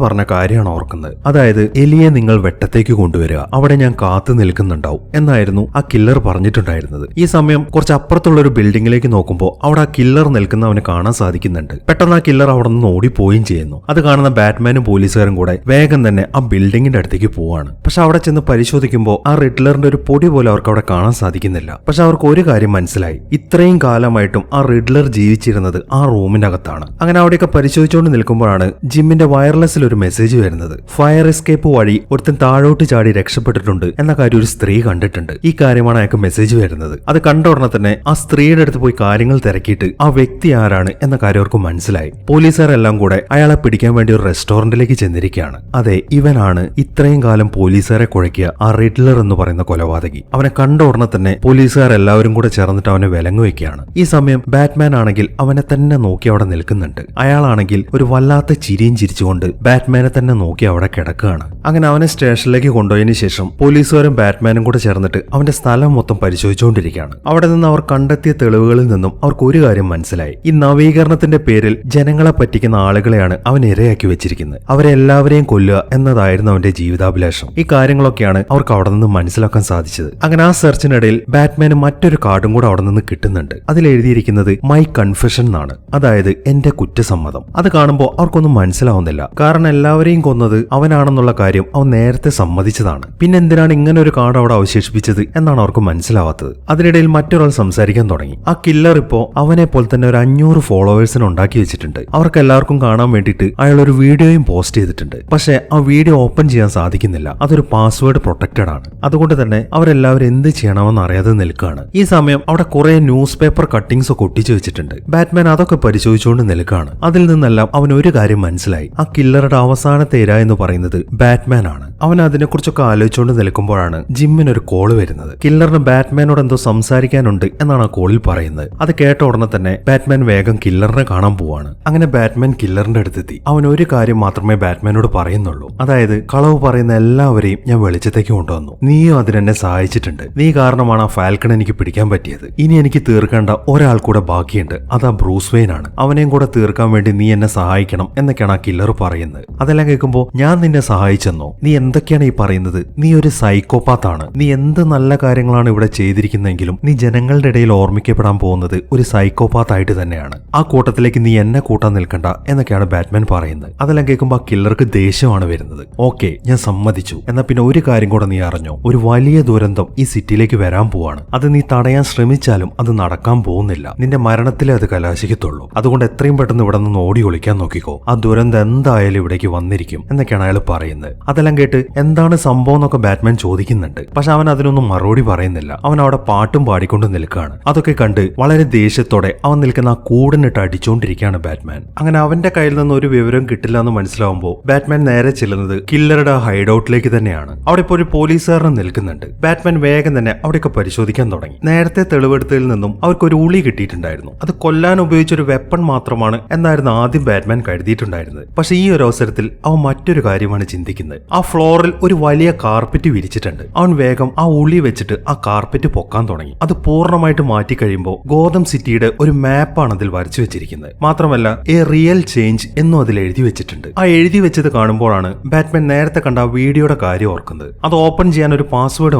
പറഞ്ഞ കാര്യമാണ് ഓർക്കുന്നത്. അതായത് എലിയെ നിങ്ങൾ വെട്ടത്തേക്ക് കൊണ്ടുവരിക, അവിടെ ഞാൻ കാത്തു നിൽക്കുന്നുണ്ടാവും എന്നായിരുന്നു ആ കില്ലർ പറഞ്ഞിട്ടുണ്ടായിരുന്നത്. ഈ സമയം കുറച്ച് അപ്പുറത്തുള്ള ഒരു ബിൽഡിംഗിലേക്ക് നോക്കുമ്പോൾ അവിടെ ആ കില്ലർ നിൽക്കുന്ന അവന് കാണാൻ സാധിക്കുന്നുണ്ട്. പെട്ടെന്ന് ആ കില്ലർ അവിടെ നിന്ന് ഓടിപ്പോവുകയും ചെയ്യുന്നു. അത് കാണുന്ന ബാറ്റ്മാനും പോലീസുകാരും കൂടെ വേഗം തന്നെ ആ ബിൽഡിംഗിന്റെ അടുത്തേക്ക് പോവാണ്. പക്ഷെ അവിടെ ചെന്ന് പരിശോധിക്കുമ്പോൾ ആ റിഡ്ലറിന്റെ ഒരു പൊടി പോലെ അവർക്ക് അവിടെ കാണാൻ സാധിക്കുന്നില്ല. പക്ഷെ അവർക്ക് ഒരു കാര്യം മനസ്സിലായി, ഇത്രയും കാലമായിട്ടും ആ റിഡ്ലർ ജീവിച്ചിരുന്നത് ആ റൂമിനകത്താണ്. അങ്ങനെ അവിടെയൊക്കെ പരിശോധിച്ചുകൊണ്ട് നിൽക്കുമ്പോഴാണ് ജിമ്മിന്റെ വയർലെസ്സിൽ ഒരു മെസ്സേജ് വരുന്നത്. ഫയർ എസ്കേപ്പ് വഴി ഒരുത്തൻ താഴോട്ട് ചാടി രക്ഷപ്പെട്ടിട്ടുണ്ട് എന്ന കാര്യം ഒരു സ്ത്രീ കണ്ടിട്ടുണ്ട്. ഈ കാര്യമാണ് അയാൾക്ക് മെസ്സേജ് വരുന്നത്. അത് കണ്ട ഉടനെ തന്നെ ആ സ്ത്രീയുടെ അടുത്ത് പോയി കാര്യങ്ങൾ തിരക്കിയിട്ട് ആ വ്യക്തി ആരാണ് എന്ന കാര്യം അവർക്ക് മനസ്സിലായി. പോലീസുകാരെല്ലാം കൂടെ അയാളെ പിടിക്കാൻ വേണ്ടി ഒരു റെസ്റ്റോറന്റിലേക്ക് ചെന്നിരിക്കുകയാണ്. അതെ, ഇവനാണ് ഇത്രയും കാലം പോലീസുകാരെ കുഴക്കിയ ആ റിഡ്ലർ എന്ന് പറയുന്ന കൊലപാതകി. അവനെ കണ്ട ഉടനെ തന്നെ പോലീസുകാരെല്ലാവരും കൂടെ ചേർന്നിട്ട് അവനെ വിലങ്ങു വെക്കുകയാണ്. ഈ സമയം ബാറ്റ്മാൻ ആണെങ്കിൽ അവനെ തന്നെ നോക്കി അവിടെ നിൽക്കുന്നുണ്ട്. അയാളാണെങ്കിൽ ഒരു വല്ലാത്ത ചിരിയും ചിരിച്ചുകൊണ്ട് ബാറ്റ്മാനെ തന്നെ നോക്കി അവിടെ കിടക്കുകയാണ്. അങ്ങനെ അവനെ സ്റ്റേഷനിലേക്ക് കൊണ്ടുപോയതിനു ശേഷം പോലീസുകാരും ബാറ്റ്മാനും കൂടെ ചേർന്നിട്ട് അവന്റെ സ്ഥലം മൊത്തം പരിശോധിച്ചുകൊണ്ടിരിക്കുകയാണ്. അവിടെ നിന്ന് അവർ കണ്ടെത്തിയ തെളിവുകളിൽ നിന്നും അവർക്ക് ഒരു കാര്യം മനസ്സിലായി. ഈ നവീകരണത്തിന്റെ പേരിൽ ജനങ്ങളെ പറ്റിക്കുന്ന ആളുകളെയാണ് അവൻ ഇരയാക്കി വെച്ചിരിക്കുന്നത്. അവരെ എല്ലാവരെയും കൊല്ലുക എന്നതായിരുന്നു അവന്റെ ജീവിതാഭിലാഷം. ഈ കാര്യങ്ങളൊക്കെയാണ് അവർക്ക് അവിടെ നിന്ന് മനസ്സിലാക്കാൻ സാധിച്ചത്. അങ്ങനെ ആ സെർച്ചിനിടയിൽ ബാറ്റ്മാന് മറ്റൊരു കാർഡും കൂടെ അവിടെ നിന്ന് കിട്ടുന്നുണ്ട്. അതിൽ എഴുതിയിരിക്കുന്നത് മൈ കൺഫെഷൻ എന്നാണ്, അതായത് എന്റെ കുറ്റസമ്മതം. അത് കാണുമ്പോൾ അവർക്കൊന്നും മനസ്സിലാവുന്നില്ല. കാരണം എല്ലാവരെയും കൊന്നത് അവനാണെന്നുള്ള കാര്യം അവൻ നേരത്തെ സമ്മതിച്ചതാണ്. പിന്നെ എന്തിനാണ് ഇങ്ങനെ ഒരു കാർഡ് അവിടെ അവശേഷിപ്പിച്ചത് എന്നാണ് അവർക്ക് മനസ്സിലാവാത്തത്. അതിനിടയിൽ മറ്റൊരാൾ സംസാരിക്കാൻ തുടങ്ങി. ആ കില്ലർ ഇപ്പോ അവനെ പോലെ തന്നെ ഒരു 500 ഫോളോവേഴ്സിനെ ഉണ്ടാക്കി വെച്ചിട്ടുണ്ട്. അവർക്ക് എല്ലാവർക്കും കാണാൻ വേണ്ടിയിട്ട് അയാൾ ഒരു വീഡിയോയും പോസ്റ്റ് ചെയ്തിട്ടുണ്ട്. പക്ഷെ ആ വീഡിയോ ഓപ്പൺ ചെയ്യാൻ സാധിക്കുന്നില്ല. അതൊരു പാസ്വേഡ് പ്രൊട്ടക്റ്റഡ് ആണ്. അതുകൊണ്ട് തന്നെ അവരെല്ലാവരും എന്ത് ചെയ്യണമെന്ന് അറിയാതെ നിൽക്കുകയാണ്. ഈ സമയം അവിടെ കുറെ ന്യൂസ് പേപ്പർ കട്ടിങ്സ് ഒക്കെ ഒട്ടിച്ചു വെച്ചിട്ടുണ്ട്. ബാറ്റ്മാൻ അതൊക്കെ പരിശോധിച്ചുകൊണ്ട് നിൽക്കുകയാണ്. അതിൽ നിന്നെല്ലാം അവൻ ഒരു കാര്യം മനസ്സിലായി. ആ കില്ലറുടെ അവസാനത്തെ ഇര എന്ന് പറയുന്നത് ബാറ്റ്മാൻ ആണ്. അവൻ അതിനെക്കുറിച്ചൊക്കെ ആലോചിച്ചുകൊണ്ട് നിൽക്കുമ്പോഴാണ് ജിമ്മിനൊരു കോള് വരുന്നത്. കില്ലറിന് ബാറ്റ്മാനോട് എന്തോ സംസാരിക്കാനുണ്ട് എന്നാണ് ആ കോളിൽ പറയുന്നത്. അത് കേട്ട ഉടനെ തന്നെ ബാറ്റ്മാൻ വേഗം കില്ലറിനെ കാണാൻ പോവാണ്. അങ്ങനെ ബാറ്റ്മാൻ കില്ലറിന്റെ അടുത്തെത്തി. അവൻ ഒരു കാര്യം മാത്രമേ ബാറ്റ്മാനോട് പറയുന്നുള്ളൂ, അതായത് കളവ് പറയുന്ന എല്ലാവരെയും ഞാൻ വെളിച്ചത്തേക്ക് കൊണ്ടുവന്നു. നീയും അതിനെന്നെ സഹായിച്ചിട്ടുണ്ട്. നീ കാരണമാണ് ആ ഫാൽക്കൺ എനിക്ക് പിടിക്കാൻ പറ്റിയത്. ഇനി എനിക്ക് തീർക്കേണ്ട ഒരാൾ കൂടെ ബാക്കിയുണ്ട്, അതാ ബ്രൂസ് വെയിൻ ആണ്. അവനെയും കൂടെ തീർക്കാൻ വേണ്ടി നീ എന്നെ സഹായിക്കണം എന്നൊക്കെയാണ് ആ കില്ലർ പറയുന്നത്. അതെല്ലാം കേൾക്കുമ്പോൾ ഞാൻ നിന്നെ സഹായിച്ചെന്നോ? നീ എന്തൊക്കെയാണ് ഈ പറയുന്നത്? നീ ഒരു സൈക്കോപാത്താണ്. നീ എന്ത് നല്ല കാര്യങ്ങളാണ് ഇവിടെ ചെയ്തിരിക്കുന്നതെങ്കിലും നീ ജനങ്ങളുടെ ഇടയിൽ ഓർമ്മിക്കപ്പെടാൻ പോകുന്നത് ഒരു സൈക്കോപാത്ത് ആയിട്ട് തന്നെയാണ്. ആ കൂട്ടത്തിലേക്ക് നീ എന്നെ കൂട്ടാൻ നിൽക്കണ്ട എന്നൊക്കെയാണ് ബാറ്റ്മാൻ പറയുന്നത്. അതെല്ലാം കേൾക്കുമ്പോൾ ആ കില്ലർക്ക് ദേഷ്യമാണ് വരുന്നത്. ഓക്കെ, ഞാൻ സമ്മതിച്ചു. എന്നാൽ പിന്നെ ഒരു കാര്യം കൂടെ നീ അറിഞ്ഞോ? ഒരു വലിയ ദുരന്തം ഈ സിറ്റിയിലേക്ക് വരാൻ പോവാണ്. അത് നീ തടയാൻ ശ്രമിച്ചാലും അത് നടക്കാൻ പോകുന്നില്ല. നിന്റെ മരണത്തിലേ അത് കലാശിക്കത്തുള്ളൂ. അതുകൊണ്ട് എത്രയും പെട്ടെന്ന് ഇവിടെ നിന്ന് ഓടി ഒളിക്കാൻ നോക്കിക്കോ. ആ ദുരന്തം എന്തായാലും ഇവിടേക്ക് വന്നിരിക്കും എന്നൊക്കെയാണ് അയാൾ പറയുന്നത്. അതെല്ലാം കേട്ട് എന്താണ് സംഭവം എന്നൊക്കെ ബാറ്റ്മാൻ ചോദിക്കുന്നുണ്ട്. പക്ഷെ അവൻ അതിനൊന്നും മറുപടി പറയുന്നില്ല. അവൻ അവിടെ പാട്ടും പാടിക്കൊണ്ട് നിൽക്കുകയാണ്. അതൊക്കെ കണ്ട് വളരെ ദേഷ്യത്തോടെ അവൻ നിൽക്കുന്ന ആ കൂടിനിട്ട് അടിച്ചുകൊണ്ടിരിക്കുകയാണ് ബാറ്റ്മാൻ. അങ്ങനെ അവന്റെ കയ്യിൽ നിന്ന് ഒരു വിവരം കിട്ടില്ല എന്ന് മനസ്സിലാവുമ്പോൾ ബാറ്റ്മാൻ നേരെ ചെല്ലുന്നത് കില്ലറുടെ ഹൈഡ് ഔട്ടിലേക്ക് തന്നെയാണ്. അവിടെ ഇപ്പോൾ ഒരു പോലീസുകാരൻ നിൽക്കുന്നുണ്ട്. ബാറ്റ്മാൻ വേഗം തന്നെ അവിടെയൊക്കെ പരിശോധിക്കാൻ തുടങ്ങി. നേരത്തെ തെളിവെടുത്തതിൽ നിന്നും അവർക്ക് ഒരു ഉളി കിട്ടിയിട്ടുണ്ടായിരുന്നു. അത് കൊല്ലാൻ ഉപയോഗിച്ച ഒരു വെപ്പൺ മാത്രമാണ് എന്നായിരുന്നു ആദ്യം ബാറ്റ്മാൻ കരുതിയിട്ടുണ്ടായിരുന്നത്. പക്ഷെ ഈ ഒരു അവസരത്തിൽ അവൻ മറ്റൊരു കാര്യമാണ് ചിന്തിക്കുന്നത്. ആ ഫ്ലോറിൽ ഒരു വലിയ കാർപ്പറ്റ് വിരിച്ചിട്ടുണ്ട്. അവൻ വേഗം ആ ഉളി വെച്ചിട്ട് ആ കാർപ്പറ്റ് പൊക്കാൻ തുടങ്ങി. അത് പൂർണ്ണമായിട്ട് മാറ്റി കഴിയുമ്പോൾ ഗോതം സിറ്റിയുടെ ഒരു മാപ്പാണ് അതിൽ വരച്ചു വെച്ചിരിക്കുന്നത്. മാത്രമല്ല എ റിയൽ ചേഞ്ച് എന്നും അതിൽ എഴുതി വെച്ചിട്ടുണ്ട്. ആ എഴുതി വെച്ചത് കാണുമ്പോഴാണ് ബാറ്റ്മാൻ നേരത്തെ കണ്ട ആ വീഡിയോയുടെ കാര്യം ഓർക്കുന്നത്. അത് ഓപ്പൺ ചെയ്യാൻ ഒരു പാസ്വേഡ്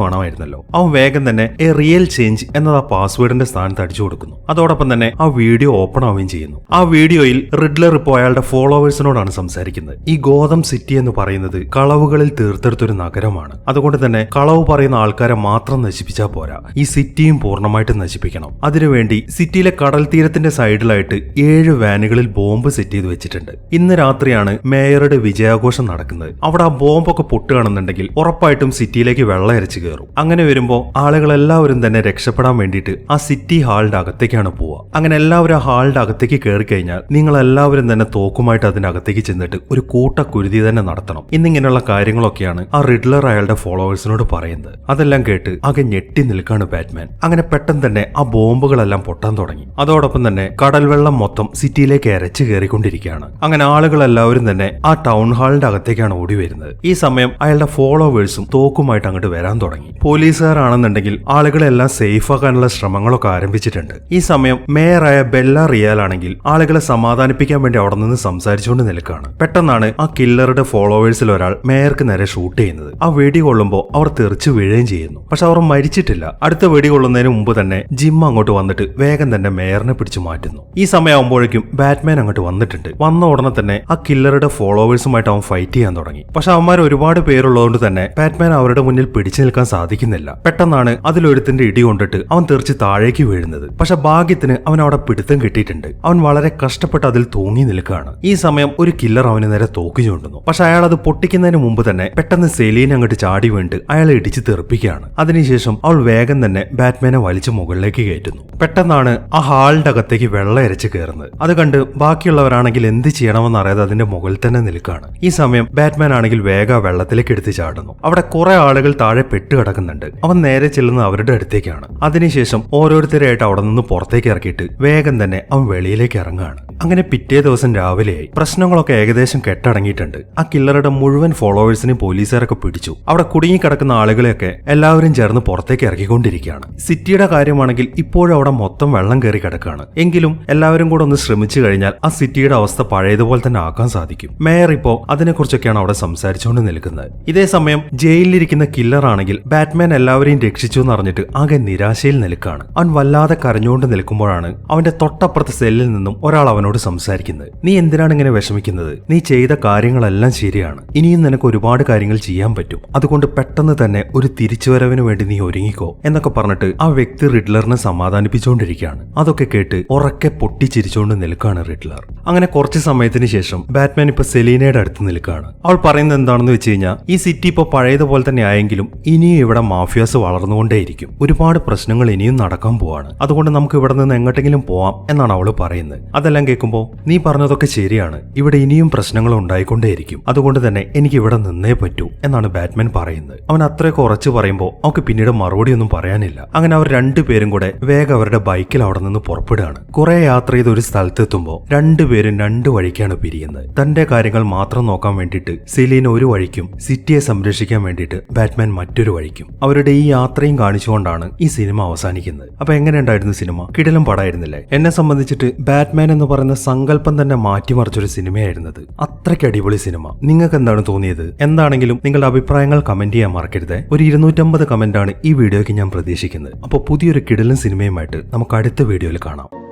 വേണമായിരുന്നല്ലോ. അവൻ വേഗം തന്നെ എ റിയൽ ചേഞ്ച് എന്നത് ആ പാസ്വേഡിന്റെ സ്ഥാനത്ത് അടിച്ചു കൊടുക്കുന്നു. അതോടൊപ്പം തന്നെ ആ വീഡിയോ ഓപ്പൺ ആവുകയും ചെയ്യുന്നു. ആ വീഡിയോയിൽ റിഡ്ലർ ഇപ്പോൾ അയാളുടെ ഫോളോവേഴ്സിനോടാണ് സംസാരിക്കുന്നത്. ഈ ഗോതം സിറ്റി എന്ന് പറയുന്നത് കളവുകളിൽ തീർത്തെടുത്തൊരു നഗരമാണ്. അതുകൊണ്ട് തന്നെ കളവ് പറയുന്ന ആൾക്കാരെ മാത്രം നശിപ്പിച്ചാൽ പോരാ, ഈ സിറ്റിയും പൂർണ്ണമായിട്ട് നശിപ്പിക്കണം. അതിനുവേണ്ടി സിറ്റിയിലെ കടൽ തീരത്തിന്റെ സൈഡിലായിട്ട് 7 വാനുകളിൽ ബോംബ് സെറ്റ് ചെയ്ത് വെച്ചിട്ടുണ്ട്. ഇന്ന് രാത്രിയാണ് മേയറുടെ വിജയാഘോഷം നടക്കുന്നത്. അവിടെ ആ ബോംബൊക്കെ പൊട്ടുകയാണെന്നുണ്ടെങ്കിൽ ഉറപ്പായിട്ടും സിറ്റിയിലേക്ക് വെള്ളം അരച്ചു കയറും. അങ്ങനെ വരുമ്പോൾ ആളുകളെല്ലാവരും തന്നെ രക്ഷപ്പെടാൻ വേണ്ടിയിട്ട് ആ സിറ്റി ഹാളിന്റെ അകത്തേക്കാണ് പോവുക. അങ്ങനെ എല്ലാവരും ആ ഹാളിന്റെ അകത്തേക്ക് കയറി കഴിഞ്ഞാൽ നിങ്ങൾ എല്ലാവരും തന്നെ തോക്കുമായിട്ട് അതിന്റെ അകത്തേക്ക് ചെന്നിട്ട് ഒരു കൂട്ടക്കുരുതി തന്നെ നടത്തണം എന്നിങ്ങനെയുള്ള കാര്യങ്ങളൊക്കെയാണ് ആ റിഡ്ലർ അയാളുടെ ഫോളോവേഴ്സിനോട് പറയുന്നത്. അതെല്ലാം കേട്ട് ആകെ ഞെട്ടി നിൽക്കാണ് ബാറ്റ്മാൻ. അങ്ങനെ പെട്ടെന്ന് തന്നെ ആ ബോംബുകളെല്ലാം പൊട്ടാൻ തുടങ്ങി. അതോടൊപ്പം തന്നെ കടൽ വെള്ളം മൊത്തം സിറ്റിയിലേക്ക് എരച്ചു കയറിക്കൊണ്ടിരിക്കുകയാണ്. അങ്ങനെ ആളുകളെല്ലാവരും തന്നെ ആ ടൗൺ ഹാളിന്റെ അകത്തേക്കാണ് ഓടി വരുന്നത്. ഈ സമയം അയാളുടെ ഫോളോവേഴ്സും തോക്കുമായിട്ട് അങ്ങോട്ട് വരാൻ തുടങ്ങി. പോലീസുകാരാണെന്നുണ്ടെങ്കിൽ ആളുകളെല്ലാം സേഫ് ആക്കാനുള്ള ശ്രമങ്ങളൊക്കെ ആരംഭിച്ചിട്ടുണ്ട്. ഈ സമയം മേയറായ ബെല്ല റിയാൽ ആണെങ്കിൽ ആളുകളെ സമാധാനിപ്പിക്കാൻ വേണ്ടി അവിടെ നിന്ന് സംസാരിച്ചുകൊണ്ട് നിൽക്കുകയാണ്. പെട്ടെന്നാണ് ആ കില്ലറുടെ ഫോളോവേഴ്സിൽ ഒരാൾ മേയർക്ക് നേരെ ഷൂട്ട് ചെയ്യുന്നത്. ആ വെടി കൊള്ളുമ്പോൾ അവർ തെറിച്ചു വീഴുകയും ചെയ്യുന്നു. പക്ഷെ അവർ മരിച്ചിട്ടില്ല. അടുത്ത വെടി കൊള്ളുന്നതിന് മുമ്പ് തന്നെ ജിം അങ്ങോട്ട് വന്നിട്ട് വേഗം തന്നെ മേയറിനെ പിടിച്ചു മാറ്റുന്നു. ഈ സമയമാകുമ്പോഴേക്കും ബാറ്റ്മാൻ അങ്ങോട്ട് വന്നിട്ടുണ്ട്. വന്ന ഉടനെ തന്നെ ആ കില്ലറുടെ ഫോളോവേഴ്സുമായിട്ട് അവൻ ഫൈറ്റ് ചെയ്യാൻ തുടങ്ങി. പക്ഷെ അവന്മാർ ഒരുപാട് പേരുള്ളതുകൊണ്ട് തന്നെ ബാറ്റ്മാൻ അവരുടെ മുന്നിൽ പിടിച്ചു നിൽക്കാൻ സാധിക്കുന്നില്ല. പെട്ടെന്നാണ് അതിലൊരുത്തിന്റെ ഇടി കൊണ്ടിട്ട് അവൻ തെറിച്ച് താഴേക്ക് വീഴുന്നത്. പക്ഷെ ഭാഗ്യത്തിന് അവൻ അവിടെ പിടുത്തം കിട്ടിയിട്ടുണ്ട്. അവൻ വളരെ കഷ്ടപ്പെട്ട് അതിൽ തൂങ്ങി നിൽക്കുകയാണ്. ഈ സമയം ഒരു കില്ലർ അവന് നേരെ തോക്ക് ചൂണ്ടുന്നു. പക്ഷെ അയാൾ അത് പൊട്ടിക്കുന്നതിന് മുമ്പ് തന്നെ പെട്ടെന്ന് സെലീൻ അങ്ങോട്ട് ചാടി വീണ്ട് അയാളെ ഇടിച്ച് തെറിപ്പിക്കുകയാണ്. അതിനുശേഷം അവൾ വേഗം തന്നെ ബാറ്റ്മാനെ വലിച്ചു മുകളിലേക്ക് കയറ്റുന്നു. പെട്ടെന്നാണ് ആ ഹാളിന്റെ അകത്തേക്ക് വെള്ളം ഇരച്ച് കയറുന്നത്. അത് കണ്ട് ബാക്കിയുള്ളവരാണെങ്കിൽ എന്ത് ചെയ്യണമെന്ന് അറിയാതെ അതിന്റെ മുകളിൽ തന്നെ നിൽക്കുകയാണ്. ഈ സമയം ബാറ്റ്മാൻ ആണെങ്കിൽ വേഗം വെള്ളത്തിലേക്ക് എടുത്ത് ചാടുന്നു. അവിടെ കുറെ ആളുകൾ താഴെ പെട്ട് കിടക്കുന്നുണ്ട്. അവൻ നേരെ ചെല്ലുന്നത് അവരുടെ അടുത്തേക്കാണ്. അതിനുശേഷം ഓരോരുത്തരായിട്ട് അവിടെ നിന്ന് പുറത്തേക്ക് ഇറക്കിയിട്ട് വേഗം തന്നെ അവൻ വെളിയിലേക്ക് ഇറങ്ങുകയാണ്. അങ്ങനെ പിറ്റേ ദിവസം രാവിലെയായി. പ്രശ്നങ്ങളൊക്കെ ഏകദേശം കെട്ടടങ്ങിയിട്ടുണ്ട്. ആ കില്ലറുടെ മുഴുവൻ ഫോളോവേഴ്സിനെ പോലീസുകാരൊക്കെ പിടിച്ചു. അവിടെ കുടുങ്ങിക്കിടക്കുന്ന ആളുകളെയൊക്കെ എല്ലാവരും ചേർന്ന് പുറത്തേക്ക് ഇറക്കിക്കൊണ്ടിരിക്കുകയാണ്. സിറ്റിയുടെ കാര്യമാണെങ്കിൽ ഇപ്പോഴും അവിടെ മൊത്തം വെള്ളം കയറി കിടക്കുകയാണ്. എങ്കിലും എല്ലാവരും കൂടെ ഒന്ന് ശ്രമിച്ചു കഴിഞ്ഞാൽ ആ സിറ്റിയുടെ അവസ്ഥ പഴയതുപോലെ തന്നെ ആക്കാൻ സാധിക്കും. മേയർ ഇപ്പോ അതിനെക്കുറിച്ചൊക്കെയാണ് അവിടെ സംസാരിച്ചുകൊണ്ട് നിൽക്കുന്നത്. ഇതേ സമയം ജയിലിലിരിക്കുന്ന കില്ലർ ആണെങ്കിൽ ബാറ്റ്മാൻ എല്ലാവരെയും രക്ഷിച്ചു എന്ന് അറിഞ്ഞിട്ട് ആകെ നിരാശയിൽ നിൽക്കുകയാണ്. അവൻ വല്ലാതെ കരഞ്ഞുകൊണ്ട് നിൽക്കുമ്പോഴാണ് അവന്റെ തൊട്ടപ്പുറത്തെ സെല്ലിൽ നിന്നും ഒരാൾ അവനോട് സംസാരിക്കുന്നത്. നീ എന്തിനാണ് ഇങ്ങനെ വിഷമിക്കുന്നത്? നീ ചെയ്ത കാര്യങ്ങളെല്ലാം ശരിയാണ്. ഇനിയും നിനക്ക് ഒരുപാട് കാര്യങ്ങൾ ചെയ്യാൻ പറ്റും. അതുകൊണ്ട് പെട്ടെന്ന് തന്നെ ഒരു തിരിച്ചുവരവിന് വേണ്ടി നീ ഒരുങ്ങിക്കോ എന്നൊക്കെ പറഞ്ഞിട്ട് ആ വ്യക്തി റിഡ്ലറിനെ സമാധാനിപ്പിച്ചുകൊണ്ടിരിക്കുകയാണ്. അതൊക്കെ കേട്ട് ഉറക്കെ പൊട്ടിച്ചിരിച്ചുകൊണ്ട് നിൽക്കുകയാണ് റിഡ്ലർ. അങ്ങനെ കുറച്ച് സമയത്തിന് ശേഷം ബാറ്റ്മാൻ ഇപ്പൊ സെലീനയുടെ അടുത്ത് നിൽക്കുകയാണ്. അവൾ പറയുന്നത് എന്താണെന്ന് വെച്ച് കഴിഞ്ഞാൽ ഈ സിറ്റി ഇപ്പൊ പഴയതുപോലെ തന്നെ ആയെങ്കിലും ഇനിയും ഇവിടെ മാഫിയാസ് വളർന്നുകൊണ്ടേയിരിക്കും. ഒരുപാട് പ്രശ്നങ്ങൾ ഇനിയും നടക്കാൻ പോവാണ്. അതുകൊണ്ട് നമുക്ക് ഇവിടെ നിന്ന് എങ്ങോട്ടെങ്കിലും പോവാം എന്നാണ് അവള് പറയുന്നത്. അതെല്ലാം കേൾക്കുമ്പോൾ നീ പറഞ്ഞതൊക്കെ ശരിയാണ്. ഇവിടെ ഇനിയും പ്രശ്നങ്ങൾ ഉണ്ടായിക്കൊണ്ടേയിരിക്കും. അതുകൊണ്ട് തന്നെ എനിക്ക് ഇവിടെ നിന്നേ പറ്റൂ എന്നാണ് ബാറ്റ്മാൻ പറയുന്നത്. അവൻ അത്രയൊക്കെ ഉറച്ചു പറയുമ്പോൾ അവർക്ക് പിന്നീട് മറുപടി ഒന്നും പറയാനില്ല. അങ്ങനെ അവർ രണ്ടുപേരും കൂടെ വേഗം അവരുടെ ബൈക്കിൽ അവിടെ നിന്ന് പുറപ്പെടുകയാണ്. കുറെ യാത്ര ചെയ്ത് ഒരു സ്ഥലത്തെത്തുമ്പോൾ രണ്ടുപേരും രണ്ട് വഴിക്കാണ് പിരിയുന്നത്. തന്റെ കാര്യങ്ങൾ മാത്രം നോക്കാൻ വേണ്ടിയിട്ട് സെലീൻ ഒരു വഴിക്കും സിറ്റിയെ സംരക്ഷിക്കാൻ വേണ്ടിയിട്ട് ബാറ്റ്മാൻ മറ്റൊരു വഴിക്കും. അവരുടെ ഈ യാത്രയും കാണിച്ചുകൊണ്ടാണ് ഈ സിനിമ അവസാനിക്കുന്നത്. അപ്പൊ എങ്ങനെയുണ്ടായിരുന്നു സിനിമ? കിടിലം പടമായിരുന്നില്ലേ? എന്നെ സംബന്ധിച്ചിട്ട് ബാറ്റ്മാൻ എന്ന് പറയുന്ന സങ്കല്പം തന്നെ മാറ്റിമറിച്ചൊരു സിനിമയായിരുന്നത്. അത്രയ്ക്ക് അടിപൊളി സിനിമ. നിങ്ങൾക്ക് എന്താണ് തോന്നിയത്? എന്താണെങ്കിലും നിങ്ങളുടെ അഭിപ്രായങ്ങൾ കമന്റ് ചെയ്യാൻ മറക്കരുത്. ഒരു 250 കമന്റാണ് ഈ വീഡിയോയ്ക്ക് ഞാൻ പ്രതീക്ഷിക്കുന്നത്. അപ്പോൾ പുതിയൊരു കിടിലൻ സിനിമയുമായിട്ട് നമുക്ക് അടുത്ത വീഡിയോയിൽ കാണാം.